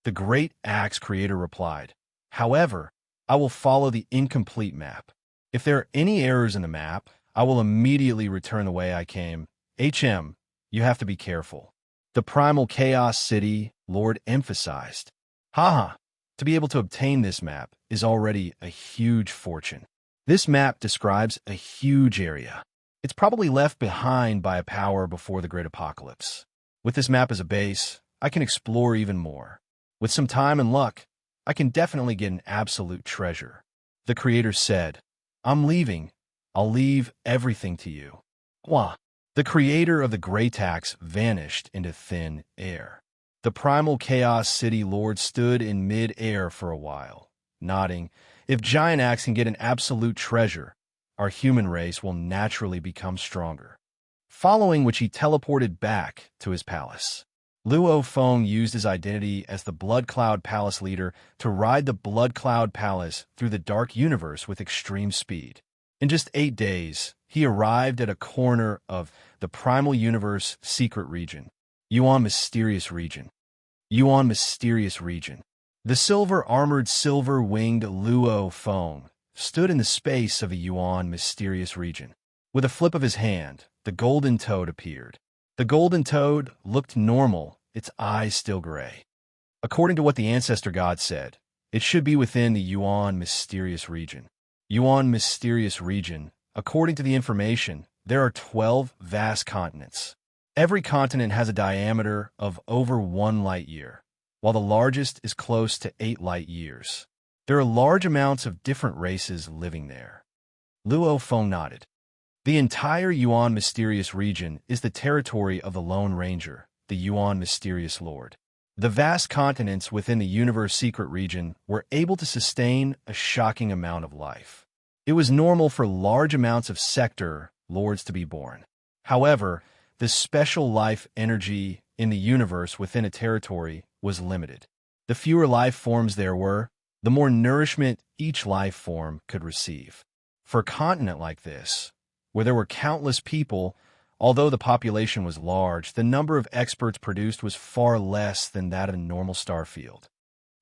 The Great Axe creator replied, "However, I will follow the incomplete map. If there are any errors in the map, I will immediately return the way I came. You have to be careful." The Primal Chaos City Lord emphasized, "Haha, to be able to obtain this map is already a huge fortune. This map describes a huge area. It's probably left behind by a power before the Great Apocalypse. With this map as a base, I can explore even more. With some time and luck, I can definitely get an absolute treasure." The creator said, "I'm leaving. I'll leave everything to you." Wah! The creator of the Great Axe vanished into thin air. The Primal Chaos City Lord stood in mid-air for a while, nodding. If Giant Axe can get an absolute treasure, our human race will naturally become stronger. Following which he teleported back to his palace. Luo Feng used his identity as the Blood Cloud Palace leader to ride the Blood Cloud Palace through the dark universe with extreme speed. In just 8 days, he arrived at a corner of the Primal Universe secret region. Yuan Mysterious Region. Yuan Mysterious Region. The silver-armored, silver-winged Luo Feng stood in the space of the Yuan Mysterious Region. With a flip of his hand, the golden toad appeared. The golden toad looked normal, its eyes still gray. According to what the ancestor god said, it should be within the Yuan Mysterious Region. Yuan Mysterious Region. According to the information, there are 12 vast continents. Every continent has a diameter of over 1 light year, while the largest is close to 8 light years. There are large amounts of different races living there. Luo Feng nodded. The entire Yuan Mysterious Region is the territory of the Lone Ranger, the Yuan Mysterious Lord. The vast continents within the Universe Secret Region were able to sustain a shocking amount of life. It was normal for large amounts of sector lords to be born. However, the special life energy in the universe within a territory was limited. The fewer life forms there were, the more nourishment each life form could receive. For a continent like this, where there were countless people, although the population was large, the number of experts produced was far less than that of a normal star field.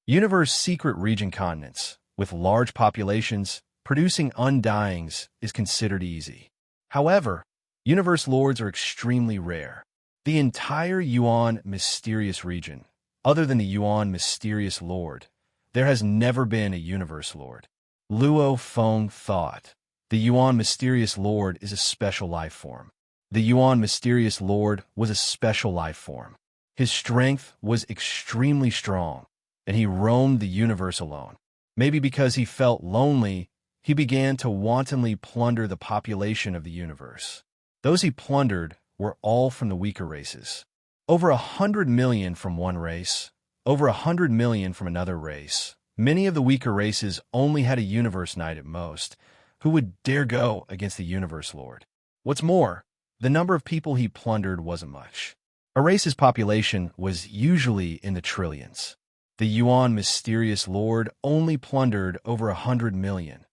Universe Secret Region continents, with large populations, producing undyings is considered easy. However, Universe Lords are extremely rare. The entire Yuan Mysterious Region, Other than the Yuan mysterious lord, there has never been a universe lord. Luo Feng thought. The Yuan mysterious lord is a special life form. The Yuan mysterious lord was a special life form. His strength was extremely strong, and he roamed the universe alone. Maybe because he felt lonely, he began to wantonly plunder the population of the universe. Those he plundered were all from the weaker races. Over 100 million from one race, over 100 million from another race. Many of the weaker races only had a universe knight at most. Who would dare go against the universe lord? What's more, the number of people he plundered wasn't much. A race's population was usually in the trillions. The Yuan mysterious lord only plundered over 100 million.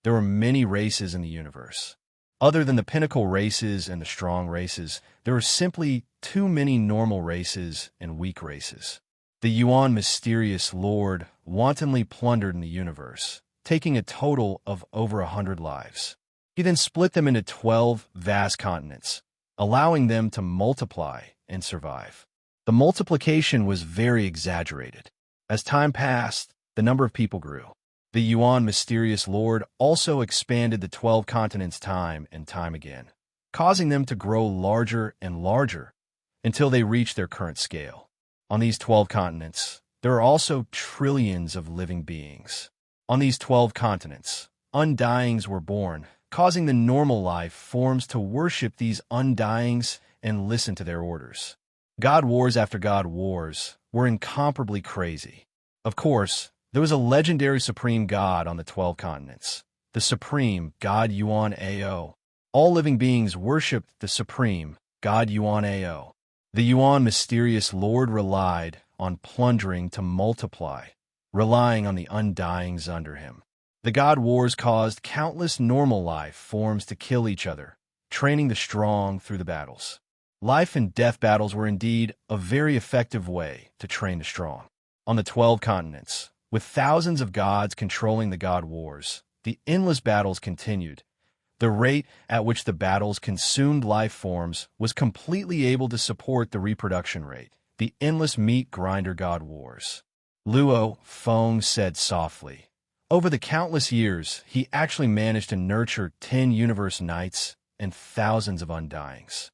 There were many races in the universe. Other than the pinnacle races and the strong races, there were simply too many normal races and weak races. The Yuan mysterious lord wantonly plundered in the universe, taking a total of over 100 lives. He then split them into 12 vast continents, allowing them to multiply and survive. The multiplication was very exaggerated. As time passed, the number of people grew. The Yuan mysterious lord also expanded the 12 continents time and time again, causing them to grow larger and larger until they reached their current scale. On these 12 continents, there are also trillions of living beings. On these 12 continents, undyings were born, causing the normal life forms to worship these undyings and listen to their orders. God wars after God wars were incomparably crazy. Of course, there was a legendary supreme god on the 12 continents, the supreme god Yuan Ao. All living beings worshipped the supreme god Yuan Ao. The Yuan mysterious lord relied on plundering to multiply, relying on the undyings under him. The god wars caused countless normal life forms to kill each other, training the strong through the battles. Life and death battles were indeed a very effective way to train the strong. On the 12 continents, with thousands of gods controlling the god wars, the endless battles continued. The rate at which the battles consumed life forms was completely able to support the reproduction rate. The endless meat grinder god wars. Luo Feng said softly. Over the countless years, he actually managed to nurture 10 universe knights and thousands of undyings.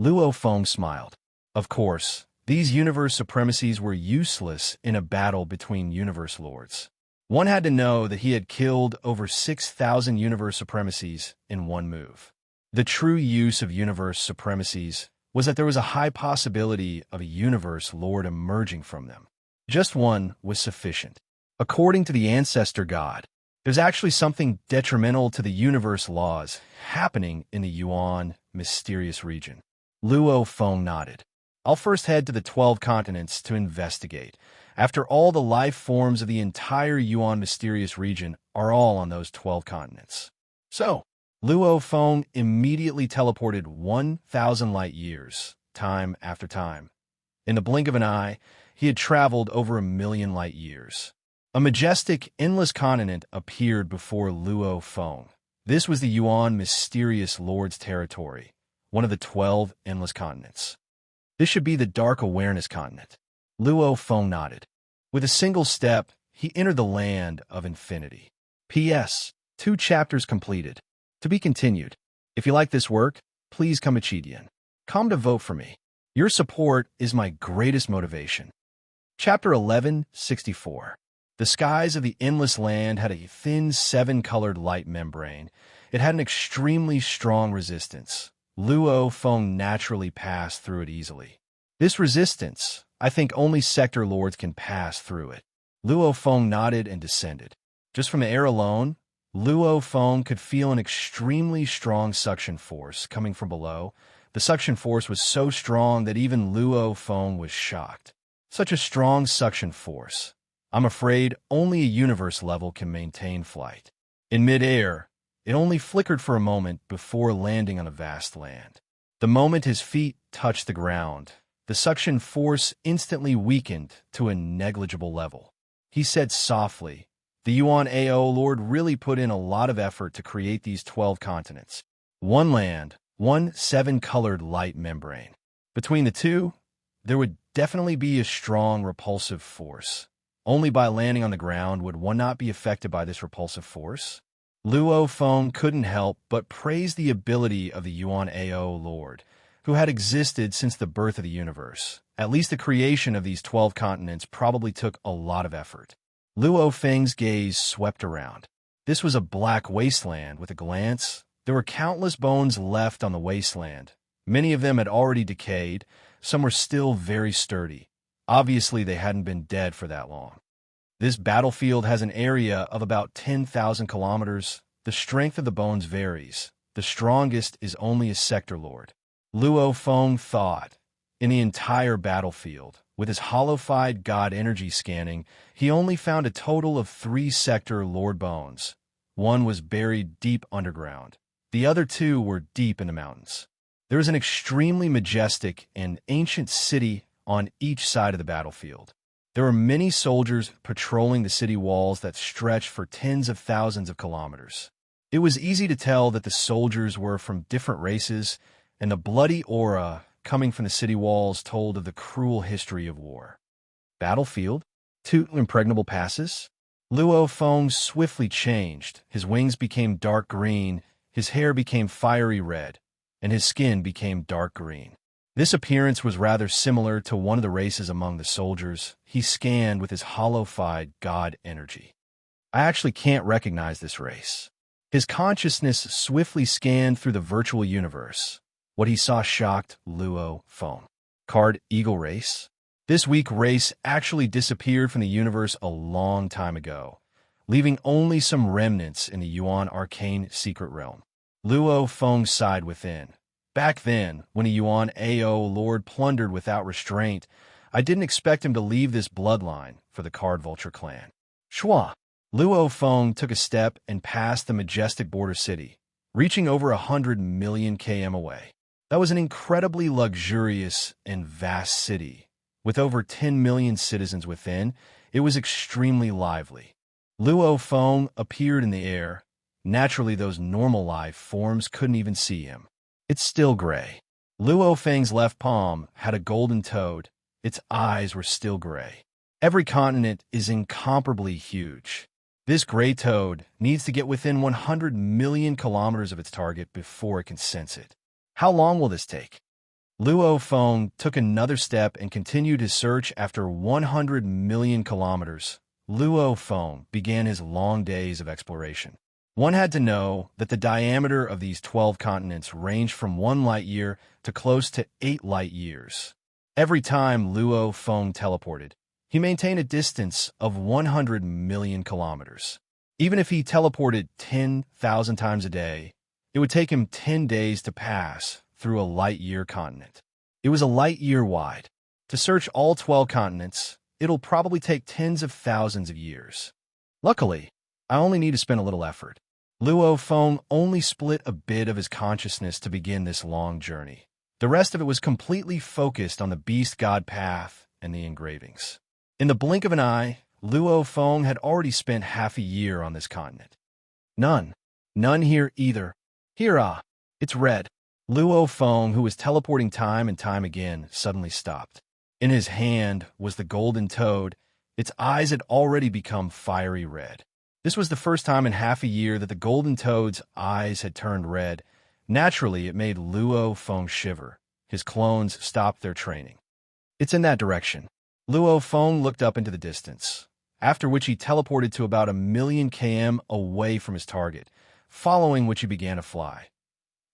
Luo Feng smiled. Of course, these universe supremacies were useless in a battle between universe lords. One had to know that he had killed over 6,000 universe supremacies in one move. The true use of universe supremacies was that there was a high possibility of a universe lord emerging from them. Just one was sufficient. According to the ancestor god, there's actually something detrimental to the universe laws happening in the Yuan mysterious region. Luo Feng nodded. I'll first head to the 12 continents to investigate. After all, the life forms of the entire Yuan mysterious region are all on those 12 continents. So, Luo Feng immediately teleported 1,000 light years, time after time. In the blink of an eye, he had traveled over 1,000,000 light years. A majestic, endless continent appeared before Luo Feng. This was the Yuan mysterious lord's territory, one of the 12 endless continents. This should be the Dark Awareness continent. Luo Feng nodded. With a single step, he entered the land of infinity. P.S. 2 chapters completed. To be continued. If you like this work, please come Chidian. Come to vote for me. Your support is my greatest motivation. Chapter 1164. The skies of the endless land had a thin 7-colored light membrane. It had an extremely strong resistance. Luo Feng naturally passed through it easily. This resistance, I think only sector lords can pass through it. Luo Feng nodded and descended. Just from the air alone, Luo Feng could feel an extremely strong suction force coming from below. The suction force was so strong that even Luo Feng was shocked. Such a strong suction force. I'm afraid only a universe level can maintain flight. In mid-air, it only flickered for a moment before landing on a vast land. The moment his feet touched the ground, the suction force instantly weakened to a negligible level. He said softly, the Yuan Ao Lord really put in a lot of effort to create these 12 continents. One land, one 7-colored light membrane. Between the two, there would definitely be a strong repulsive force. Only by landing on the ground would one not be affected by this repulsive force. Luo Feng couldn't help but praise the ability of the Yuan Ao Lord, who had existed since the birth of the universe. At least the creation of these 12 continents probably took a lot of effort. Luo Feng's gaze swept around. This was a black wasteland with a glance. There were countless bones left on the wasteland. Many of them had already decayed. Some were still very sturdy. Obviously, they hadn't been dead for that long. This battlefield has an area of about 10,000 kilometers. The strength of the bones varies. The strongest is only a sector lord. Luo Feng thought. In the entire battlefield, with his hollowified god energy scanning, he only found a total of 3 sector lord bones. One was buried deep underground. The other 2 were deep in the mountains. There is an extremely majestic and ancient city on each side of the battlefield. There were many soldiers patrolling the city walls that stretched for tens of thousands of kilometers. It was easy to tell that the soldiers were from different races, and the bloody aura coming from the city walls told of the cruel history of war. Battlefield? 2 impregnable passes? Luo Feng swiftly changed. His wings became dark green, his hair became fiery red, and his skin became dark green. This appearance was rather similar to one of the races among the soldiers. He scanned with his hollowified god energy. I actually can't recognize this race. His consciousness swiftly scanned through the virtual universe. What he saw shocked Luo Feng. Card Eagle Race? This weak race actually disappeared from the universe a long time ago, leaving only some remnants in the Yuan arcane secret realm. Luo Feng sighed within. Back then, when a Yuan Ao Lord plundered without restraint, I didn't expect him to leave this bloodline for the Card Vulture clan. Shua! Luo Feng took a step and passed the majestic border city, reaching over 100 million km away. That was an incredibly luxurious and vast city. With over 10 million citizens within, it was extremely lively. Luo Feng appeared in the air. Naturally, those normal life forms couldn't even see him. It's still gray. Luo Feng's left palm had a golden toad. Its eyes were still gray. Every continent is incomparably huge. This gray toad needs to get within 100 million kilometers of its target before it can sense it. How long will this take? Luo Feng took another step and continued his search. After 100 million kilometers, Luo Feng began his long days of exploration. One had to know that the diameter of these 12 continents ranged from 1 light year to close to 8 light years. Every time Luo Feng teleported, he maintained a distance of 100 million kilometers. Even if he teleported 10,000 times a day, it would take him 10 days to pass through a light-year continent. It was a light year wide. To search all 12 continents, it'll probably take tens of thousands of years. Luckily, I only need to spend a little effort. Luo Feng only split a bit of his consciousness to begin this long journey. The rest of it was completely focused on the beast god path and the engravings. In the blink of an eye, Luo Feng had already spent half a year on this continent. None here either. Here, it's red. Luo Feng, who was teleporting time and time again, suddenly stopped. In his hand was the golden toad. Its eyes had already become fiery red. This was the first time in half a year that the golden toad's eyes had turned red. Naturally, it made Luo Feng shiver. His clones stopped their training. It's in that direction. Luo Feng looked up into the distance, after which he teleported to about 1 million km away from his target, following which he began to fly.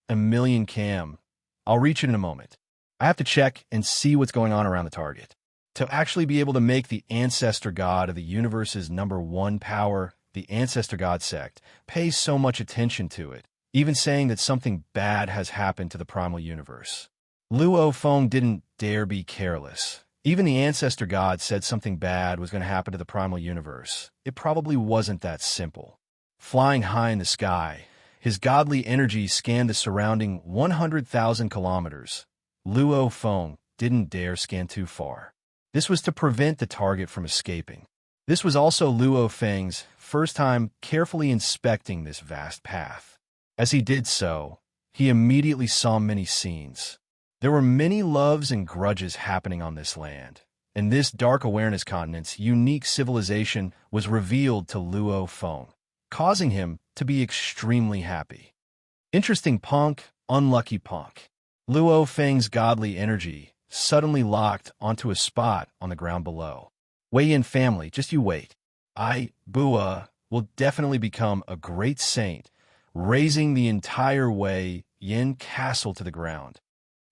1 million km. I'll reach it in a moment. I have to check and see what's going on around the target. To actually be able to make the ancestor god of the universe's #1 power, the ancestor god sect, pays so much attention to it, even saying that something bad has happened to the primal universe. Luo Feng didn't dare be careless. Even the ancestor god said something bad was going to happen to the primal universe. It probably wasn't that simple. Flying high in the sky, his godly energy scanned the surrounding 100,000 kilometers. Luo Feng didn't dare scan too far. This was to prevent the target from escaping. This was also Luo Feng's first time carefully inspecting this vast path. As he did so, he immediately saw many scenes. There were many loves and grudges happening on this land. In this dark awareness continent's unique civilization was revealed to Luo Feng, causing him to be extremely happy. Interesting punk, unlucky punk. Luo Feng's godly energy suddenly locked onto a spot on the ground below. Wei Yin family, just you wait. Bua, will definitely become a great saint, raising the entire Wei Yin castle to the ground.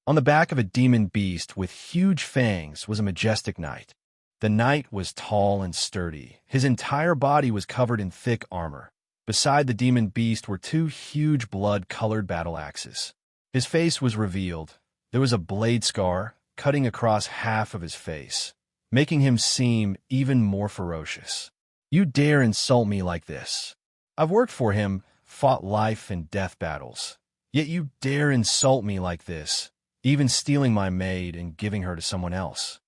On the back of a demon beast with huge fangs was a majestic knight. The knight was tall and sturdy. His entire body was covered in thick armor. Beside the demon beast were two huge blood-colored battle axes. His face was revealed. There was a blade scar cutting across half of his face, making him seem even more ferocious. You dare insult me like this? I've worked for him, fought life and death battles. Yet you dare insult me like this, even stealing my maid and giving her to someone else.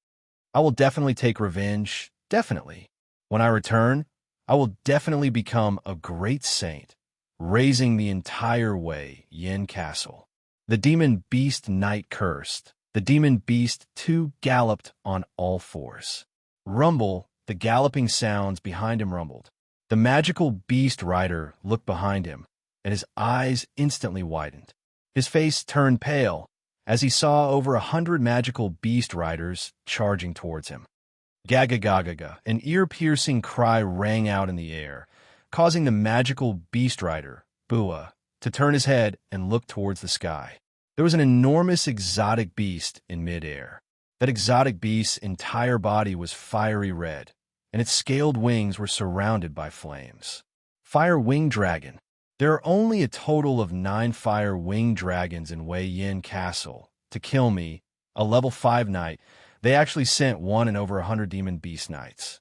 I will definitely take revenge, definitely. When I return, I will definitely become a great saint, raising the entire Wei Yin castle. The demon beast knight cursed. The demon beast too galloped on all fours. Rumble, the galloping sounds behind him rumbled. The magical beast rider looked behind him, and his eyes instantly widened. His face turned pale as he saw over 100 magical beast riders charging towards him. Gaga gaga ga, an ear-piercing cry rang out in the air, causing the magical beast rider, Bua, to turn his head and look towards the sky. There was an enormous exotic beast in midair. That exotic beast's entire body was fiery red, and its scaled wings were surrounded by flames. Fire Winged Dragon. There are only a total of 9 Fire Winged Dragons in Wei Yin Castle. To kill me, a level 5 knight, they actually sent one in over 100 demon beast knights.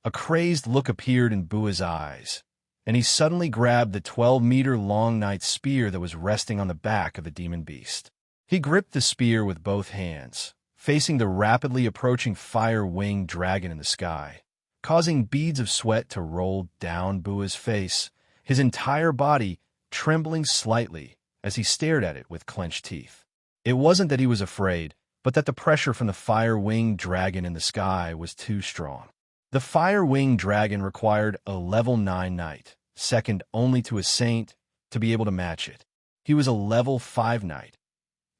A crazed look appeared in Bua's eyes, and he suddenly grabbed the 12-meter-long knight's spear that was resting on the back of the demon beast. He gripped the spear with both hands, facing the rapidly approaching fire-winged dragon in the sky, causing beads of sweat to roll down Bua's face, his entire body trembling slightly as he stared at it with clenched teeth. It wasn't that he was afraid, but that the pressure from the fire-winged dragon in the sky was too strong. The fire-winged dragon required a level 9 knight, second only to a saint, to be able to match it. He was a level 5 knight.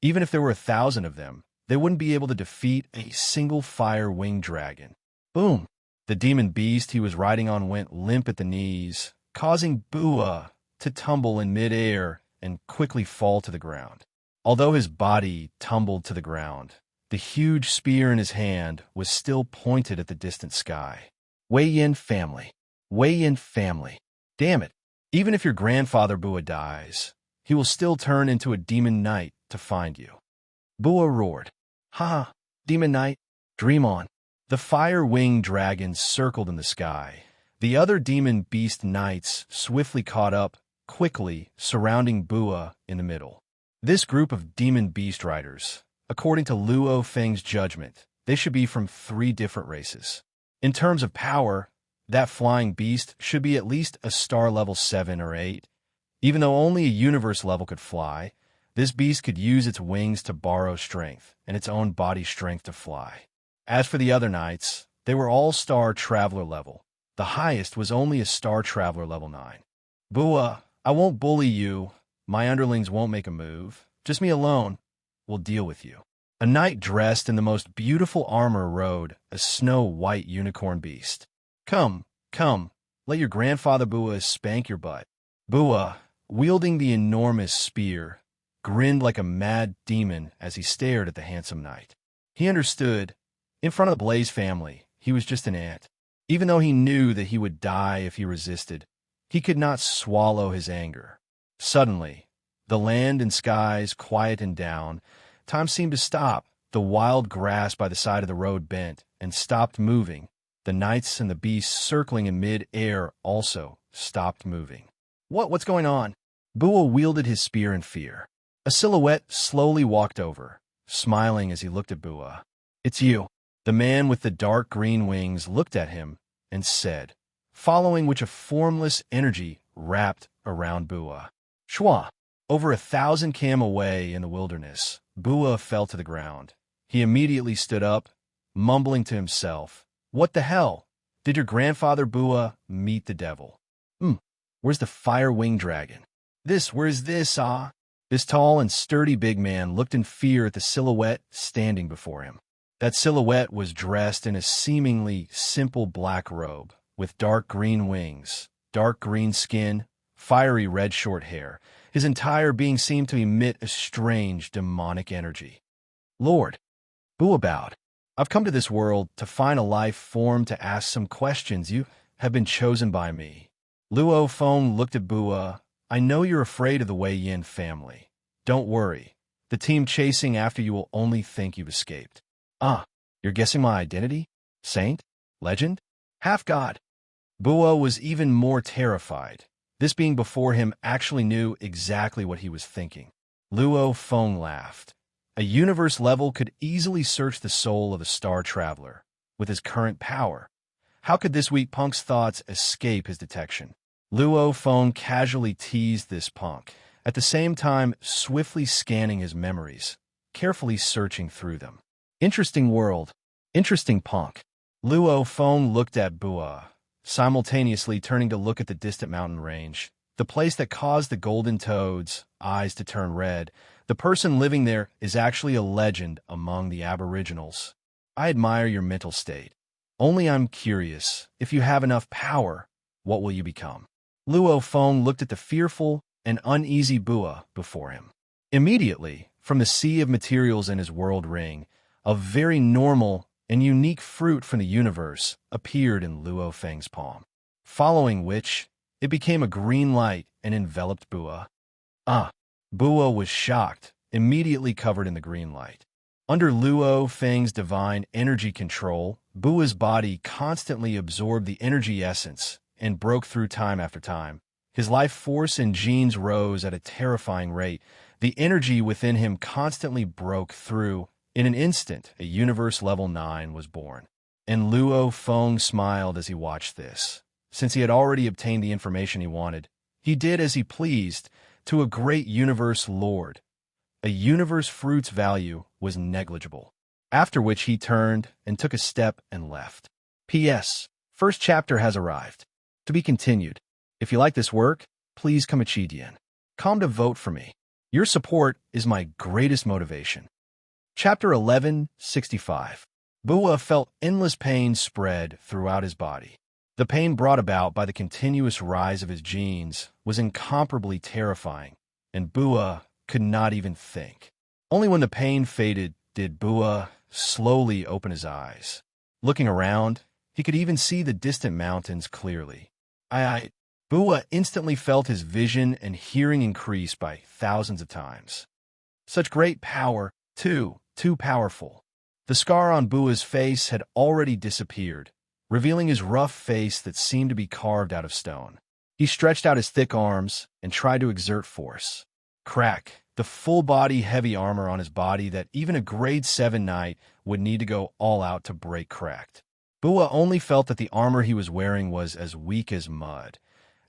Even if there were 1,000 of them, they wouldn't be able to defeat a single fire-winged dragon. Boom! The demon beast he was riding on went limp at the knees, causing Bua to tumble in midair and quickly fall to the ground. Although his body tumbled to the ground, the huge spear in his hand was still pointed at the distant sky. Wei Yin family. Wei Yin family. Damn it. Even if your grandfather Bua dies, he will still turn into a demon knight to find you. Bua roared. Ha! Demon knight, dream on. The fire-winged dragons circled in the sky. The other demon beast knights swiftly caught up, quickly surrounding Bua in the middle. This group of demon beast riders, according to Luo Feng's judgment, they should be from 3 different races. In terms of power, that flying beast should be at least a star level 7 or 8. Even though only a universe level could fly, this beast could use its wings to borrow strength and its own body strength to fly. As for the other knights, they were all star traveler level. The highest was only a star traveler level 9. Bua, I won't bully you. My underlings won't make a move. Just me alone will deal with you. A knight dressed in the most beautiful armor rode a snow-white unicorn beast. Come, come, let your grandfather Bua spank your butt. Bua, wielding the enormous spear, grinned like a mad demon as he stared at the handsome knight. He understood. In front of the Blaze family, he was just an ant. Even though he knew that he would die if he resisted, he could not swallow his anger. Suddenly, the land and skies quietened down. Time seemed to stop. The wild grass by the side of the road bent and stopped moving. The knights and the beasts circling in mid-air also stopped moving. What's going on? Bua wielded his spear in fear. A silhouette slowly walked over, smiling as he looked at Bua. It's you. The man with the dark green wings looked at him and said, following which a formless energy wrapped around Bua. Shwa! Over 1,000 km away in the wilderness, Bua fell to the ground. He immediately stood up, mumbling to himself, "What the hell? Did your grandfather Bua meet the devil? Where's the fire-winged dragon? Where's this, ah?" This tall and sturdy big man looked in fear at the silhouette standing before him. That silhouette was dressed in a seemingly simple black robe, with dark green wings, dark green skin, fiery red short hair. His entire being seemed to emit a strange demonic energy. "Lord," Bua bowed, "I've come to this world to find a life form to ask some questions. You have been chosen by me." Luo Feng looked at Bua. "I know you're afraid of the Wei Yin family. Don't worry. The team chasing after you will only think you've escaped." "Ah, you're guessing my identity? Saint? Legend? Half-god?" Bua was even more terrified. This being before him actually knew exactly what he was thinking. Luo Feng laughed. A universe level could easily search the soul of a star traveler. With his current power, how could this weak punk's thoughts escape his detection? Luo Feng casually teased this punk, at the same time swiftly scanning his memories, carefully searching through them. Interesting world. Interesting punk. Luo Feng looked at Bua, simultaneously turning to look at the distant mountain range, the place that caused the golden toad's eyes to turn red. The person living there is actually a legend among the aboriginals. I admire your mental state. Only I'm curious, if you have enough power, what will you become? Luo Feng looked at the fearful and uneasy Bua before him. Immediately, from the sea of materials in his world ring, a very normal and unique fruit from the universe appeared in Luo Feng's palm, following which it became a green light and enveloped Bua. Bua was shocked, immediately covered in the green light. Under Luo Feng's divine energy control, Bua's body constantly absorbed the energy essence and broke through time after time. His life force and genes rose at a terrifying rate. The energy within him constantly broke through. In an instant, a universe level 9 was born. And Luo Feng smiled as he watched this. Since he had already obtained the information he wanted, he did as he pleased to a great universe lord. A universe fruit's value was negligible. After which he turned and took a step and left. P.S. First chapter has arrived. To be continued. If you like this work, please come Chidian. Come to vote for me. Your support is my greatest motivation. Chapter 1165. Bua felt endless pain spread throughout his body. The pain brought about by the continuous rise of his genes was incomparably terrifying, and Bua could not even think. Only when the pain faded did Bua slowly open his eyes. Looking around, he could even see the distant mountains clearly. Bua instantly felt his vision and hearing increase by thousands of times. Such great power, too powerful. The scar on Bua's face had already disappeared, revealing his rough face that seemed to be carved out of stone. He stretched out his thick arms and tried to exert force. Crack! The full-body heavy armor on his body that even a grade 7 knight would need to go all out to break cracked. Bua only felt that the armor he was wearing was as weak as mud,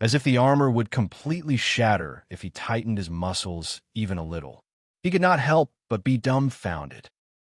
as if the armor would completely shatter if he tightened his muscles even a little. He could not help but be dumbfounded.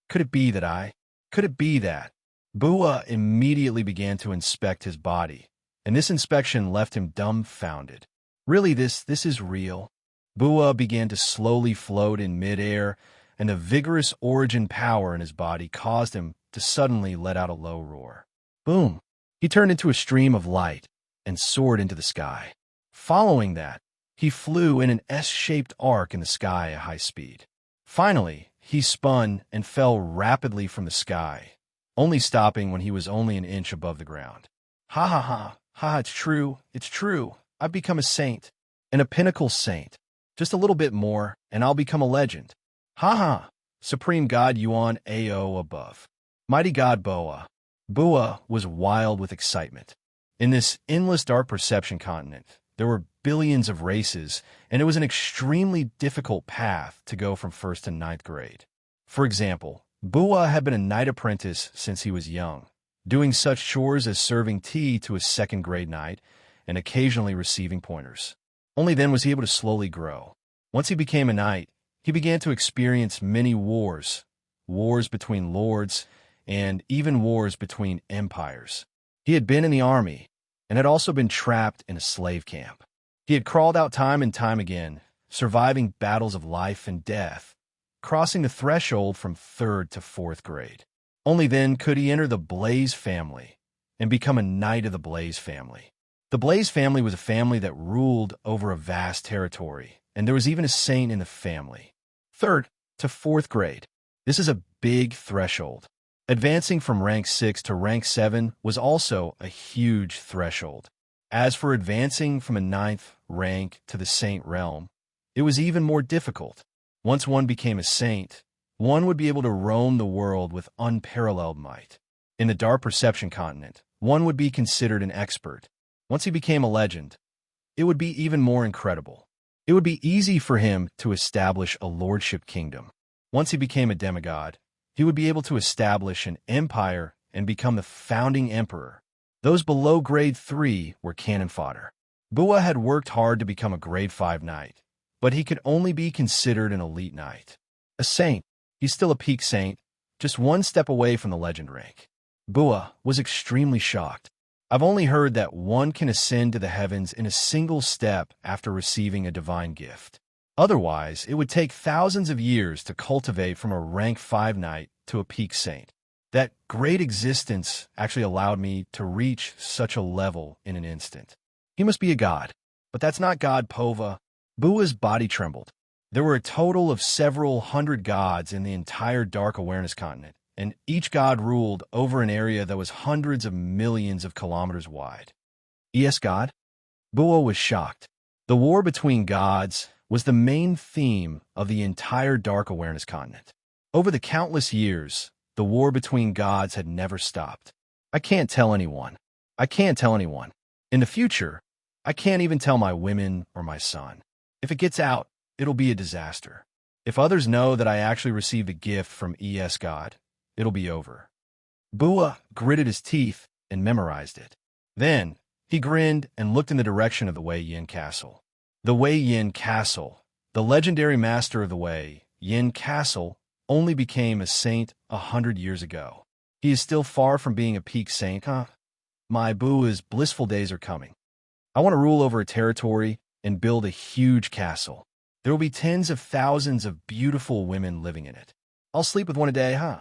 Could it be that? Bua immediately began to inspect his body, and this inspection left him dumbfounded. Really, this is real? Bua began to slowly float in midair, and the vigorous origin power in his body caused him to suddenly let out a low roar. Boom! He turned into a stream of light and soared into the sky. Following that, he flew in an S-shaped arc in the sky at high speed. Finally, he spun and fell rapidly from the sky, only stopping when he was only an inch above the ground. Ha ha ha, ha, it's true. I've become a saint, and a pinnacle saint. Just a little bit more, and I'll become a legend. Ha ha, Supreme God Yuan Ao above. Mighty God Boa. Bua was wild with excitement. In this endless dark perception continent, there were billions of races, and it was an extremely difficult path to go from 1st to 9th grade. For example, Bua had been a knight apprentice since he was young, doing such chores as serving tea to a 2nd grade knight and occasionally receiving pointers. Only then was he able to slowly grow. Once he became a knight, He began to experience many wars, wars between lords, and even wars between empires. He had been in the army, and had also been trapped in a slave camp. He had crawled out time and time again, surviving battles of life and death, crossing the threshold from 3rd to 4th grade. Only then could he enter the Blaze family and become a knight of the Blaze family. The Blaze family was a family that ruled over a vast territory, and there was even a saint in the family. 3rd to 4th grade. This is a big threshold. Advancing from rank 6 to rank 7 was also a huge threshold. As for advancing from a 9th rank to the saint realm, it was even more difficult. Once one became a saint, one would be able to roam the world with unparalleled might. In the dark perception continent, one would be considered an expert. Once he became a legend, it would be even more incredible. It would be easy for him to establish a lordship kingdom. Once he became a demigod, he would be able to establish an empire and become the founding emperor. Those below grade 3 were cannon fodder. Bua had worked hard to become a grade 5 knight, but he could only be considered an elite knight. A saint. He's still a peak saint, just one step away from the legend rank. Bua was extremely shocked. I've only heard that one can ascend to the heavens in a single step after receiving a divine gift. Otherwise, it would take thousands of years to cultivate from a rank 5 knight to a peak saint. That great existence actually allowed me to reach such a level in an instant. He must be a god. But that's not God Pova. Bua's body trembled. There were a total of several hundred gods in the entire Dark Awareness continent, and each god ruled over an area that was hundreds of millions of kilometers wide. Yes, God? Bua was shocked. The war between gods was the main theme of the entire Dark Awareness continent. Over the countless years, the war between gods had never stopped. I can't tell anyone. I can't tell anyone. In the future, I can't even tell my women or my son. If it gets out, it'll be a disaster. If others know that I actually received a gift from ES God, it'll be over. Bua gritted his teeth and memorized it. Then, he grinned and looked in the direction of the Wei Yin Castle. The Wei Yin Castle, the legendary master of the Wei Yin Castle, only became a saint 100 years ago. He is still far from being a peak saint, huh? My Bua's blissful days are coming. I want to rule over a territory and build a huge castle. There will be tens of thousands of beautiful women living in it. I'll sleep with one a day, huh?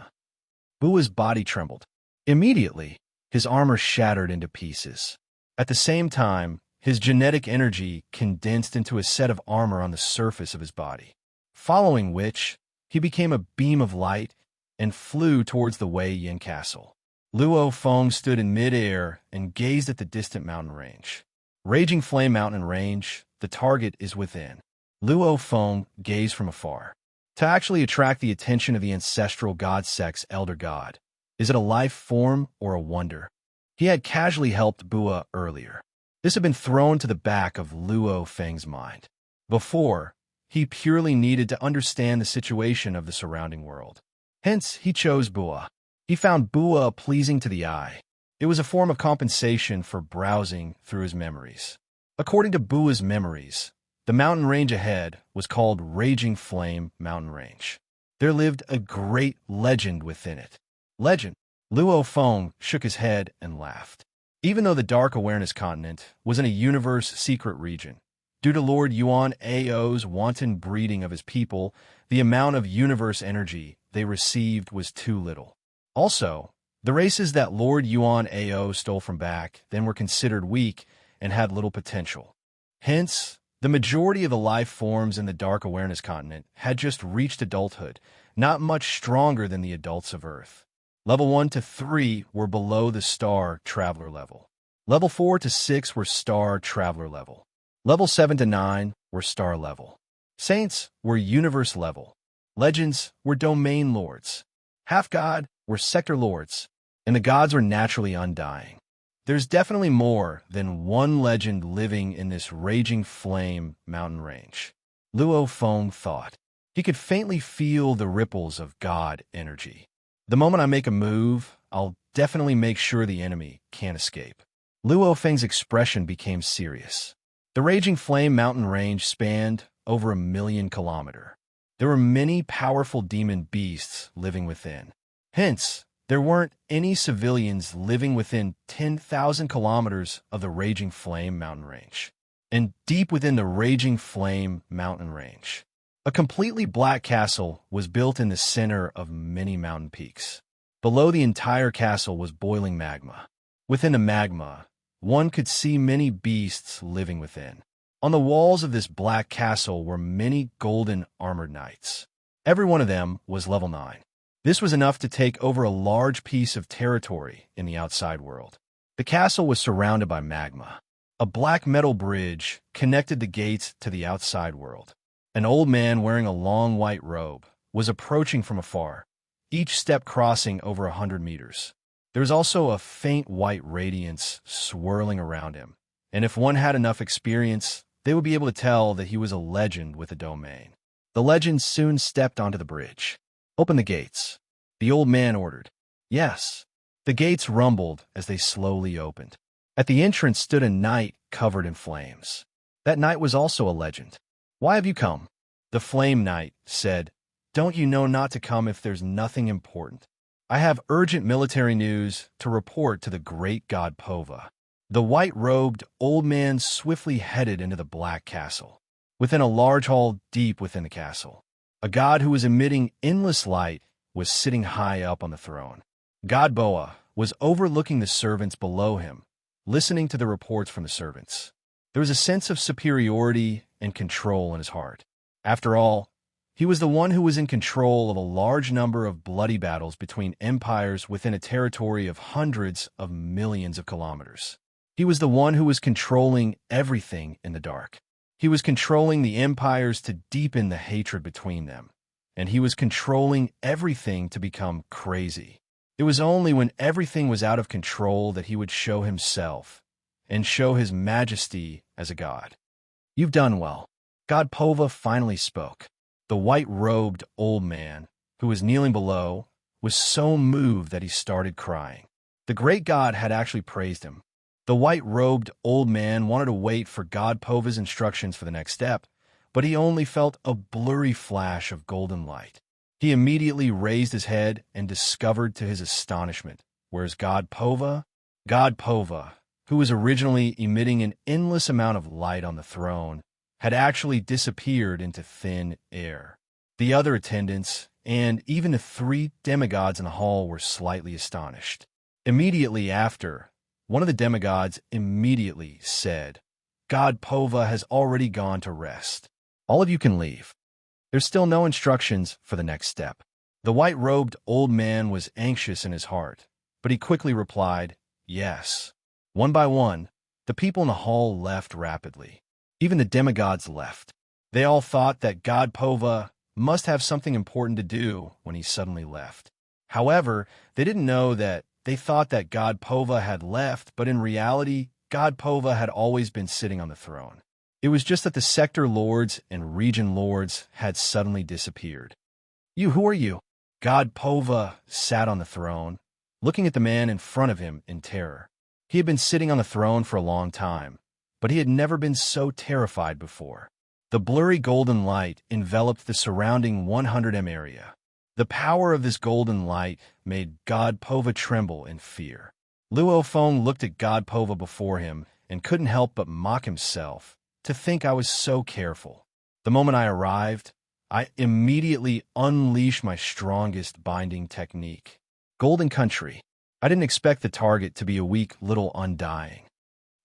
Bua's body trembled. Immediately, his armor shattered into pieces. At the same time, his genetic energy condensed into a set of armor on the surface of his body, following which, he became a beam of light and flew towards the Wei Yin Castle. Luo Feng stood in midair and gazed at the distant mountain range. Raging Flame Mountain Range, the target is within. Luo Feng gazed from afar. To actually attract the attention of the ancestral god sex elder god, is it a life form or a wonder? He had casually helped Bua earlier. This had been thrown to the back of Luo Feng's mind. Before, he purely needed to understand the situation of the surrounding world. Hence, he chose Bua. He found Bua pleasing to the eye. It was a form of compensation for browsing through his memories. According to Bua's memories, the mountain range ahead was called Raging Flame Mountain Range. There lived a great legend within it. Legend? Luo Feng shook his head and laughed. Even though the Dark Awareness continent was in a universe secret region, due to Lord Yuan Ao's wanton breeding of his people, the amount of universe energy they received was too little. Also, the races that Lord Yuan Ao stole from back then were considered weak and had little potential. Hence, the majority of the life forms in the Dark Awareness continent had just reached adulthood, not much stronger than the adults of Earth. Level 1 to 3 were below the Star Traveler level. Level 4 to 6 were Star Traveler level. Level 7 to 9 were Star level. Saints were Universe level. Legends were Domain Lords. Half-God were Sector Lords. And the gods were naturally undying. There's definitely more than one legend living in this Raging Flame mountain range. Luo Feng thought. He could faintly feel the ripples of god energy. The moment I make a move, I'll definitely make sure the enemy can't escape. Luo Feng's expression became serious. The Raging Flame mountain range spanned over 1,000,000 kilometers. There were many powerful demon beasts living within. Hence, there weren't any civilians living within 10,000 kilometers of the Raging Flame mountain range. And deep within the Raging Flame mountain range, a completely black castle was built in the center of many mountain peaks. Below the entire castle was boiling magma. Within the magma, one could see many beasts living within. On the walls of this black castle were many golden armored knights. Every one of them was level 9. This was enough to take over a large piece of territory in the outside world. The castle was surrounded by magma. A black metal bridge connected the gates to the outside world. An old man wearing a long white robe was approaching from afar, each step crossing over 100 meters. There was also a faint white radiance swirling around him, and if one had enough experience, they would be able to tell that he was a legend with a domain. The legend soon stepped onto the bridge. "Open the gates," the old man ordered. Yes. The gates rumbled as they slowly opened. At the entrance stood a knight covered in flames. That knight was also a legend. "Why have you come?" The flame knight said, "Don't you know not to come if there's nothing important? I have urgent military news to report to the great god Pova." The white-robed old man swiftly headed into the black castle. Within a large hall deep within the castle, a god who was emitting endless light was sitting high up on the throne. God Boa was overlooking the servants below him, listening to the reports from the servants. There was a sense of superiority and control in his heart. After all, he was the one who was in control of a large number of bloody battles between empires within a territory of hundreds of millions of kilometers. He was the one who was controlling everything in the dark. He was controlling the empires to deepen the hatred between them. And he was controlling everything to become crazy. It was only when everything was out of control that he would show himself and show his majesty as a god. "You've done well." God Pova finally spoke. The white-robed old man, who was kneeling below, was so moved that he started crying. The great god had actually praised him. The white-robed old man wanted to wait for God Pova's instructions for the next step, but he only felt a blurry flash of golden light. He immediately raised his head and discovered to his astonishment, whereas God Pova, who was originally emitting an endless amount of light on the throne, had actually disappeared into thin air. The other attendants, and even the 3 demigods in the hall, were slightly astonished. Immediately after, one of the demigods immediately said, "God Pova has already gone to rest. All of you can leave." There's still no instructions for the next step. The white-robed old man was anxious in his heart, but he quickly replied, "Yes." One by one, the people in the hall left rapidly. Even the demigods left. They all thought that God Pova must have something important to do when he suddenly left. However, they didn't know that they thought that God Pova had left, but in reality, God Pova had always been sitting on the throne. It was just that the sector lords and region lords had suddenly disappeared. Who are you?" God Pova sat on the throne, looking at the man in front of him in terror. He had been sitting on the throne for a long time, but he had never been so terrified before. The blurry golden light enveloped the surrounding 100 m area. The power of this golden light made God Pova tremble in fear. Luo Feng looked at God Pova before him and couldn't help but mock himself to think I was so careful. The moment I arrived, I immediately unleashed my strongest binding technique. Golden Country. I didn't expect the target to be a weak little undying.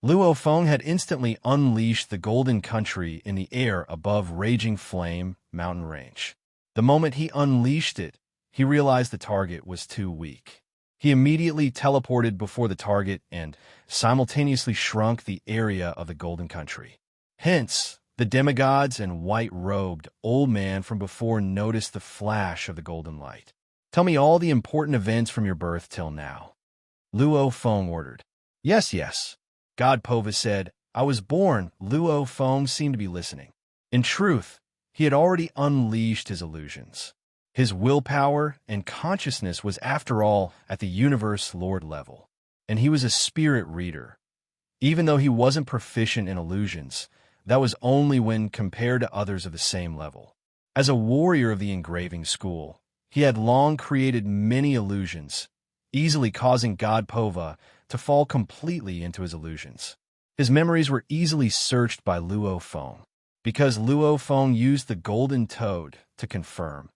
Luo Feng had instantly unleashed the Golden Country in the air above Raging Flame mountain range. The moment he unleashed it, he realized the target was too weak. He immediately teleported before the target and simultaneously shrunk the area of the Golden Country. Hence, the demigods and white-robed old man from before noticed the flash of the golden light. "Tell me all the important events from your birth till now," Luo Feng ordered. Yes. God Pova said. "I was born." Luo Feng seemed to be listening. In truth, he had already unleashed his illusions. His willpower and consciousness was, after all, at the universe lord level, and he was a spirit reader. Even though he wasn't proficient in illusions, that was only when compared to others of the same level. As a warrior of the engraving school, he had long created many illusions, easily causing God Pova to fall completely into his illusions. His memories were easily searched by Luo Feng, because Luo Feng used the golden toad to confirm.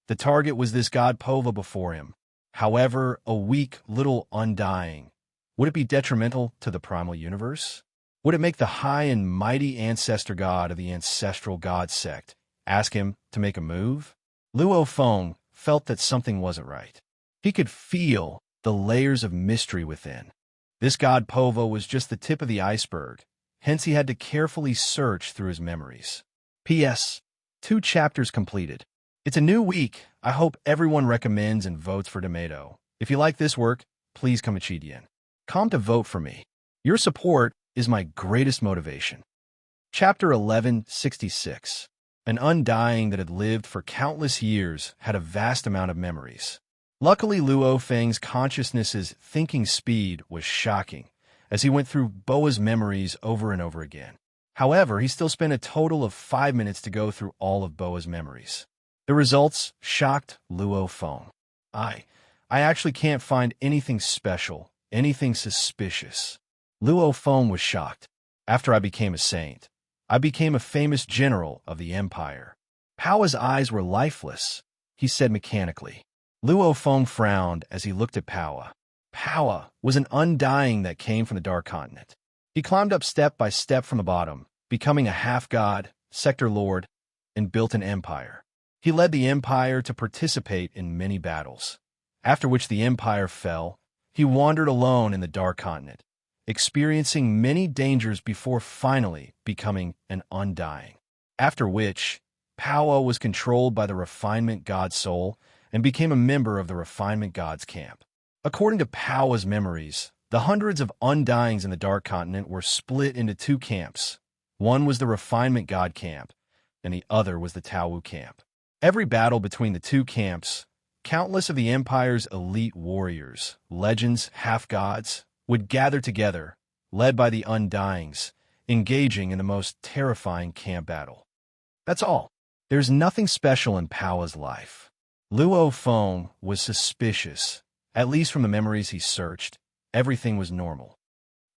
The target was this God Pova before him. However, a weak little undying. Would it be detrimental to the primal universe? Would it make the high and mighty ancestor god of the ancestral god sect ask him to make a move? Luo Feng felt that something wasn't right. He could feel the layers of mystery within. This god Pova was just the tip of the iceberg, hence he had to carefully search through his memories. P.S. 2 chapters completed. It's a new week. I hope everyone recommends and votes for Tomato. If you like this work, please come to vote for me. Your support is my greatest motivation. Chapter 1166. An undying that had lived for countless years had a vast amount of memories. Luckily, Luo Feng's consciousness's thinking speed was shocking, as he went through Boa's memories over and over again. However, he still spent a total of 5 minutes to go through all of Boa's memories. The results shocked Luo Feng. I actually can't find anything special, anything suspicious. Luo Feng was shocked. After I became a saint, I became a famous general of the empire. Pao's eyes were lifeless, he said mechanically. Luo Feng frowned as he looked at Pao. Pao was an undying that came from the Dark Continent. He climbed up step by step from the bottom, becoming a half-god, sector lord, and built an empire. He led the empire to participate in many battles. After which the empire fell, he wandered alone in the Dark Continent, experiencing many dangers before finally becoming an undying. After which, Pao was controlled by the refinement god soul and became a member of the refinement god's camp. According to Pao's memories, the hundreds of undyings in the Dark Continent were split into 2 camps. One was the refinement god camp, and the other was the Tao camp. Every battle between the 2 camps, countless of the empire's elite warriors, legends, half-gods, would gather together, led by the undyings, engaging in the most terrifying camp battle. That's all. There's nothing special in Pao's life. Luo Feng was suspicious. At least from the memories he searched, everything was normal.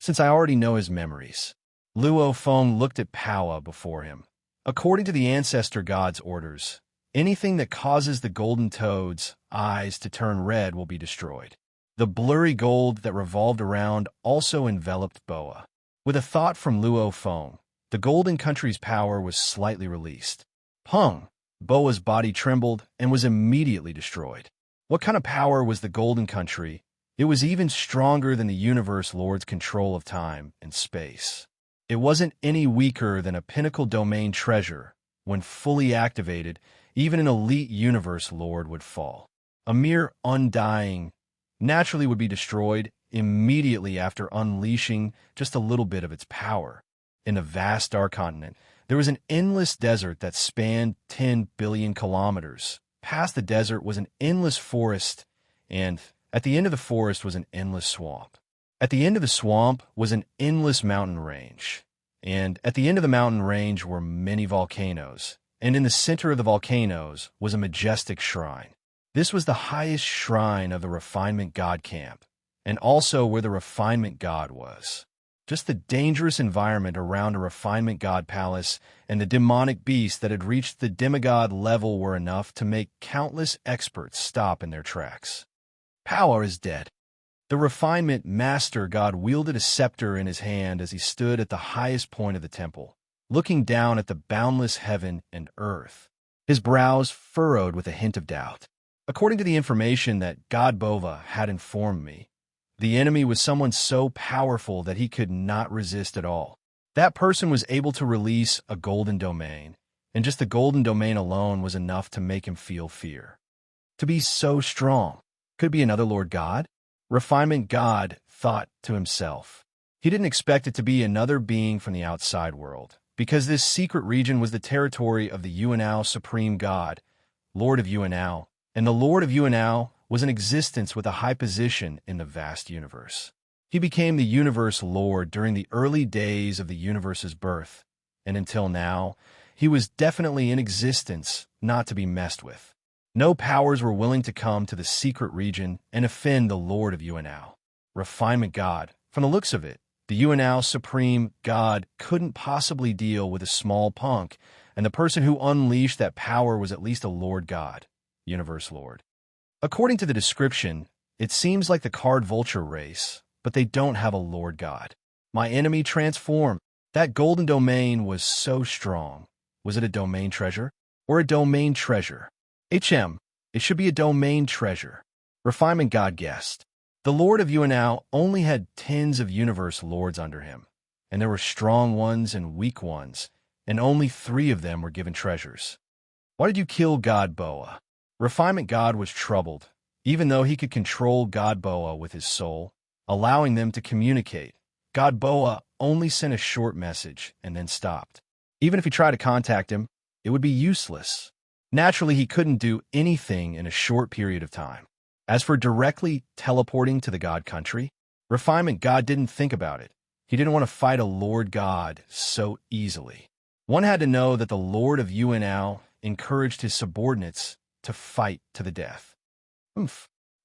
Since I already know his memories, Luo Feng looked at Pao before him. According to the ancestor god's orders, anything that causes the golden toad's eyes to turn red will be destroyed. The blurry gold that revolved around also enveloped Boa. With a thought from Luo Feng, the golden country's power was slightly released. Pung! Boa's body trembled and was immediately destroyed. What kind of power was the golden country? It was even stronger than the universe lord's control of time and space. It wasn't any weaker than a pinnacle domain treasure. When fully activated, even an elite universe lord would fall. A mere undying naturally would be destroyed immediately after unleashing just a little bit of its power. In the vast Dark Continent, there was an endless desert that spanned 10 billion kilometers. Past the desert was an endless forest, and at the end of the forest was an endless swamp. At the end of the swamp was an endless mountain range, and at the end of the mountain range were many volcanoes, and in the center of the volcanoes was a majestic shrine. This was the highest shrine of the refinement god camp, and also where the refinement god was. Just the dangerous environment around a refinement god palace and the demonic beasts that had reached the demigod level were enough to make countless experts stop in their tracks. Pao is dead. The refinement master god wielded a scepter in his hand as he stood at the highest point of the temple, looking down at the boundless heaven and earth, his brows furrowed with a hint of doubt. According to the information that God Bova had informed me, the enemy was someone so powerful that he could not resist at all. That person was able to release a golden domain, and just the golden domain alone was enough to make him feel fear. To be so strong, could it be another Lord God? Refinement God thought to himself. He didn't expect it to be another being from the outside world, because this secret region was the territory of the Yuanao Supreme God, Lord of Yuanao, and the Lord of Yuanao was in existence with a high position in the vast universe. He became the universe lord during the early days of the universe's birth, and until now, he was definitely in existence, not to be messed with. No powers were willing to come to the secret region and offend the Lord of Yuanao. Refinement God. From the looks of it, the Yuanao Supreme God couldn't possibly deal with a small punk, and the person who unleashed that power was at least a Lord God, Universe Lord. According to the description, it seems like the card vulture race, but they don't have a Lord God. My enemy transformed. That golden domain was so strong. Was it a domain treasure? Or a domain treasure? It should be a domain treasure. Refinement God guessed. The Lord of Yuanao only had tens of universe lords under him, and there were strong ones and weak ones, and only 3 of them were given treasures. Why did you kill God Boa? Refinement God was troubled, even though he could control God Boa with his soul, allowing them to communicate. God Boa only sent a short message and then stopped. Even if he tried to contact him, it would be useless. Naturally, he couldn't do anything in a short period of time. As for directly teleporting to the God country, Refinement God didn't think about it. He didn't want to fight a Lord God so easily. One had to know that the Lord of Yuanao encouraged his subordinates to fight to the death.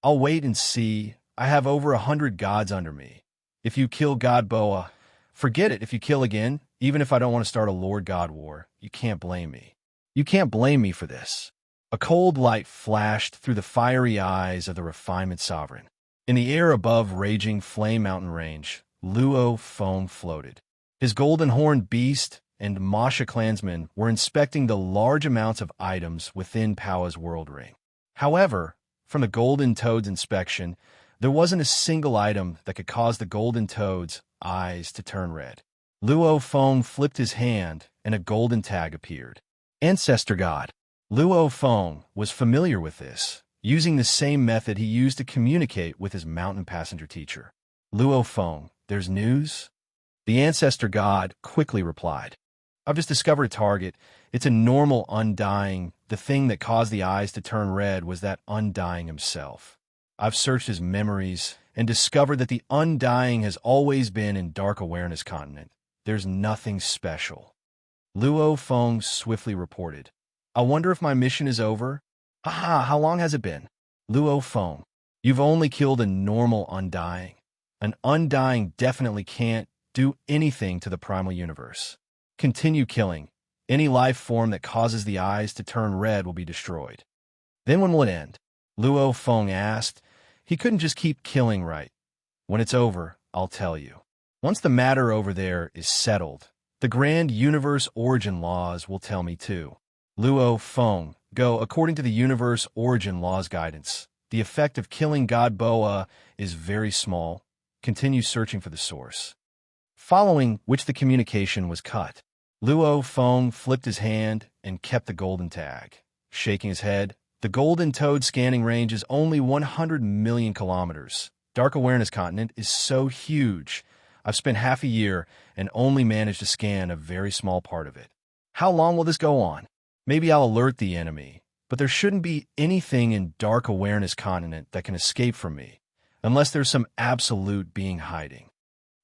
I'll wait and see. I have over 100 gods under me. If you kill God Boa, forget it. If you kill again, even if I don't want to start a Lord God war, you can't blame me. You can't blame me for this. A cold light flashed through the fiery eyes of the Refinement Sovereign. In the air above raging Flame Mountain Range, Luo foam floated. His golden-horned beast and Masha clansmen were inspecting the large amounts of items within Powa's world ring. However, from the Golden Toad's inspection, there wasn't a single item that could cause the Golden Toad's eyes to turn red. Luo Foam flipped his hand, and a golden tag appeared. Ancestor God. Luo Feng was familiar with this, using the same method he used to communicate with his mountain passenger teacher. Luo Feng, there's news? The Ancestor God quickly replied. I've just discovered a target. It's a normal undying. The thing that caused the eyes to turn red was that undying himself. I've searched his memories and discovered that the undying has always been in Dark Awareness Continent. There's nothing special. Luo Feng swiftly reported. I wonder if my mission is over? Aha, how long has it been? Luo Feng, you've only killed a normal undying. An undying definitely can't do anything to the primal universe. Continue killing. Any life form that causes the eyes to turn red will be destroyed. Then when will it end? Luo Feng asked. He couldn't just keep killing, right? When it's over, I'll tell you. Once the matter over there is settled, the grand universe origin laws will tell me too. Luo Feng, go according to the universe origin laws guidance. The effect of killing God Boa is very small. Continue searching for the source. Following which the communication was cut. Luo Feng flipped his hand and kept the golden tag. Shaking his head, the Golden Toad scanning range is only 100 million kilometers. Dark Awareness Continent is so huge. I've spent half a year and only managed to scan a very small part of it. How long will this go on? Maybe I'll alert the enemy, but there shouldn't be anything in Dark Awareness Continent that can escape from me, unless there's some absolute being hiding.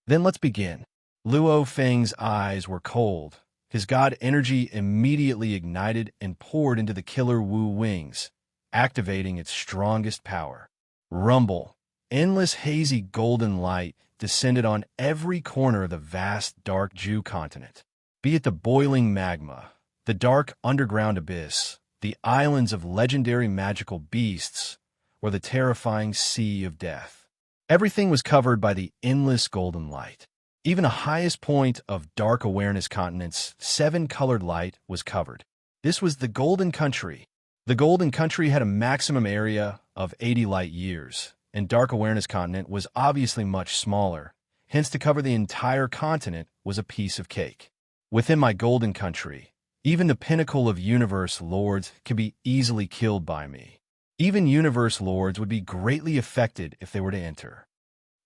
Then let's begin. Luo Feng's eyes were cold. His god energy immediately ignited and poured into the killer Wu wings, activating its strongest power. Rumble. Endless hazy golden light descended on every corner of the vast dark Jew continent. Be it the boiling magma, the dark underground abyss, the islands of legendary magical beasts, or the terrifying sea of death. Everything was covered by the endless golden light. Even the highest point of Dark Awareness Continent's 7-colored light was covered. This was the Golden Country. The Golden Country had a maximum area of 80 light years, and Dark Awareness Continent was obviously much smaller. Hence, to cover the entire continent was a piece of cake. Within my Golden Country, even the pinnacle of Universe Lords can be easily killed by me. Even Universe Lords would be greatly affected if they were to enter.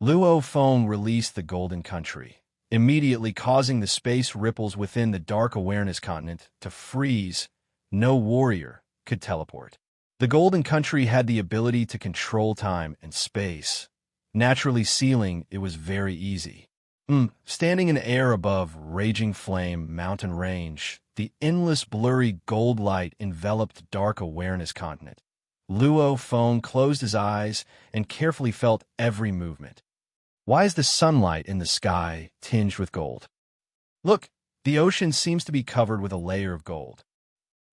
Luo Feng released the Golden Country, immediately causing the space ripples within the Dark Awareness Continent to freeze. No warrior could teleport. The Golden Country had the ability to control time and space. Naturally sealing, it was very easy. Standing in air above raging flame mountain range, the endless blurry gold light enveloped dark awareness continent. Luo Feng closed his eyes and carefully felt every movement. Why is the sunlight in the sky tinged with gold? Look, the ocean seems to be covered with a layer of gold.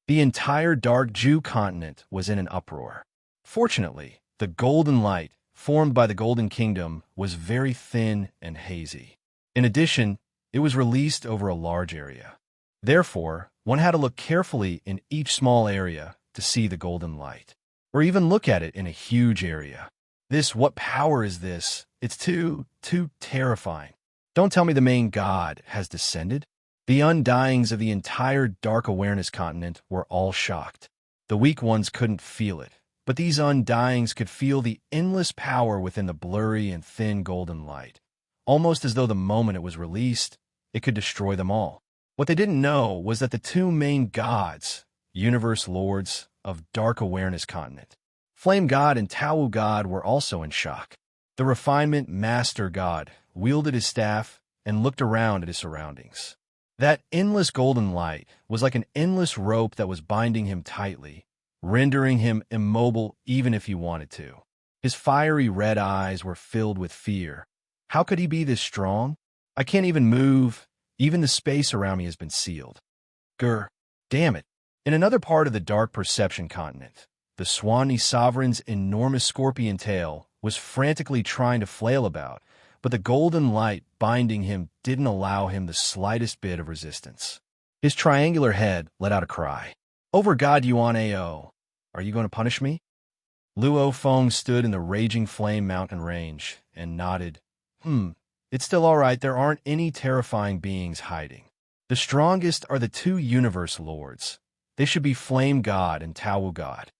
The entire dark Jew continent was in an uproar. Fortunately, the golden light, formed by the Golden Kingdom, was very thin and hazy. In addition, it was released over a large area. Therefore, one had to look carefully in each small area to see the golden light, or even look at it in a huge area. What power is this? It's too terrifying. Don't tell me the main god has descended. The undyings of the entire dark awareness continent were all shocked. The weak ones couldn't feel it, but these undyings could feel the endless power within the blurry and thin golden light. Almost as though the moment it was released, it could destroy them all. What they didn't know was that the two main gods, universe lords of Dark Awareness Continent, Flame God and Tao God, were also in shock. The Refinement Master God wielded his staff and looked around at his surroundings. That endless golden light was like an endless rope that was binding him tightly, rendering him immobile even if he wanted to. His fiery red eyes were filled with fear. How could he be this strong? I can't even move. Even the space around me has been sealed. Grr. Damn it. In another part of the Dark Perception Continent, the Swanee Sovereign's enormous scorpion tail was frantically trying to flail about, but the golden light binding him didn't allow him the slightest bit of resistance. His triangular head let out a cry. Over God Yuan Ao, are you going to punish me? Luo Feng stood in the raging flame mountain range and nodded. It's still all right. There aren't any terrifying beings hiding. The strongest are the two universe lords. They should be Flame God and Tao God.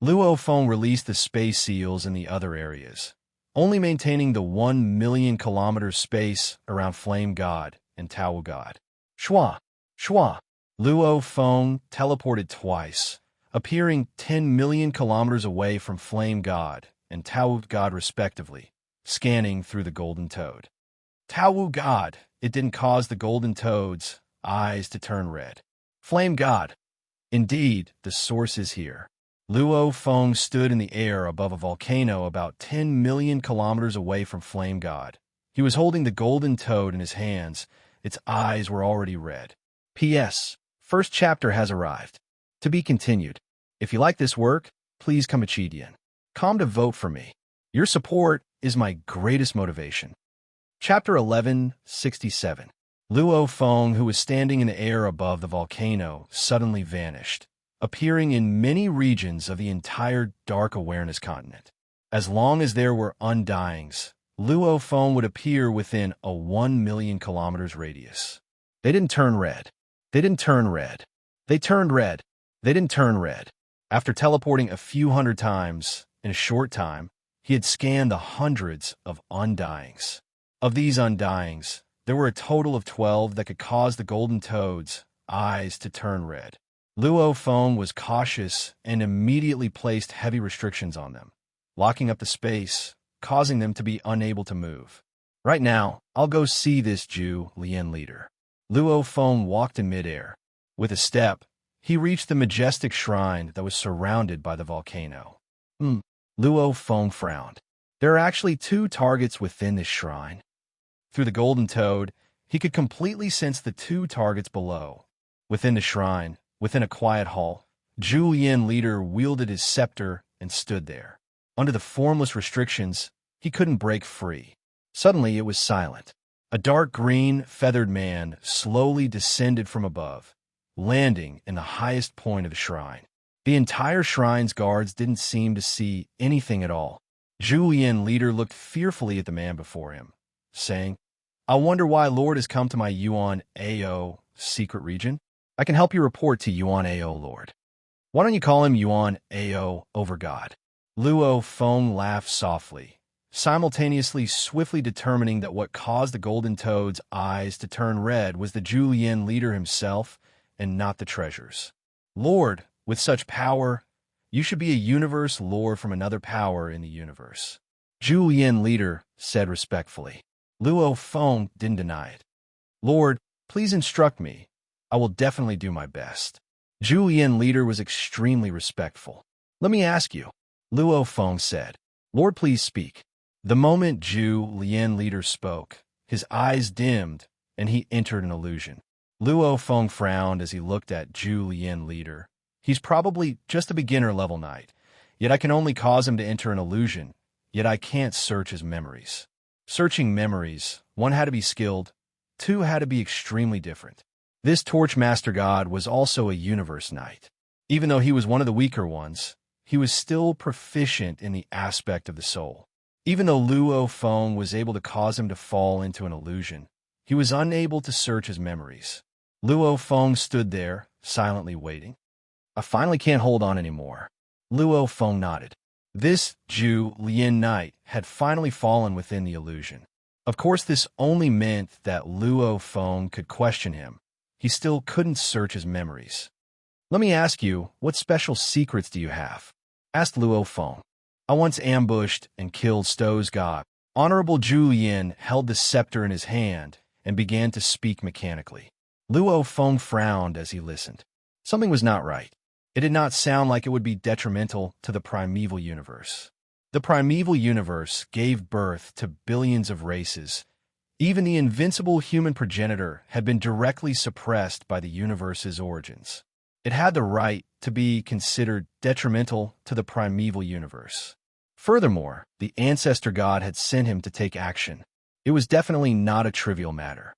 Luo Feng released the space seals in the other areas, only maintaining the 1 million kilometers space around Flame God and Tao God. Shua! Shua! Luo Feng teleported twice, appearing 10 million kilometers away from Flame God and Tao God respectively, scanning through the golden toad. Tao God, it didn't cause the golden toad's eyes to turn red. Flame God. Indeed, the source is here. Luo Feng stood in the air above a volcano about 10 million kilometers away from Flame God. He was holding the golden toad in his hands. Its eyes were already red. P.S. First chapter has arrived. To be continued. If you like this work, please come Chidian. Come to vote for me. Your support is my greatest motivation. Chapter 1167. Luo Feng, who was standing in the air above the volcano, suddenly vanished, appearing in many regions of the entire Dark Awareness Continent. As long as there were undyings, Luo Feng would appear within a 1 million kilometers radius. They didn't turn red. They didn't turn red. They turned red. They didn't turn red. After teleporting a few hundred times in a short time, he had scanned the hundreds of undyings. Of these undyings, there were a total of 12 that could cause the golden toad's eyes to turn red. Luo Feng was cautious and immediately placed heavy restrictions on them, locking up the space, causing them to be unable to move. Right now, I'll go see this Jew Lien leader. Luo Feng walked in midair. With a step, he reached the majestic shrine that was surrounded by the volcano. Luo Feng frowned. There are actually 2 targets within this shrine. Through the golden toad, he could completely sense the 2 targets below. Within the shrine, within a quiet hall, Zhu Yin leader wielded his scepter and stood there. Under the formless restrictions, he couldn't break free. Suddenly, it was silent. A dark green, feathered man slowly descended from above, landing in the highest point of the shrine. The entire shrine's guards didn't seem to see anything at all. Zhu Yin leader looked fearfully at the man before him, saying, I wonder why Lord has come to my Yuan Ao secret region. I can help you report to Yuan Ao Lord. Why don't you call him Yuan Ao over God? Luo Feng laughed softly, simultaneously swiftly determining that what caused the golden toad's eyes to turn red was the Zhu Yin leader himself and not the treasures. Lord, with such power, you should be a universe lord from another power in the universe. Zhu Yin leader said respectfully. Luo Feng didn't deny it. Lord, please instruct me. I will definitely do my best. Zhu Yin leader was extremely respectful. Let me ask you, Luo Feng said. Lord, please speak. The moment Zhu Lian leader spoke, his eyes dimmed, and he entered an illusion. Luo Feng frowned as he looked at Zhu Lian leader. He's probably just a beginner level knight, yet I can only cause him to enter an illusion, yet I can't search his memories. Searching memories, one had to be skilled, two had to be extremely different. This Torch Master God was also a universe knight. Even though he was one of the weaker ones, he was still proficient in the aspect of the soul. Even though Luo Feng was able to cause him to fall into an illusion, he was unable to search his memories. Luo Feng stood there, silently waiting. I finally can't hold on anymore. Luo Feng nodded. This Zhu Lian knight had finally fallen within the illusion. Of course, this only meant that Luo Feng could question him. He still couldn't search his memories. Let me ask you, what special secrets do you have? Asked Luo Feng. I once ambushed and killed Sto's god. Honorable Zhu Yin held the scepter in his hand and began to speak mechanically. Luo Feng frowned as he listened. Something was not right. It did not sound like it would be detrimental to the primeval universe. The primeval universe gave birth to billions of races. Even the invincible human progenitor had been directly suppressed by the universe's origins. It had the right to be considered detrimental to the primeval universe. Furthermore, the ancestor god had sent him to take action. It was definitely not a trivial matter.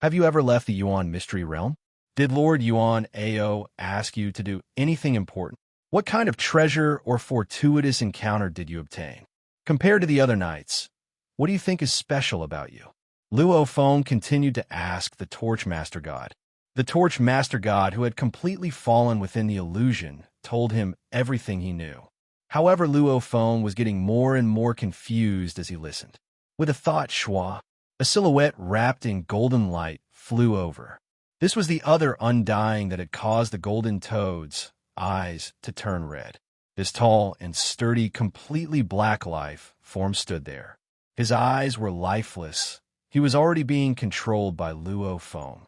Have you ever left the Yuan mystery realm? Did Lord Yuan Ao ask you to do anything important? What kind of treasure or fortuitous encounter did you obtain? Compared to the other knights, what do you think is special about you? Luo Feng continued to ask the Torch Master God. The Torch Master God, who had completely fallen within the illusion, told him everything he knew. However, Luo Feng was getting more and more confused as he listened. With a thought schwa, a silhouette wrapped in golden light flew over. This was the other undying that had caused the golden toad's eyes to turn red. This tall and sturdy, completely black life form stood there. His eyes were lifeless. He was already being controlled by Luo Feng.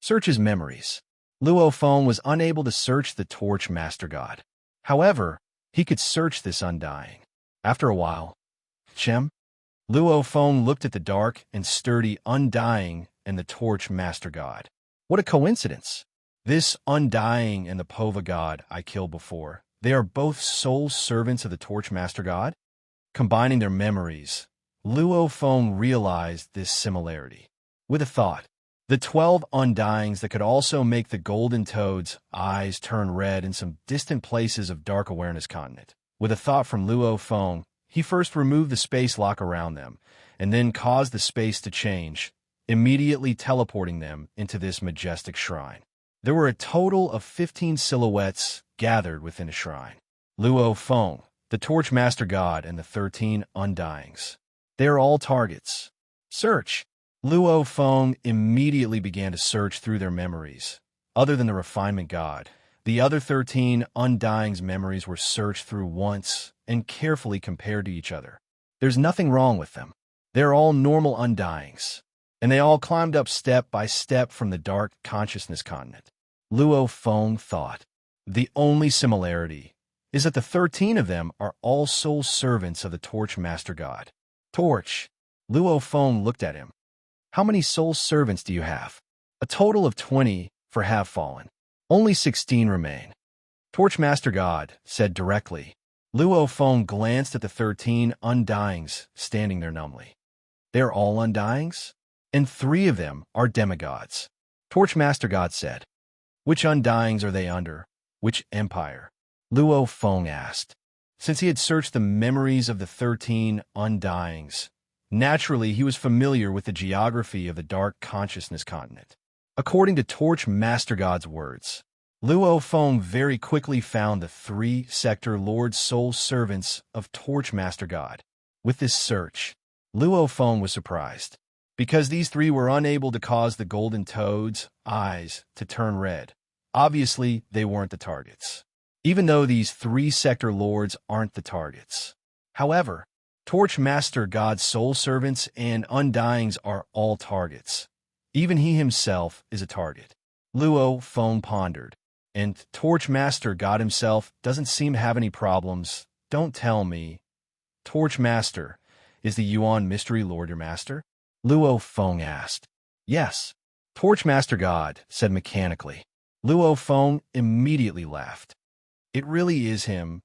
Search his memories. Luo Feng was unable to search the Torch Master God. However, he could search this undying. After a while, Chem? Luo Feng looked at the dark and sturdy undying and the Torch Master God. What a coincidence! This undying and the Pova God I killed before, they are both soul servants of the Torch Master God? Combining their memories, Luo Feng realized this similarity. With a thought, the 12 undyings that could also make the golden toad's eyes turn red in some distant places of Dark Awareness Continent. With a thought from Luo Feng, he first removed the space lock around them, and then caused the space to change, immediately teleporting them into this majestic shrine. There were a total of 15 silhouettes gathered within a shrine. Luo Feng, the Torch Master God, and the 13 undyings. They are all targets. Search. Luo Feng immediately began to search through their memories. Other than the Refinement God, the other 13 undyings' memories were searched through once and carefully compared to each other. There's nothing wrong with them. They're all normal undyings, and they all climbed up step by step from the Dark Consciousness Continent. Luo Feng thought. The only similarity is that the 13 of them are all soul servants of the Torch Master God. Torch. Luo Feng looked at him. How many soul servants do you have? A total of 20 for have fallen. Only 16 remain. Torch Master God said directly. Luo Feng glanced at the 13 undyings standing there numbly. They are all undyings? And 3 of them are demigods. Torch Master God said. Which undyings are they under? Which empire? Luo Feng asked. Since he had searched the memories of the 13 undyings, naturally he was familiar with the geography of the Dark Consciousness Continent. According to Torch Master God's words, Luo Feng very quickly found the 3-sector Lord Soul Servants of Torch Master God. With this search, Luo Feng was surprised, because these 3 were unable to cause the golden toad's eyes to turn red. Obviously, they weren't the targets, even though these 3-sector lords aren't the targets. However, Torch Master God's soul servants and undyings are all targets. Even he himself is a target. Luo Feng pondered. And Torch Master God himself doesn't seem to have any problems. Don't tell me. Torch Master, is the Yuan Mystery Lord your master? Luo Feng asked. Yes. Torch Master God said mechanically. Luo Feng immediately laughed. It really is him.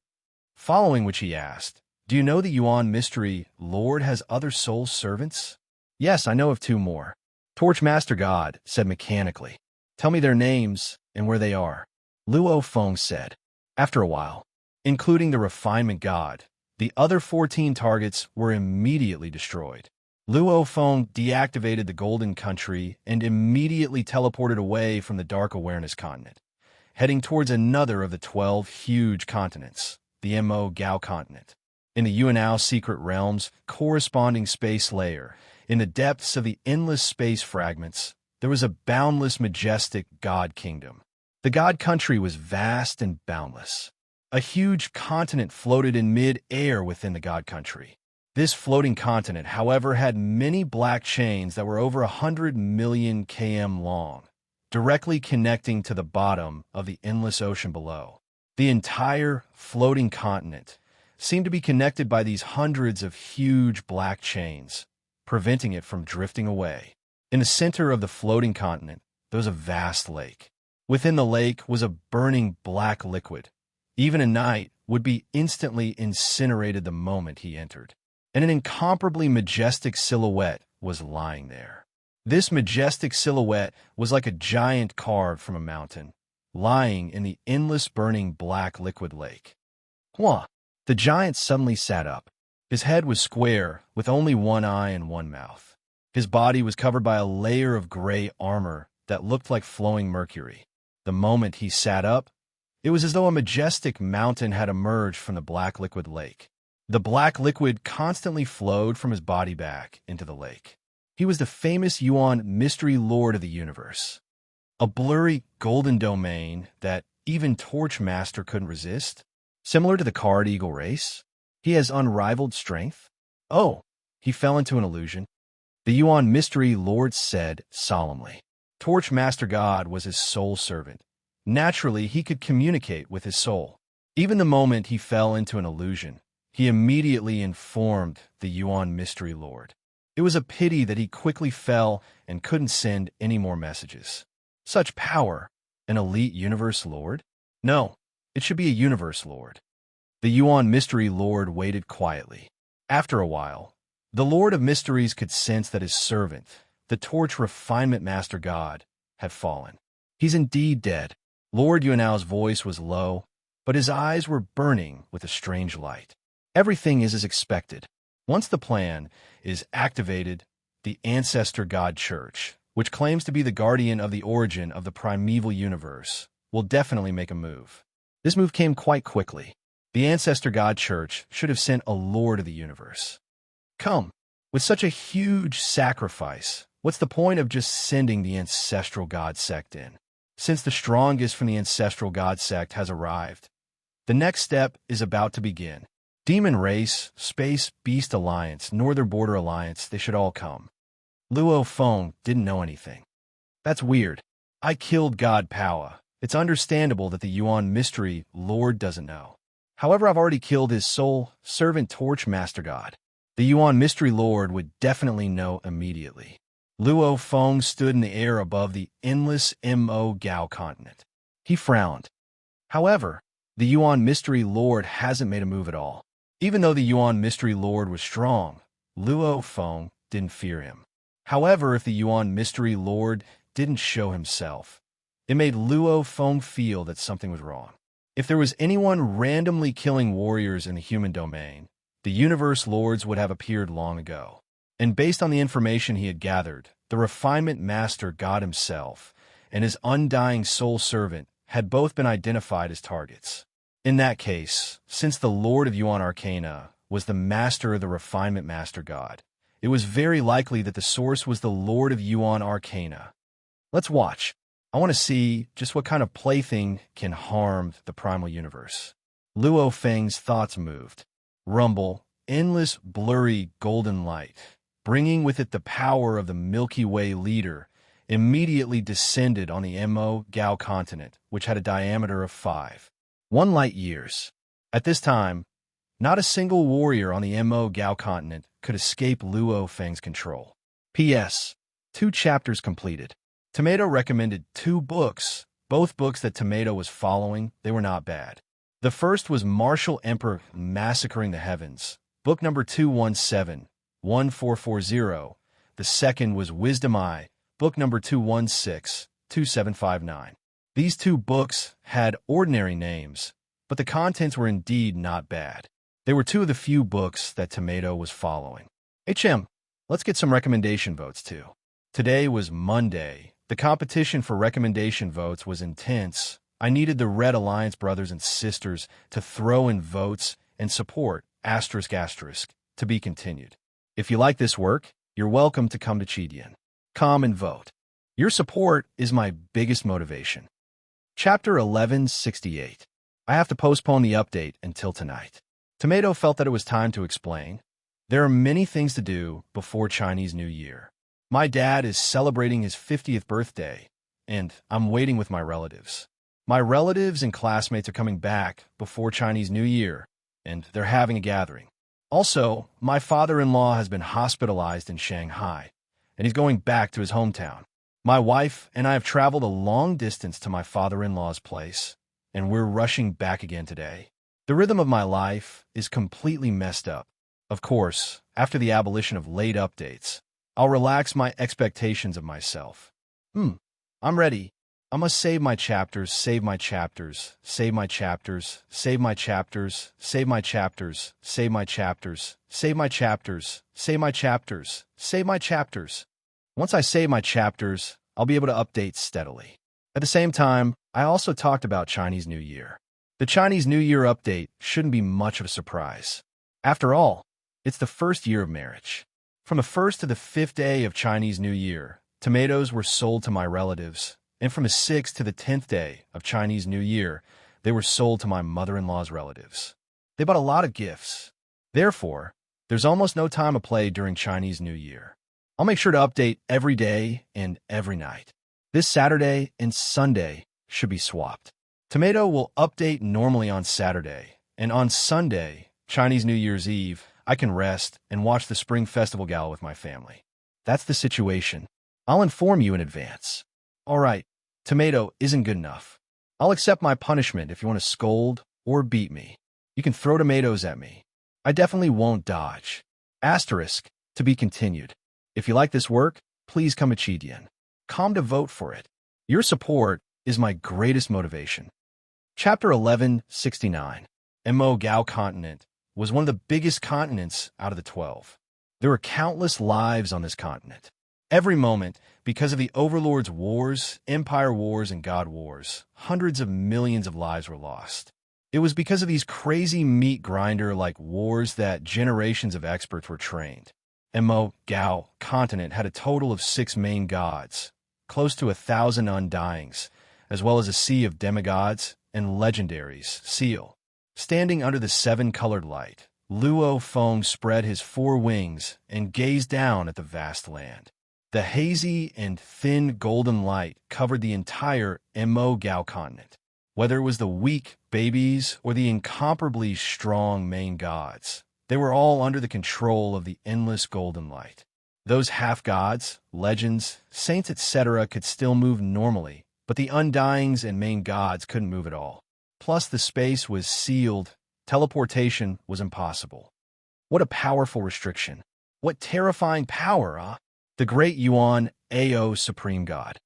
Following which he asked, do you know the Yuan Mystery Lord has other soul servants? Yes, I know of 2 more. Torch Master God said mechanically. Tell me their names and where they are. Luo Feng said. After a while, including the refinement god, the other 14 targets were immediately destroyed. Luo Feng deactivated the Golden Country and immediately teleported away from the Dark Awareness continent, heading towards another of the 12 huge continents, the Mo Gao continent. In the Yuanao secret realm's corresponding space layer, in the depths of the endless space fragments, there was a boundless, majestic god kingdom. The god country was vast and boundless. A huge continent floated in mid-air within the god country. This floating continent, however, had many black chains that were over 100 million km long, directly connecting to the bottom of the endless ocean below. The entire floating continent seemed to be connected by these hundreds of huge black chains, preventing it from drifting away. In the center of the floating continent, there was a vast lake. Within the lake was a burning black liquid. Even a knight would be instantly incinerated the moment he entered. And an incomparably majestic silhouette was lying there. This majestic silhouette was like a giant carved from a mountain, lying in the endless burning black liquid lake. Hua! The giant suddenly sat up. His head was square, with only 1 eye and 1 mouth. His body was covered by a layer of gray armor that looked like flowing mercury. The moment he sat up, it was as though a majestic mountain had emerged from the black liquid lake. The black liquid constantly flowed from his body back into the lake. He was the famous Yuan Mystery Lord of the universe. A blurry golden domain that even Torch Master couldn't resist. Similar to the card Eagle race, he has unrivaled strength. Oh, he fell into an illusion. The Yuan Mystery Lord said solemnly. Torch Master God was his soul servant. Naturally, he could communicate with his soul. Even the moment he fell into an illusion, he immediately informed the Yuan Mystery Lord. It was a pity that he quickly fell and couldn't send any more messages. Such power, an elite universe lord? No, it should be a universe lord. The Yuan Mystery Lord waited quietly. After a while, the Lord of Mysteries could sense that his servant, the Torch Refinement Master God, had fallen. He's indeed dead. Lord Yuanao's voice was low, but his eyes were burning with a strange light. Everything is as expected. Once the plan is activated, the Ancestor God Church, which claims to be the guardian of the origin of the primeval universe, will definitely make a move. This move came quite quickly. The Ancestor God Church should have sent a Lord of the universe. Come, with such a huge sacrifice, what's the point of just sending the Ancestral God Sect in? Since the strongest from the Ancestral God Sect has arrived, the next step is about to begin. Demon Race, Space Beast Alliance, Northern Border Alliance, they should all come. Luo Feng didn't know anything. That's weird. I killed God Powa. It's understandable that the Yuan Mystery Lord doesn't know. However, I've already killed his soul servant Torch Master God. The Yuan Mystery Lord would definitely know immediately. Luo Feng stood in the air above the endless Mo Gao continent. He frowned. However, the Yuan Mystery Lord hasn't made a move at all. Even though the Yuan Mystery Lord was strong, Luo Feng didn't fear him. However, if the Yuan Mystery Lord didn't show himself, it made Luo Feng feel that something was wrong. If there was anyone randomly killing warriors in the human domain, the Universe Lords would have appeared long ago. And based on the information he had gathered, the Refinement Master God himself and his undying soul servant had both been identified as targets. In that case, since the Lord of Yuan Arcana was the master of the Refinement Master God, it was very likely that the source was the Lord of Yuan Arcana. Let's watch. I want to see just what kind of plaything can harm the primal universe. Luo Feng's thoughts moved. Rumble, endless, blurry golden light, bringing with it the power of the Milky Way leader, immediately descended on the Mo Gao continent, which had a diameter of 5.1 light years. At this time, not a single warrior on the Mo Gao continent could escape Luo Feng's control. P.S. 2 chapters completed. Tomato recommended 2 books, both books that Tomato was following. They were not bad. The first was Martial Emperor Massacring the Heavens, book number 217-1440. The second was Wisdom Eye, book number 216-2759. These 2 books had ordinary names, but the contents were indeed not bad. They were 2 of the few books that Tomato was following. Let's get some recommendation votes too. Today was Monday. The competition for recommendation votes was intense. I needed the Red Alliance brothers and sisters to throw in votes and support ***, to be continued. If you like this work, you're welcome to come to Chidian. Come and vote. Your support is my biggest motivation. Chapter 1168. I have to postpone the update until tonight. Tomato felt that it was time to explain. There are many things to do before Chinese New Year. My dad is celebrating his 50th birthday, and I'm waiting with my relatives. My relatives and classmates are coming back before Chinese New Year, and they're having a gathering. Also, my father-in-law has been hospitalized in Shanghai, and he's going back to his hometown. My wife and I have traveled a long distance to my father-in-law's place, and we're rushing back again today. The rhythm of my life is completely messed up. Of course, after the abolition of late updates, I'll relax my expectations of myself. I'm ready. I must save my chapters, save my chapters, save my chapters, save my chapters, save my chapters, save my chapters, save my chapters, save my chapters, save my chapters. Once I save my chapters, I'll be able to update steadily. At the same time, I also talked about Chinese New Year. The Chinese New Year update shouldn't be much of a surprise. After all, it's the first year of marriage. From the 1st to the 5th day of Chinese New Year, tomatoes were sold to my relatives, and from the 6th to the 10th day of Chinese New Year, they were sold to my mother-in-law's relatives. They bought a lot of gifts. Therefore, there's almost no time to play during Chinese New Year. I'll make sure to update every day and every night. This Saturday and Sunday should be swapped. Tomato will update normally on Saturday, and on Sunday, Chinese New Year's Eve, I can rest and watch the Spring Festival Gala with my family. That's the situation. I'll inform you in advance. All right, Tomato isn't good enough. I'll accept my punishment if you want to scold or beat me. You can throw tomatoes at me. I definitely won't dodge. Asterisk, to be continued. If you like this work, please come to Chidian. Come to vote for it. Your support is my greatest motivation. Chapter 1169. Mo Gao Continent was one of the biggest continents out of the 12. There were countless lives on this continent. Every moment, because of the Overlord's wars, Empire wars, and God wars, hundreds of millions of lives were lost. It was because of these crazy meat grinder-like wars that generations of experts were trained. Mo Gao Continent had a total of 6 main gods, close to 1,000 undyings, as well as a sea of demigods and legendaries, seal. Standing under the 7-colored light, Luo Feng spread his 4 wings and gazed down at the vast land. The hazy and thin golden light covered the entire Mo Gao continent. Whether it was the weak babies or the incomparably strong main gods, they were all under the control of the endless golden light. Those half-gods, legends, saints, etc. could still move normally, but the undyings and main gods couldn't move at all. Plus, the space was sealed. Teleportation was impossible. What a powerful restriction. What terrifying power, huh? The great Yuan Ao Supreme God.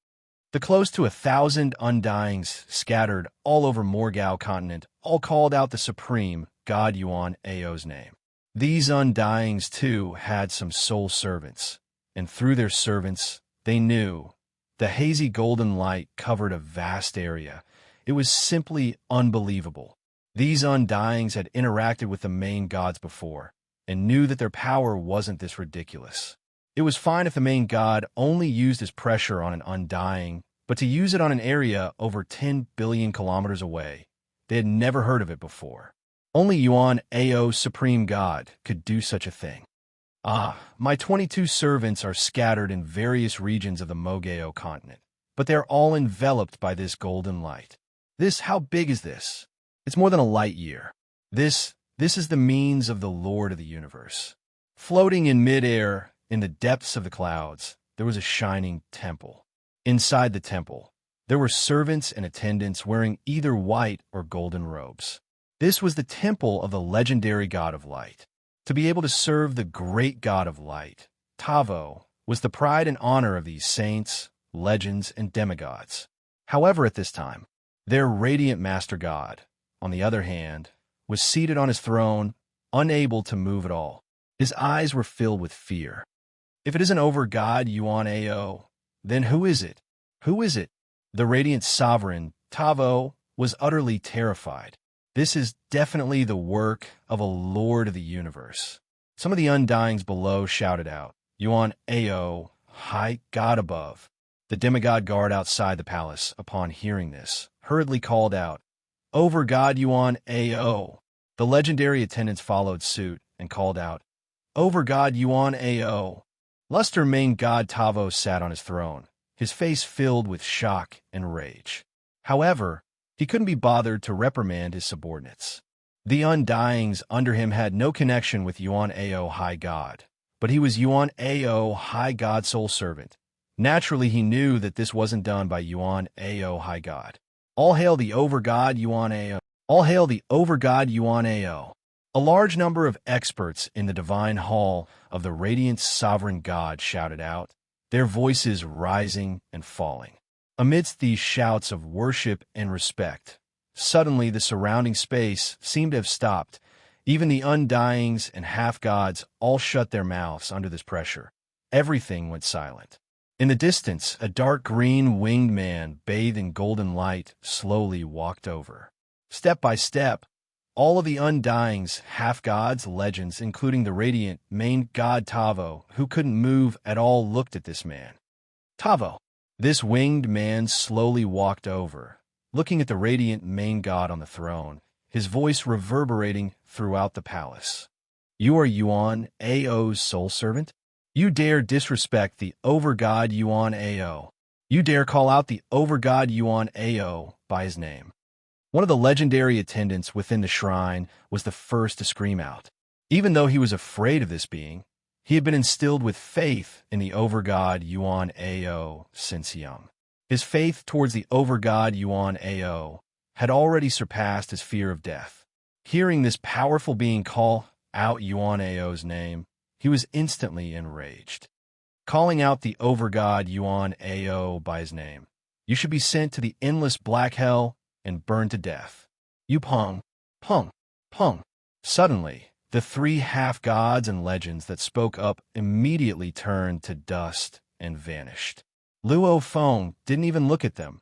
The close to 1,000 undyings scattered all over Morgao continent all called out the Supreme God Yuan Ao's name. These undyings, too, had some soul servants, and through their servants, they knew. The hazy golden light covered a vast area. It was simply unbelievable. These undyings had interacted with the main gods before, and knew that their power wasn't this ridiculous. It was fine if the main god only used his pressure on an undying, but to use it on an area over 10 billion kilometers away, they had never heard of it before. Only Yuan Ao Supreme God could do such a thing. Ah, my 22 servants are scattered in various regions of the Mogao continent, but they are all enveloped by this golden light. How big is this? It's more than a light year. This is the means of the Lord of the universe. Floating in midair, in the depths of the clouds, there was a shining temple. Inside the temple, there were servants and attendants wearing either white or golden robes. This was the temple of the legendary God of Light. To be able to serve the great God of Light, Tavo, was the pride and honor of these saints, legends, and demigods. However, at this time, their radiant master God, on the other hand, was seated on his throne, unable to move at all. His eyes were filled with fear. If it isn't over God Yuan Ao, then who is it? Who is it? The radiant sovereign, Tavo, was utterly terrified. This is definitely the work of a Lord of the universe. Some of the undyings below shouted out, Yuan Ao, high God above. The demigod guard outside the palace, upon hearing this, hurriedly called out, Over God Yuan Ao. The legendary attendants followed suit and called out, Over God Yuan Ao. Luster main god Tavo sat on his throne, his face filled with shock and rage. However, he couldn't be bothered to reprimand his subordinates. The undyings under him had no connection with Yuan Ao High God, but he was Yuan Ao High God sole servant. Naturally, he knew that this wasn't done by Yuan Ao High God. All hail the over God Yuan Ao. All hail the over God Yuan Ao. A large number of experts in the divine hall of the radiant sovereign God shouted out, their voices rising and falling. Amidst these shouts of worship and respect, suddenly the surrounding space seemed to have stopped. Even the undyings and half-gods all shut their mouths under this pressure. Everything went silent. In the distance, a dark green winged man, bathed in golden light, slowly walked over. Step by step, all of the undyings, half-gods, legends, including the radiant main god Tavo, who couldn't move at all, looked at this man. Tavo. This winged man slowly walked over, looking at the radiant main god on the throne, his voice reverberating throughout the palace. You are Yuan Ao's sole servant? You dare disrespect the over-god Yuan Ao. You dare call out the over-god Yuan Ao by his name. One of the legendary attendants within the shrine was the first to scream out. Even though he was afraid of this being, he had been instilled with faith in the over-god Yuan Ao since young. His faith towards the over-god Yuan Ao had already surpassed his fear of death. Hearing this powerful being call out Yuan Ao's name, he was instantly enraged. Calling out the over-god Yuan Ao by his name, you should be sent to the endless black hell and burned to death. You pung, pung, pung. Suddenly, the three half-gods and legends that spoke up immediately turned to dust and vanished. Luo Feng didn't even look at them,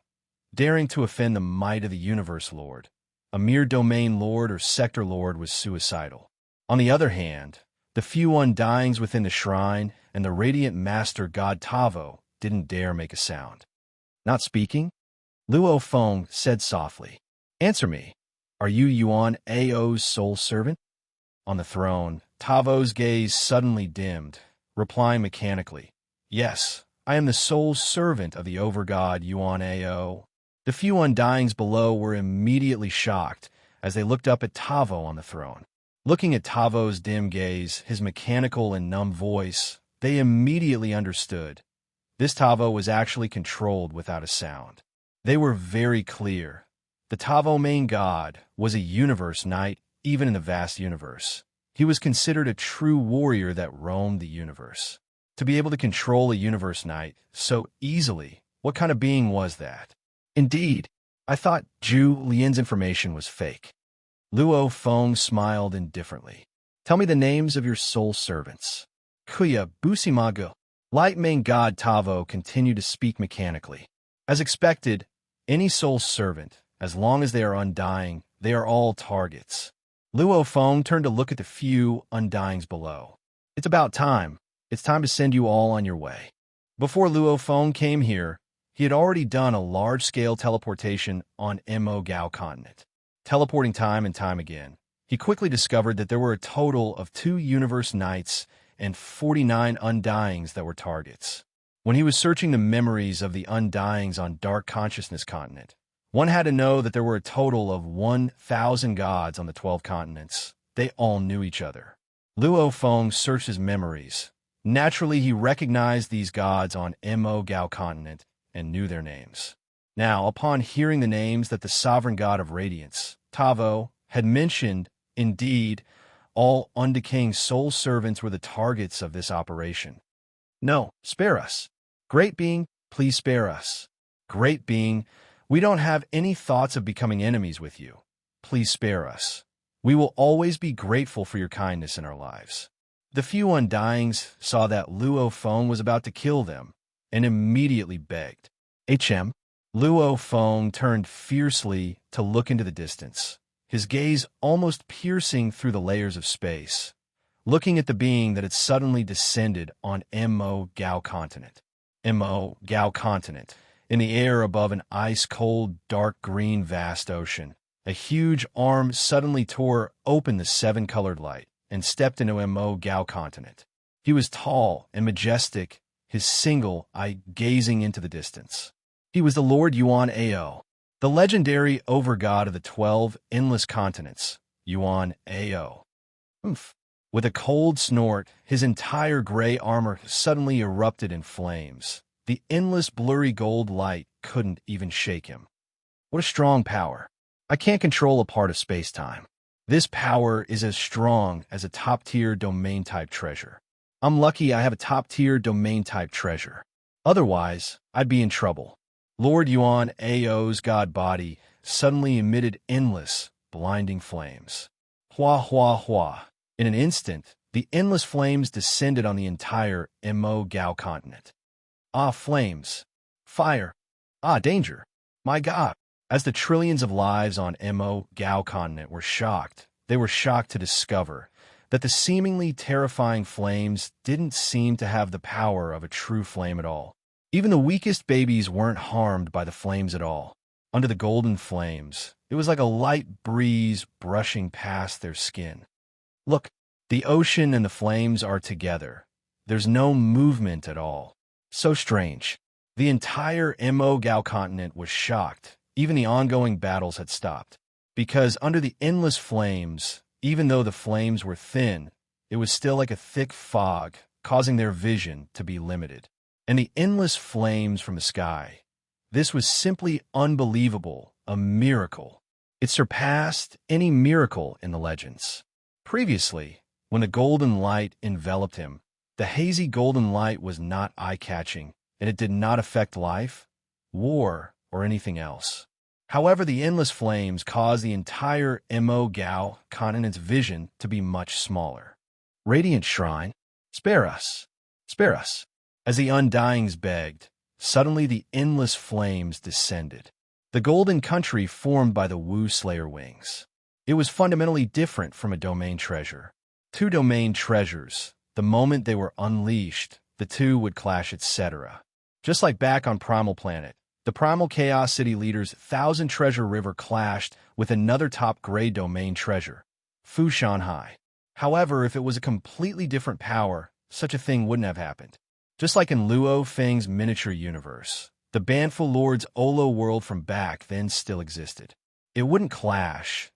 daring to offend the might of the universe lord. A mere domain lord or sector lord was suicidal. On the other hand, the few undyings within the shrine and the radiant master god Tavo didn't dare make a sound. Not speaking? Luo Feng said softly, Answer me. Are you Yuan Ao's sole servant? On the throne, Tavo's gaze suddenly dimmed, replying mechanically, Yes, I am the sole servant of the over-god Yuan Ao. The few undyings below were immediately shocked as they looked up at Tavo on the throne. Looking at Tavo's dim gaze, his mechanical and numb voice, they immediately understood. This Tavo was actually controlled without a sound. They were very clear. The Tavo main god was a universe knight, even in the vast universe. He was considered a true warrior that roamed the universe. To be able to control a universe knight so easily, what kind of being was that? Indeed, I thought Zhu Lian's information was fake. Luo Feng smiled indifferently. Tell me the names of your soul servants. Kuya Busimagu. Light main god Tavo continued to speak mechanically. As expected, any soul servant, as long as they are undying, they are all targets. Luo Feng turned to look at the few undyings below. It's about time. It's time to send you all on your way. Before Luo Feng came here, he had already done a large-scale teleportation on Mo Gao continent. Teleporting time and time again, He quickly discovered that there were a total of 2 Universe Knights and 49 Undyings that were targets. When he was searching the memories of the Undyings on Dark Consciousness Continent, one had to know that there were a total of 1,000 gods on the 12 continents. They all knew each other. Luo Feng searched his memories. Naturally, he recognized these gods on Mo Gao continent and knew their names. Now, upon hearing the names that the sovereign god of radiance, Tavo, had mentioned, indeed, all undecaying soul servants were the targets of this operation. No, spare us. Great being, please spare us. Great being, we don't have any thoughts of becoming enemies with you. Please spare us. We will always be grateful for your kindness in our lives. The few Undyings saw that Luo Feng was about to kill them and immediately begged. HM. Luo Feng turned fiercely to look into the distance, his gaze almost piercing through the layers of space, looking at the being that had suddenly descended on Mo Gao continent. Mo Gao continent, in the air above an ice-cold, dark green vast ocean. A huge arm suddenly tore open the 7-colored light and stepped into Mo Gao continent. He was tall and majestic, his single eye gazing into the distance. He was the Lord Yuan Ao, the legendary overgod of the 12 endless continents, Yuan Ao. Oof. With a cold snort, his entire gray armor suddenly erupted in flames. The endless blurry gold light couldn't even shake him. What a strong power. I can't control a part of space-time. This power is as strong as a top-tier domain-type treasure. I'm lucky I have a top-tier domain-type treasure. Otherwise, I'd be in trouble. Lord Yuan Ao's god body suddenly emitted endless, blinding flames. Hua hua hua. In an instant, the endless flames descended on the entire Mo Gao continent. Ah, flames. Fire. Ah, danger. My God. As the trillions of lives on Mo Gao continent were shocked, they were shocked to discover that the seemingly terrifying flames didn't seem to have the power of a true flame at all. Even the weakest babies weren't harmed by the flames at all. Under the golden flames, it was like a light breeze brushing past their skin. Look, the ocean and the flames are together. There's no movement at all. So strange. The entire Mo Gao continent was shocked. Even the ongoing battles had stopped. Because under the endless flames, even though the flames were thin, it was still like a thick fog, causing their vision to be limited. And the endless flames from the sky. This was simply unbelievable, a miracle. It surpassed any miracle in the legends. Previously, when the golden light enveloped him, the hazy golden light was not eye-catching, and it did not affect life, war, or anything else. However, the endless flames caused the entire Mo Gao continent's vision to be much smaller. Radiant Shrine, spare us, spare us. As the Undyings begged, suddenly the endless flames descended. The golden country formed by the Wu Slayer wings. It was fundamentally different from a domain treasure. 2 domain treasures, the moment they were unleashed, the 2 would clash, etc. Just like back on Primal Planet, the Primal Chaos City leader's 1,000 Treasure River clashed with another top-grade domain treasure, Fu Shanhai. However, if it was a completely different power, such a thing wouldn't have happened. Just like in Luo Feng's miniature universe, the Banful Lord's Olo world from back then still existed. It wouldn't clash.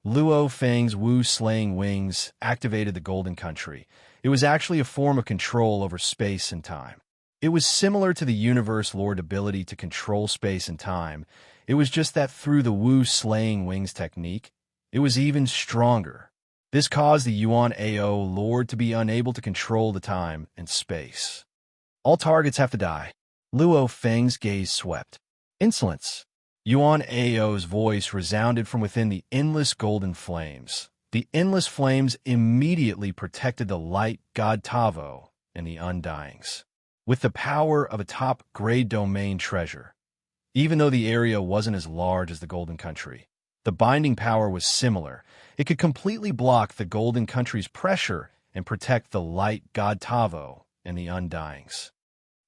Luo Feng's Wu-slaying wings activated the Golden Country. It was actually a form of control over space and time. It was similar to the Universe Lord ability to control space and time. It was just that through the Wu-slaying wings technique, it was even stronger. This caused the Yuan Ao Lord to be unable to control the time and space. All targets have to die. Luo Feng's gaze swept. Insolence. Yuan Ao's voice resounded from within the endless golden flames. The endless flames immediately protected the light god Tavo and the Undyings. With the power of a top-grade domain treasure, even though the area wasn't as large as the Golden Country, the binding power was similar. It could completely block the Golden Country's pressure and protect the light god Tavo and the Undyings.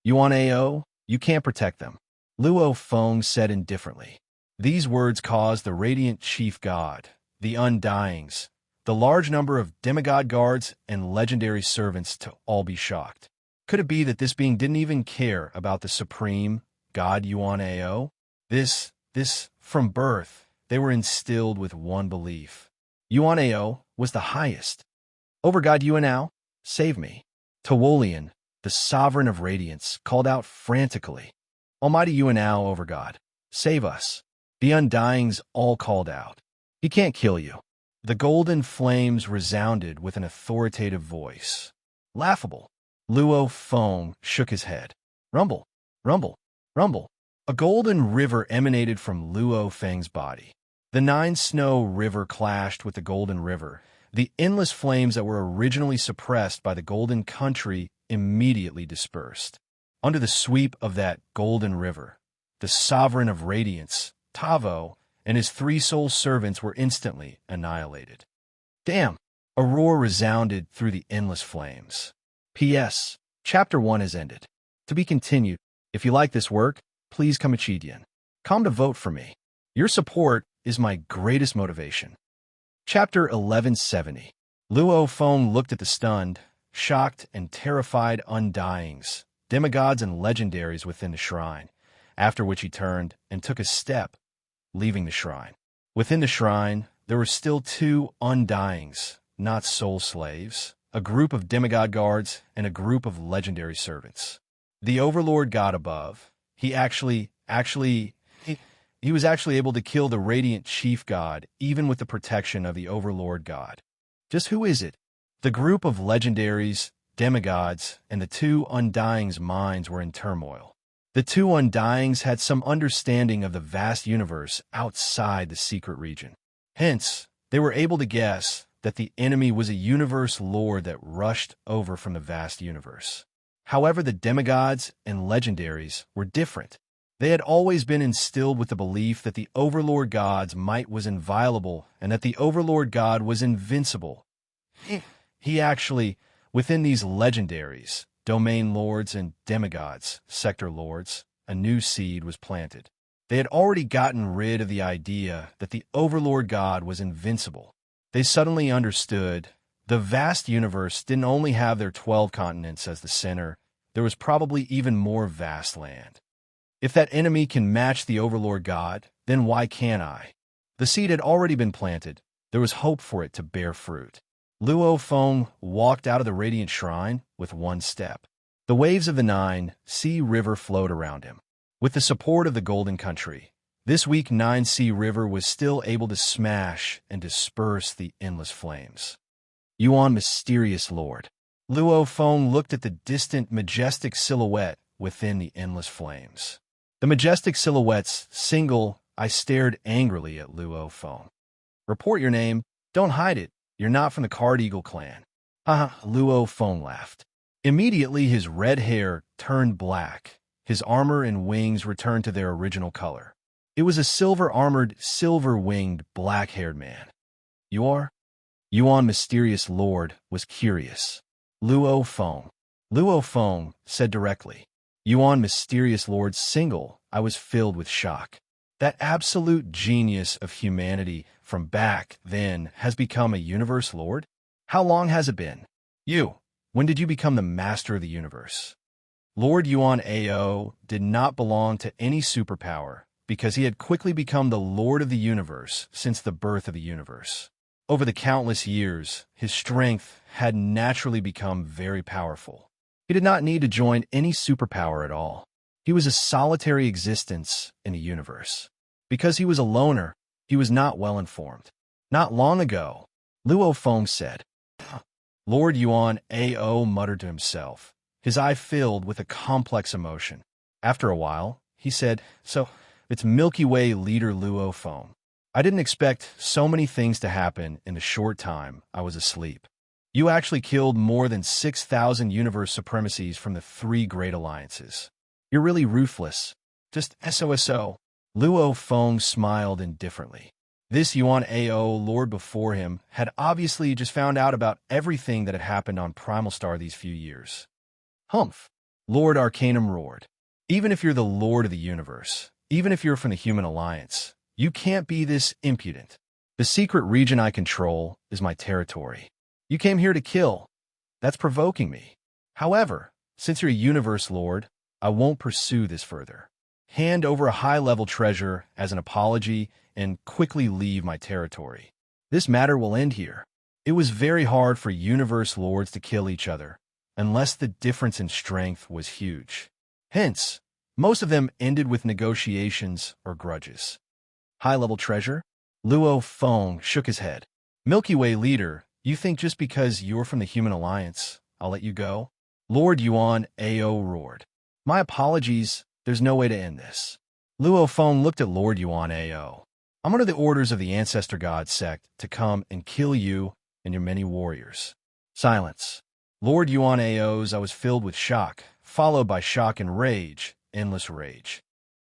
Yuan Ao, you can't protect them, Luo Feng said indifferently. These words caused the radiant chief god, the Undyings, the large number of demigod guards and legendary servants to all be shocked. Could it be that this being didn't even care about the supreme god Yuan Ao? From birth, they were instilled with one belief. Yuan Ao was the highest. Over God Yuan Ao, save me. Tawolian, the sovereign of radiance, called out frantically. Almighty Yuan Ao over God, save us. The Undyings all called out. He can't kill you. The golden flames resounded with an authoritative voice. Laughable. Luo Feng shook his head. Rumble, rumble, rumble. A golden river emanated from Luo Feng's body. The Nine-Snow River clashed with the Golden River. The endless flames that were originally suppressed by the Golden Country immediately dispersed. Under the sweep of that Golden River, the Sovereign of Radiance, Tavo, and his three soul servants were instantly annihilated. Damn! A roar resounded through the endless flames. P.S. Chapter 1 has ended. To be continued. If you like this work, please come to vote for me. Your support is my greatest motivation. Chapter 1170. Luo Feng looked at the stunned, shocked, and terrified Undyings, demigods and legendaries within the shrine, after which he turned and took a step, leaving the shrine. Within the shrine, there were still two Undyings, not soul slaves, a group of demigod guards and a group of legendary servants. The Overlord God above, he was actually able to kill the Radiant Chief God, even with the protection of the Overlord God. Just who is it? The group of legendaries, demigods, and the two Undyings' minds were in turmoil. The two Undyings had some understanding of the vast universe outside the secret region. Hence, they were able to guess that the enemy was a universe lord that rushed over from the vast universe. However, the demigods and legendaries were different. They had always been instilled with the belief that the Overlord God's might was inviolable and that the Overlord God was invincible. He actually, within these legendaries, domain lords and demigods, sector lords, a new seed was planted. They had already gotten rid of the idea that the Overlord God was invincible. They suddenly understood the vast universe didn't only have their 12 continents as the center, there was probably even more vast land. If that enemy can match the Overlord God, then why can't I? The seed had already been planted. There was hope for it to bear fruit. Luo Feng walked out of the Radiant Shrine with one step. The waves of the Nine-Sea River flowed around him. With the support of the Golden Country, this weak Nine-Sea River was still able to smash and disperse the endless flames. Yuan, mysterious lord. Luo Feng looked at the distant, majestic silhouette within the endless flames. The majestic silhouette's single, I stared angrily at Luo Feng. Report your name. Don't hide it. You're not from the Card Eagle clan. Haha, Luo Feng laughed. Immediately his red hair turned black. His armor and wings returned to their original color. It was a silver-armored, silver-winged, black-haired man. You are? Yuan, mysterious lord, was curious. Luo Feng. Luo Feng said directly. Yuan, mysterious lord, single, I was filled with shock. That absolute genius of humanity from back then has become a universe lord? How long has it been? You, when did you become the master of the universe? Lord Yuan Ao did not belong to any superpower because he had quickly become the lord of the universe since the birth of the universe. Over the countless years, his strength had naturally become very powerful. He did not need to join any superpower at all. He was a solitary existence in a universe. Because he was a loner, he was not well informed. Not long ago, Luo Feng said. Lord Yuan Ao muttered to himself, his eye filled with a complex emotion. After a while, he said, So, it's Milky Way leader Luo Feng. I didn't expect so many things to happen in the short time I was asleep. You actually killed more than 6,000 universe supremacies from the three great alliances. You're really ruthless. Just SOSO. Luo Feng smiled indifferently. This Yuan Ao lord before him had obviously just found out about everything that had happened on Primal Star these few years. Humph. Lord Arcanum roared. Even if you're the lord of the universe, even if you're from the human alliance, you can't be this impudent. The secret region I control is my territory. You came here to kill. That's provoking me. However, since you're a universe lord, I won't pursue this further. Hand over a high-level treasure as an apology and quickly leave my territory. This matter will end here. It was very hard for universe lords to kill each other, unless the difference in strength was huge. Hence, most of them ended with negotiations or grudges. High-level treasure? Luo Feng shook his head. Milky Way leader, you think just because you're from the Human Alliance, I'll let you go? Lord Yuan Ao roared. My apologies, there's no way to end this. Luo Feng looked at Lord Yuan Ao. I'm under the orders of the Ancestor God sect to come and kill you and your many warriors. Silence. Lord Yuan Ao's I was filled with shock, followed by shock and rage, endless rage.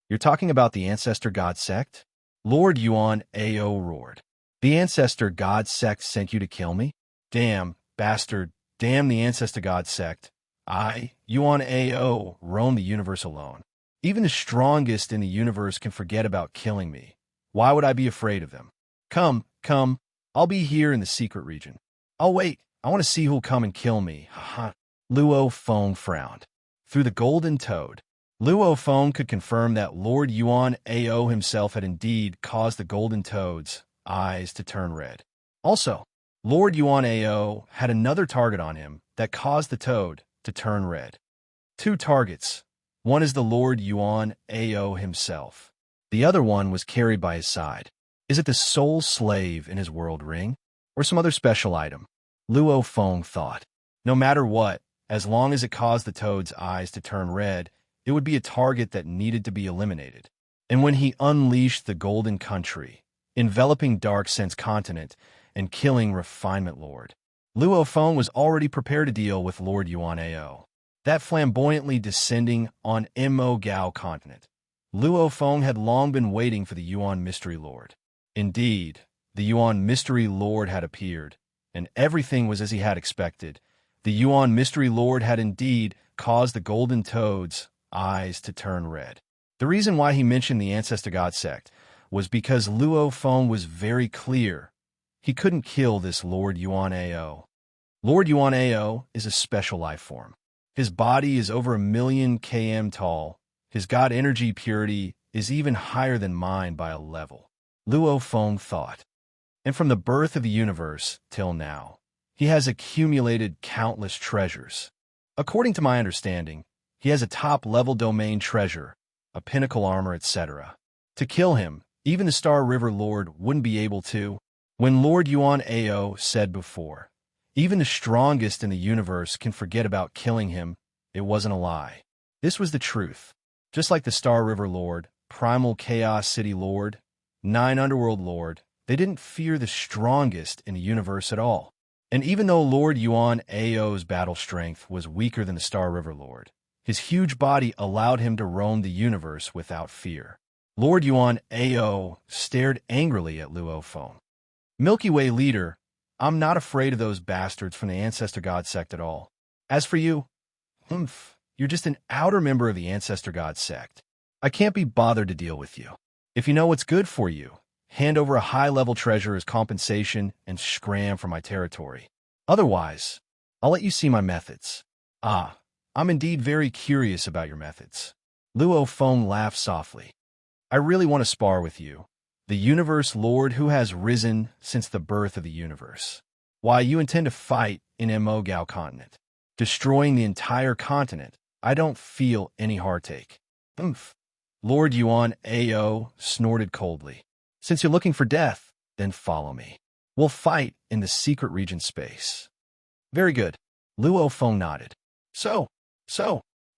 You're talking about the Ancestor God sect? Lord Yuan Ao roared. The Ancestor God sect sent you to kill me? Damn, bastard, damn the Ancestor God sect. I, Yuan Ao, roam the universe alone. Even the strongest in the universe can forget about killing me. Why would I be afraid of them? Come, I'll be here in the secret region. I'll wait. I want to see who'll come and kill me. Haha. Luo Feng frowned. Through the golden toad, Luo Feng could confirm that Lord Yuan Ao himself had indeed caused the golden toad's eyes to turn red. Also, Lord Yuan Ao had another target on him that caused the toad to turn red. Two targets. One is the Lord Yuan Ao himself. The other one was carried by his side. Is it the soul slave in his world ring? Or some other special item? Luo Feng thought. No matter what, as long as it caused the toad's eyes to turn red, it would be a target that needed to be eliminated. And when he unleashed the Golden Country, enveloping Dark Sense Continent and killing Refinement Lord, Luo Feng was already prepared to deal with Lord Yuan Ao. That flamboyantly descending on Mo Gao continent. Luo Feng had long been waiting for the Yuan Mystery Lord. Indeed, the Yuan Mystery Lord had appeared, and everything was as he had expected. The Yuan Mystery Lord had indeed caused the Golden Toad's eyes to turn red. The reason why he mentioned the Ancestor God sect was because Luo Feng was very clear. He couldn't kill this Lord Yuan Ao. Lord Yuan Ao is a special life form. His body is over 1,000,000 km tall. His God energy purity is even higher than mine by a level. Luo Feng thought. And from the birth of the universe till now, he has accumulated countless treasures. According to my understanding, he has a top-level domain treasure, a pinnacle armor, etc. To kill him, even the Star River Lord wouldn't be able to. When Lord Yuan Ao said before, even the strongest in the universe can forget about killing him, it wasn't a lie. This was the truth. Just like the Star River Lord, Primal Chaos City Lord, Nine Underworld Lord, they didn't fear the strongest in the universe at all. And even though Lord Yuan Ao's battle strength was weaker than the Star River Lord, his huge body allowed him to roam the universe without fear. Lord Yuan Ao stared angrily at Luo Feng. Milky Way leader, I'm not afraid of those bastards from the Ancestor God sect at all. As for you, you're just an outer member of the Ancestor God sect. I can't be bothered to deal with you. If you know what's good for you, hand over a high-level treasure as compensation and scram for my territory. Otherwise, I'll let you see my methods. Ah, I'm indeed very curious about your methods. Luo Feng laughed softly. I really want to spar with you, the Universe Lord who has risen since the birth of the universe. Why, you intend to fight in Mo Gao continent, destroying the entire continent. I don't feel any heartache. Lord Yuan Ao snorted coldly. Since you're looking for death, then follow me. We'll fight in the secret region space. Very good. Luo Feng nodded. So.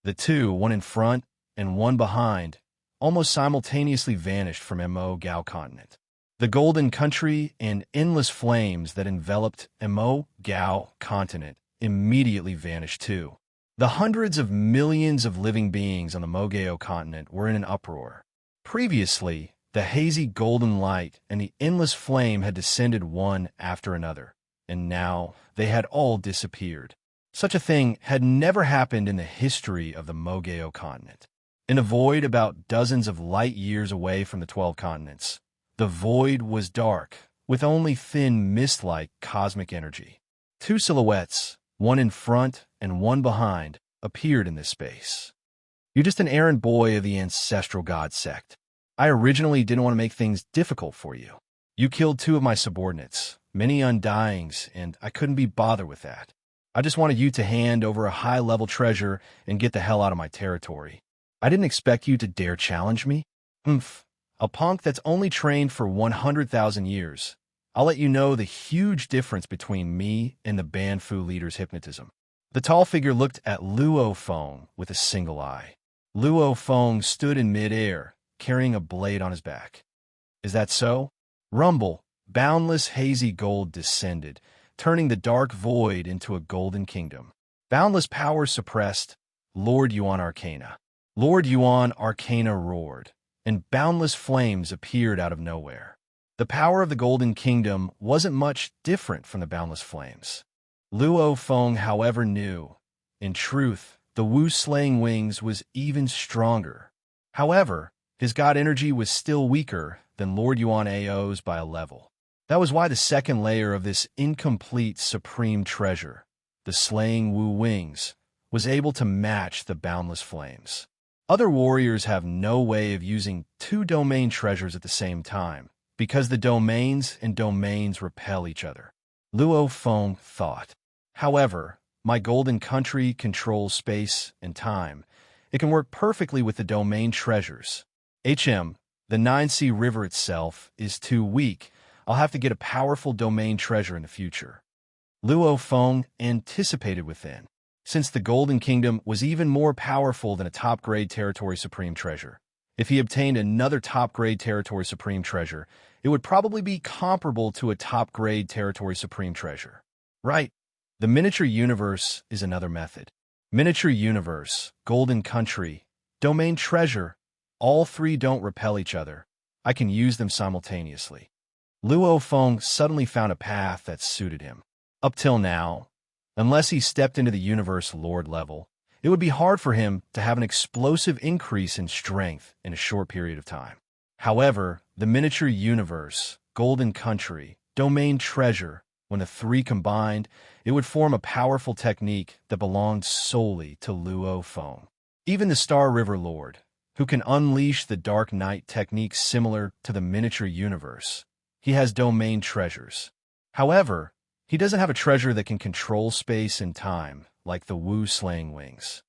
The two, one in front and one behind, almost simultaneously vanished from Mo Gao continent. The Golden Country and endless flames that enveloped Mo Gao continent immediately vanished too. The hundreds of millions of living beings on the Mo Gao continent were in an uproar. Previously, the hazy golden light and the endless flame had descended one after another, and now they had all disappeared. Such a thing had never happened in the history of the Mo Gao continent. In a void about dozens of light years away from the 12 continents, the void was dark, with only thin mist-like cosmic energy. Two silhouettes, one in front and one behind, appeared in this space. You're just an errand boy of the ancestral god sect. I originally didn't want to make things difficult for you. You killed two of my subordinates, many undyings, and I couldn't be bothered with that. I just wanted you to hand over a high-level treasure and get the hell out of my territory. I didn't expect you to dare challenge me. A punk that's only trained for 100,000 years. I'll let you know the huge difference between me and the Banfu leader's hypnotism. The tall figure looked at Luo Feng with a single eye. Luo Feng stood in midair, carrying a blade on his back. Is that so? Rumble, boundless hazy gold descended, turning the dark void into a golden kingdom. Boundless power suppressed, Lord Yuan Arcana. Lord Yuan Arcana roared, and boundless flames appeared out of nowhere. The power of the Golden Kingdom wasn't much different from the boundless flames. Luo Feng, however, knew, in truth, the Wu-slaying wings was even stronger. However, his god energy was still weaker than Lord Yuan Ao's by a level. That was why the second layer of this incomplete supreme treasure, the slaying Wu wings, was able to match the boundless flames. Other warriors have no way of using two domain treasures at the same time, because the domains and domains repel each other. Luo Feng thought. However, my golden country controls space and time. It can work perfectly with the domain treasures. The Nine-Sea River itself is too weak. I'll have to get a powerful domain treasure in the future. Luo Feng anticipated within. Since the Golden Kingdom was even more powerful than a top-grade Territory Supreme treasure. If he obtained another top-grade Territory Supreme treasure, it would probably be comparable to a top-grade Territory Supreme treasure. Right. The miniature universe is another method. Miniature universe, golden country, domain treasure, all three don't repel each other. I can use them simultaneously. Luo Feng suddenly found a path that suited him. Up till now, unless he stepped into the universe lord level, it would be hard for him to have an explosive increase in strength in a short period of time. However, the miniature universe, golden country, domain treasure, when the three combined, it would form a powerful technique that belonged solely to Luo Feng. Even the Star River Lord, who can unleash the Dark Knight technique similar to the miniature universe, he has domain treasures. However, he doesn't have a treasure that can control space and time, like the Wu-slaying wings.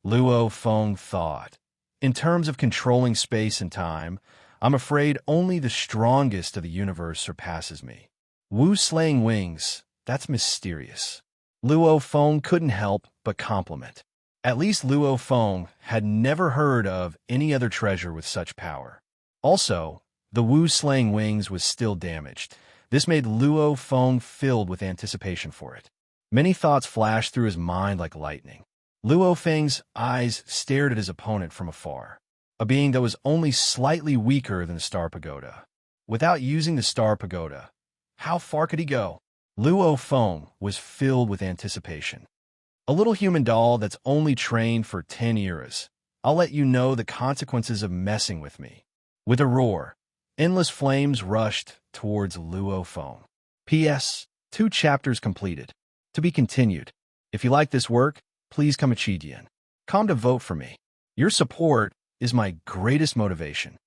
Luo Feng thought. In terms of controlling space and time, I'm afraid only the strongest of the universe surpasses me. Wu-slaying wings, that's mysterious. Luo Feng couldn't help but compliment. At least Luo Feng had never heard of any other treasure with such power. Also, the Wu-slaying wings was still damaged. This made Luo Feng filled with anticipation for it. Many thoughts flashed through his mind like lightning. Luo Feng's eyes stared at his opponent from afar, a being that was only slightly weaker than the Star Pagoda. Without using the Star Pagoda, how far could he go? Luo Feng was filled with anticipation. A little human doll that's only trained for 10 eras. I'll let you know the consequences of messing with me. With a roar, endless flames rushed towards Luo Feng. P.S. 2 chapters completed. To be continued. If you like this work, please come Chidian. Come to vote for me. Your support is my greatest motivation.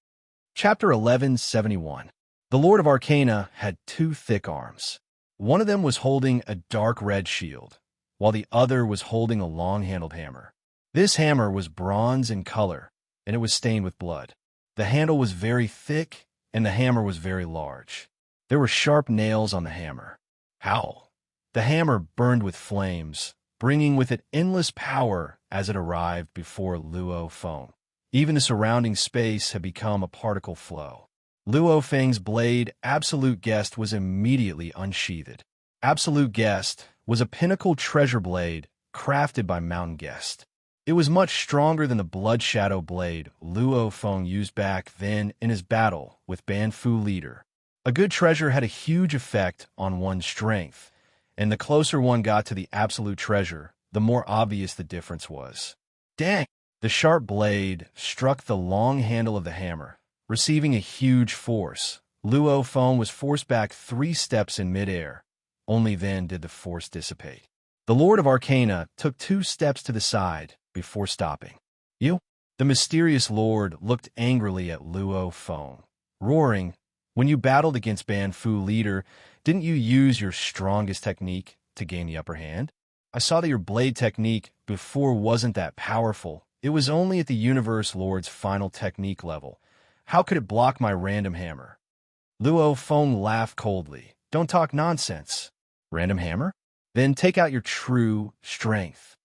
Chapter 1171. The Lord of Arcana had 2 thick arms. One of them was holding a dark red shield, while the other was holding a long-handled hammer. This hammer was bronze in color, and it was stained with blood. The handle was very thick, and the hammer was very large. There were sharp nails on the hammer. Howl! The hammer burned with flames, bringing with it endless power as it arrived before Luo Feng. Even the surrounding space had become a particle flow. Luo Feng's blade, Absolute Guest, was immediately unsheathed. Absolute Guest was a pinnacle treasure blade crafted by Mountain Guest. It was much stronger than the Blood Shadow blade Luo Feng used back then in his battle with Banfu leader. A good treasure had a huge effect on one's strength, and the closer one got to the absolute treasure, the more obvious the difference was. Dang! The sharp blade struck the long handle of the hammer, receiving a huge force. Luo Feng was forced back 3 steps in midair. Only then did the force dissipate. The Lord of Arcana took 2 steps to the side before stopping. You? The mysterious lord looked angrily at Luo Feng, roaring, "When you battled against Ban Fu leader, didn't you use your strongest technique to gain the upper hand? I saw that your blade technique before wasn't that powerful. It was only at the Universe Lord's final technique level. How could it block my random hammer?" Luo Feng laughed coldly. "Don't talk nonsense. Random hammer? Then take out your true strength."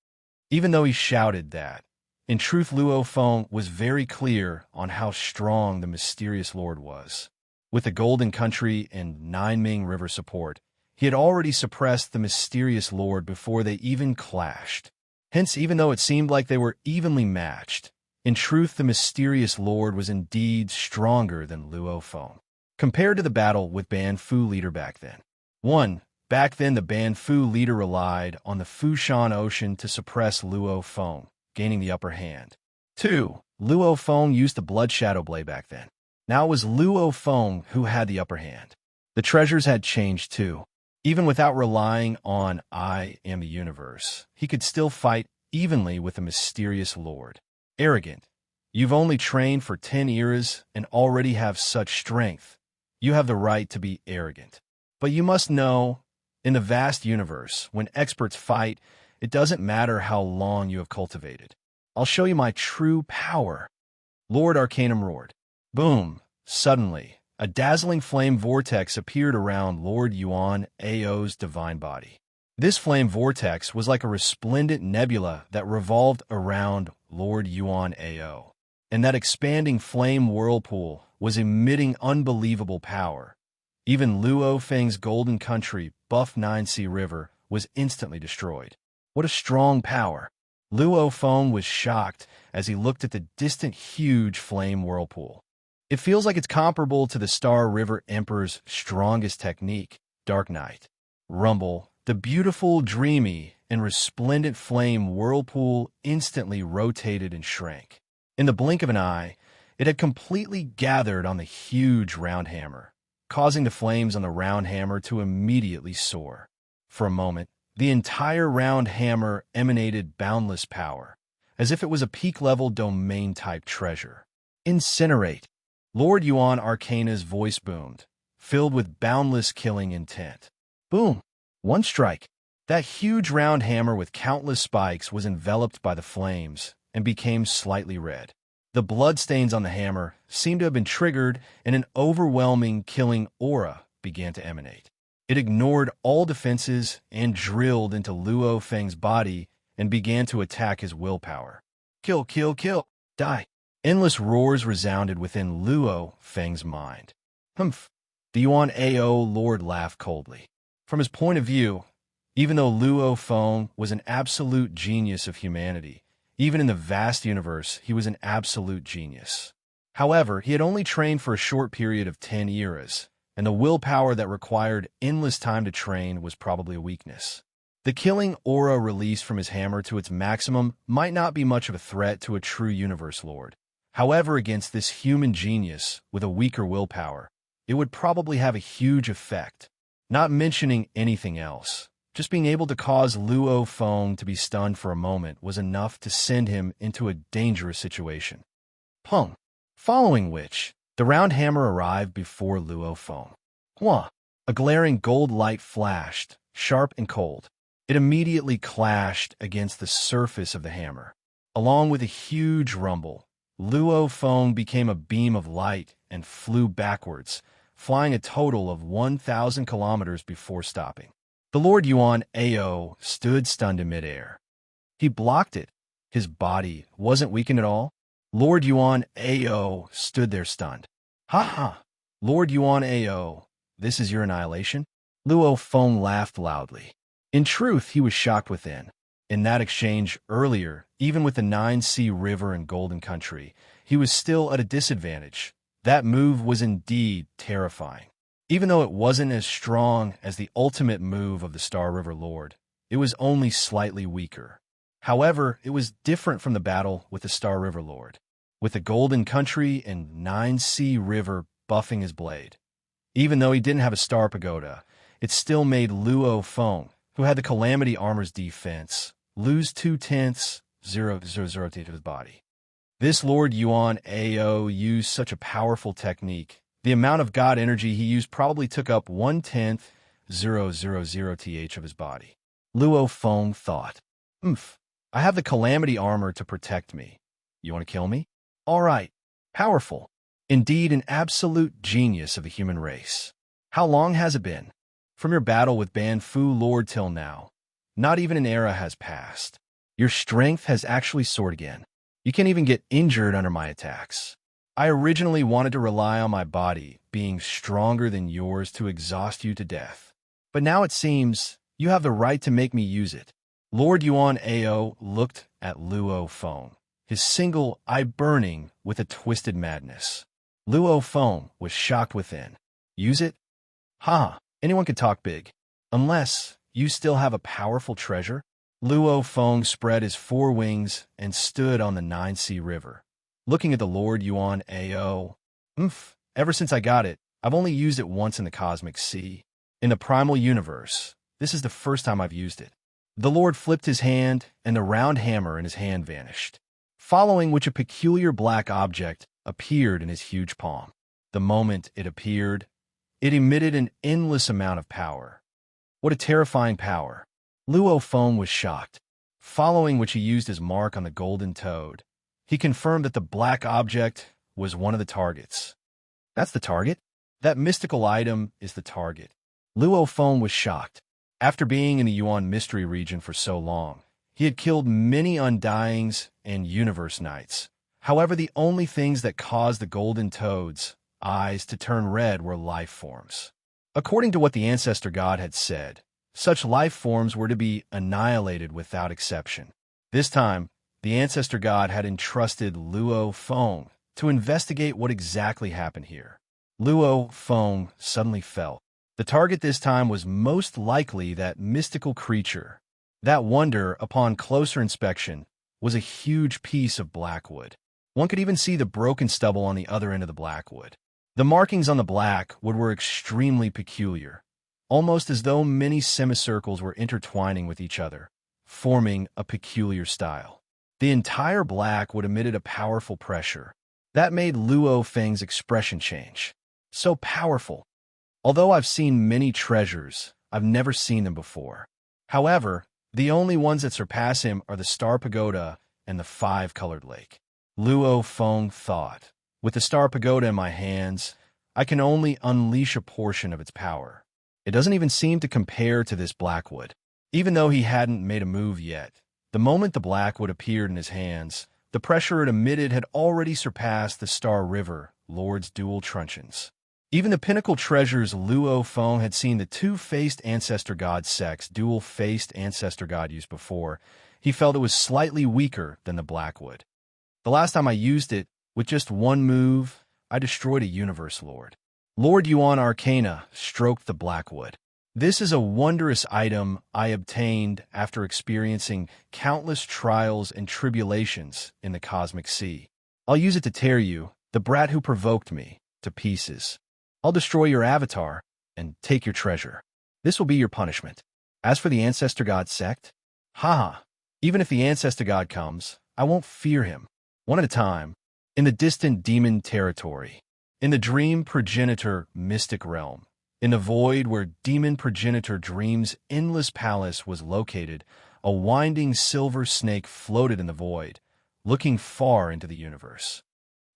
Even though he shouted that, in truth Luo Feng was very clear on how strong the mysterious lord was. With the Golden Country and Ninming River support, he had already suppressed the mysterious lord before they even clashed. Hence, even though it seemed like they were evenly matched, in truth the mysterious lord was indeed stronger than Luo Feng. Compared to the battle with Ban Fu leader back then. 1. Back then the Ban Fu leader relied on the Fushan Ocean to suppress Luo Feng, gaining the upper hand. 2. Luo Feng used the Blood Shadow Blade back then. Now it was Luo Feng who had the upper hand. The treasures had changed too. Even without relying on I am the universe, he could still fight evenly with the mysterious lord. Arrogant. You've only trained for 10 eras and already have such strength. You have the right to be arrogant. But you must know, in the vast universe, when experts fight, it doesn't matter how long you have cultivated. I'll show you my true power. Lord Arcanum roared. Boom! Suddenly, a dazzling flame vortex appeared around Lord Yuan Ao's divine body. This flame vortex was like a resplendent nebula that revolved around Lord Yuan Ao. And that expanding flame whirlpool was emitting unbelievable power. Even Luo Feng's Golden Country, Buff 9C River, was instantly destroyed. What a strong power! Luo Feng was shocked as he looked at the distant huge flame whirlpool. It feels like it's comparable to the Star River Emperor's strongest technique, Dark Night. Rumble, the beautiful, dreamy, and resplendent flame whirlpool instantly rotated and shrank. In the blink of an eye, it had completely gathered on the huge round hammer, causing the flames on the round hammer to immediately soar. For a moment, the entire round hammer emanated boundless power, as if it was a peak-level domain-type treasure. Incinerate! Lord Yuan Arcana's voice boomed, filled with boundless killing intent. Boom! One strike. That huge round hammer with countless spikes was enveloped by the flames and became slightly red. The bloodstains on the hammer seemed to have been triggered, and an overwhelming killing aura began to emanate. It ignored all defenses and drilled into Luo Feng's body and began to attack his willpower. Kill, kill, kill! Die! Endless roars resounded within Luo Feng's mind. Humph! The Yuan Ao Lord laughed coldly. From his point of view, even though Luo Feng was an absolute genius of humanity, even in the vast universe, he was an absolute genius. However, he had only trained for a short period of 10 eras, and the willpower that required endless time to train was probably a weakness. The killing aura released from his hammer to its maximum might not be much of a threat to a true universe lord. However, against this human genius with a weaker willpower, it would probably have a huge effect. Not mentioning anything else, just being able to cause Luo Feng to be stunned for a moment was enough to send him into a dangerous situation. Pung! Following which, the round hammer arrived before Luo Feng. Hua! A glaring gold light flashed, sharp and cold. It immediately clashed against the surface of the hammer. Along with a huge rumble, Luo Feng became a beam of light and flew backwards, flying a total of 1,000 kilometers before stopping. The Lord Yuan Ao stood stunned in midair. He blocked it. His body wasn't weakened at all. Lord Yuan Ao stood there stunned. Ha ha! Lord Yuan Ao, this is your annihilation? Luo Feng laughed loudly. In truth, he was shocked within. In that exchange earlier, even with the 9C River and Golden Country, he was still at a disadvantage. That move was indeed terrifying. Even though it wasn't as strong as the ultimate move of the Star River Lord, it was only slightly weaker. However, it was different from the battle with the Star River Lord. With the Golden Country and 9C River buffing his blade, Even though he didn't have a star pagoda, it still made Luo Feng, who had the Calamity Armor's defense, lose 0.000 of his body. This Lord Yuan Ao used such a powerful technique. The amount of God energy he used probably took up 1/10,000th of his body. Luo Feng thought, I have the Calamity Armor to protect me. You want to kill me? All right. Powerful. Indeed, an absolute genius of the human race. How long has it been? From your battle with Ban Fu Lord till now, not even an era has passed. Your strength has actually soared again. You can't even get injured under my attacks. I originally wanted to rely on my body being stronger than yours to exhaust you to death. But now it seems you have the right to make me use it. Lord Yuan Ao looked at Luo Feng, his single eye burning with a twisted madness. Luo Feng was shocked within. Use it? Ha! Anyone can talk big. Unless you still have a powerful treasure? Luo Feng spread his four wings and stood on the Nine-Sea River, looking at the Lord Yuan Ao. Ever since I got it, I've only used it once in the cosmic sea. In the primal universe, this is the first time I've used it. The Lord flipped his hand, and the round hammer in his hand vanished, following which a peculiar black object appeared in his huge palm. The moment it appeared, it emitted an endless amount of power. What a terrifying power! Luo Feng was shocked, following which he used his mark on the golden toad. He confirmed that the black object was one of the targets. That's the target? That mystical item is the target. Luo Feng was shocked. After being in the Yuan Mystery region for so long, he had killed many Undyings and Universe Knights. However, the only things that caused the golden toad's eyes to turn red were life forms. According to what the Ancestor God had said, such life forms were to be annihilated without exception. This time, the Ancestor God had entrusted Luo Feng to investigate what exactly happened here. Luo Feng suddenly felt the target this time was most likely that mystical creature. That wonder, upon closer inspection, was a huge piece of blackwood. One could even see the broken stubble on the other end of the blackwood. The markings on the blackwood were extremely peculiar, almost as though many semicircles were intertwining with each other, forming a peculiar style. The entire blackwood emitted a powerful pressure. That made Luo Feng's expression change. So powerful. Although I've seen many treasures, I've never seen them before. However, the only ones that surpass him are the Star Pagoda and the Five-Colored Lake. Luo Feng thought, with the Star Pagoda in my hands, I can only unleash a portion of its power. It doesn't even seem to compare to this blackwood. Even though he hadn't made a move yet, the moment the blackwood appeared in his hands, the pressure it emitted had already surpassed the Star River Lord's dual truncheons. Even the pinnacle treasures Luo Feng had seen the two-faced Ancestor God Sect's dual-faced Ancestor God used before, he felt it was slightly weaker than the blackwood. The last time I used it, with just one move, I destroyed a Universe Lord. Lord Yuan Arcana stroked the blackwood. This is a wondrous item I obtained after experiencing countless trials and tribulations in the cosmic sea. I'll use it to tear you, the brat who provoked me, to pieces. I'll destroy your avatar and take your treasure. This will be your punishment. As for the Ancestor God Sect, even if the Ancestor God comes, I won't fear him. One at a time, in the distant demon territory, in the dream progenitor mystic realm, in the void where demon progenitor Dream's endless palace was located, a winding silver snake floated in the void, looking far into the universe.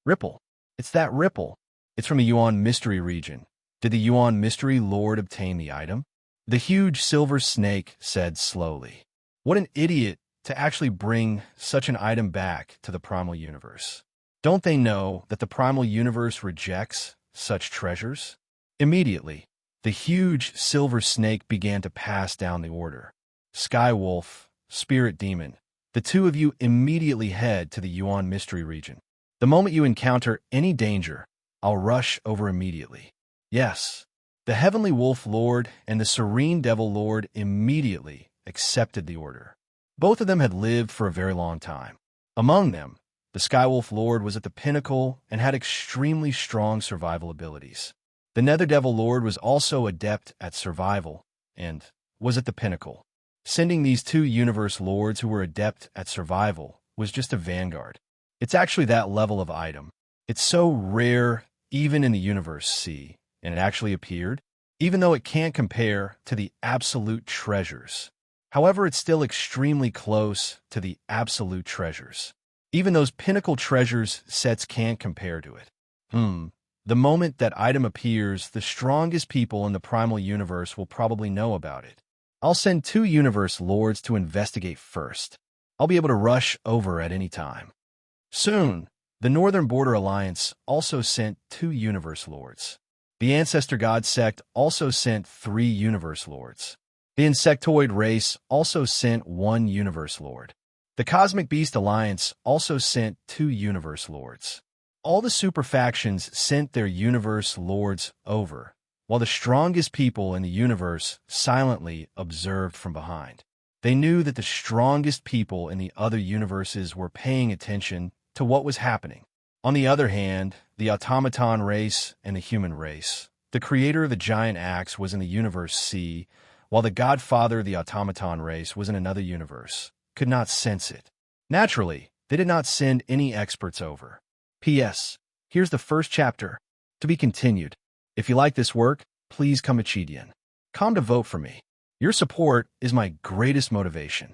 Ripple. It's that Ripple. It's from the Yuan Mystery region. Did the Yuan Mystery Lord obtain the item? The huge silver snake said slowly. What an idiot to actually bring such an item back to the primal universe. Don't they know that the primal universe rejects such treasures? Immediately, the huge silver snake began to pass down the order. Sky Wolf, Spirit Demon, the two of you immediately head to the Yuan Mystery region. The moment you encounter any danger, I'll rush over immediately. Yes, the Heavenly Wolf Lord and the Serene Devil Lord immediately accepted the order. Both of them had lived for a very long time. Among them, the Skywolf Lord was at the pinnacle and had extremely strong survival abilities. The Nether Devil Lord was also adept at survival and was at the pinnacle. Sending these two universe lords who were adept at survival was just a vanguard. It's actually that level of item. It's so rare even in the universe C, and it actually appeared, even though it can't compare to the absolute treasures. However, it's still extremely close to the absolute treasures. Even those pinnacle treasures sets can't compare to it. The moment that item appears, the strongest people in the primal universe will probably know about it. I'll send two universe lords to investigate first. I'll be able to rush over at any time. Soon, the Northern Border Alliance also sent two universe lords. The Ancestor God sect also sent 3 universe lords. The Insectoid race also sent 1 universe lord. The Cosmic Beast Alliance also sent 2 universe lords. All the super factions sent their universe lords over, while the strongest people in the universe silently observed from behind. They knew that the strongest people in the other universes were paying attention to what was happening. On the other hand, the automaton race and the human race, the creator of the giant axe was in the universe C, while the godfather of the automaton race was in another universe, could not sense it. Naturally, they did not send any experts over. P.S. Here's the first chapter. To be continued. If you like this work, please come Come to vote for me. Your support is my greatest motivation.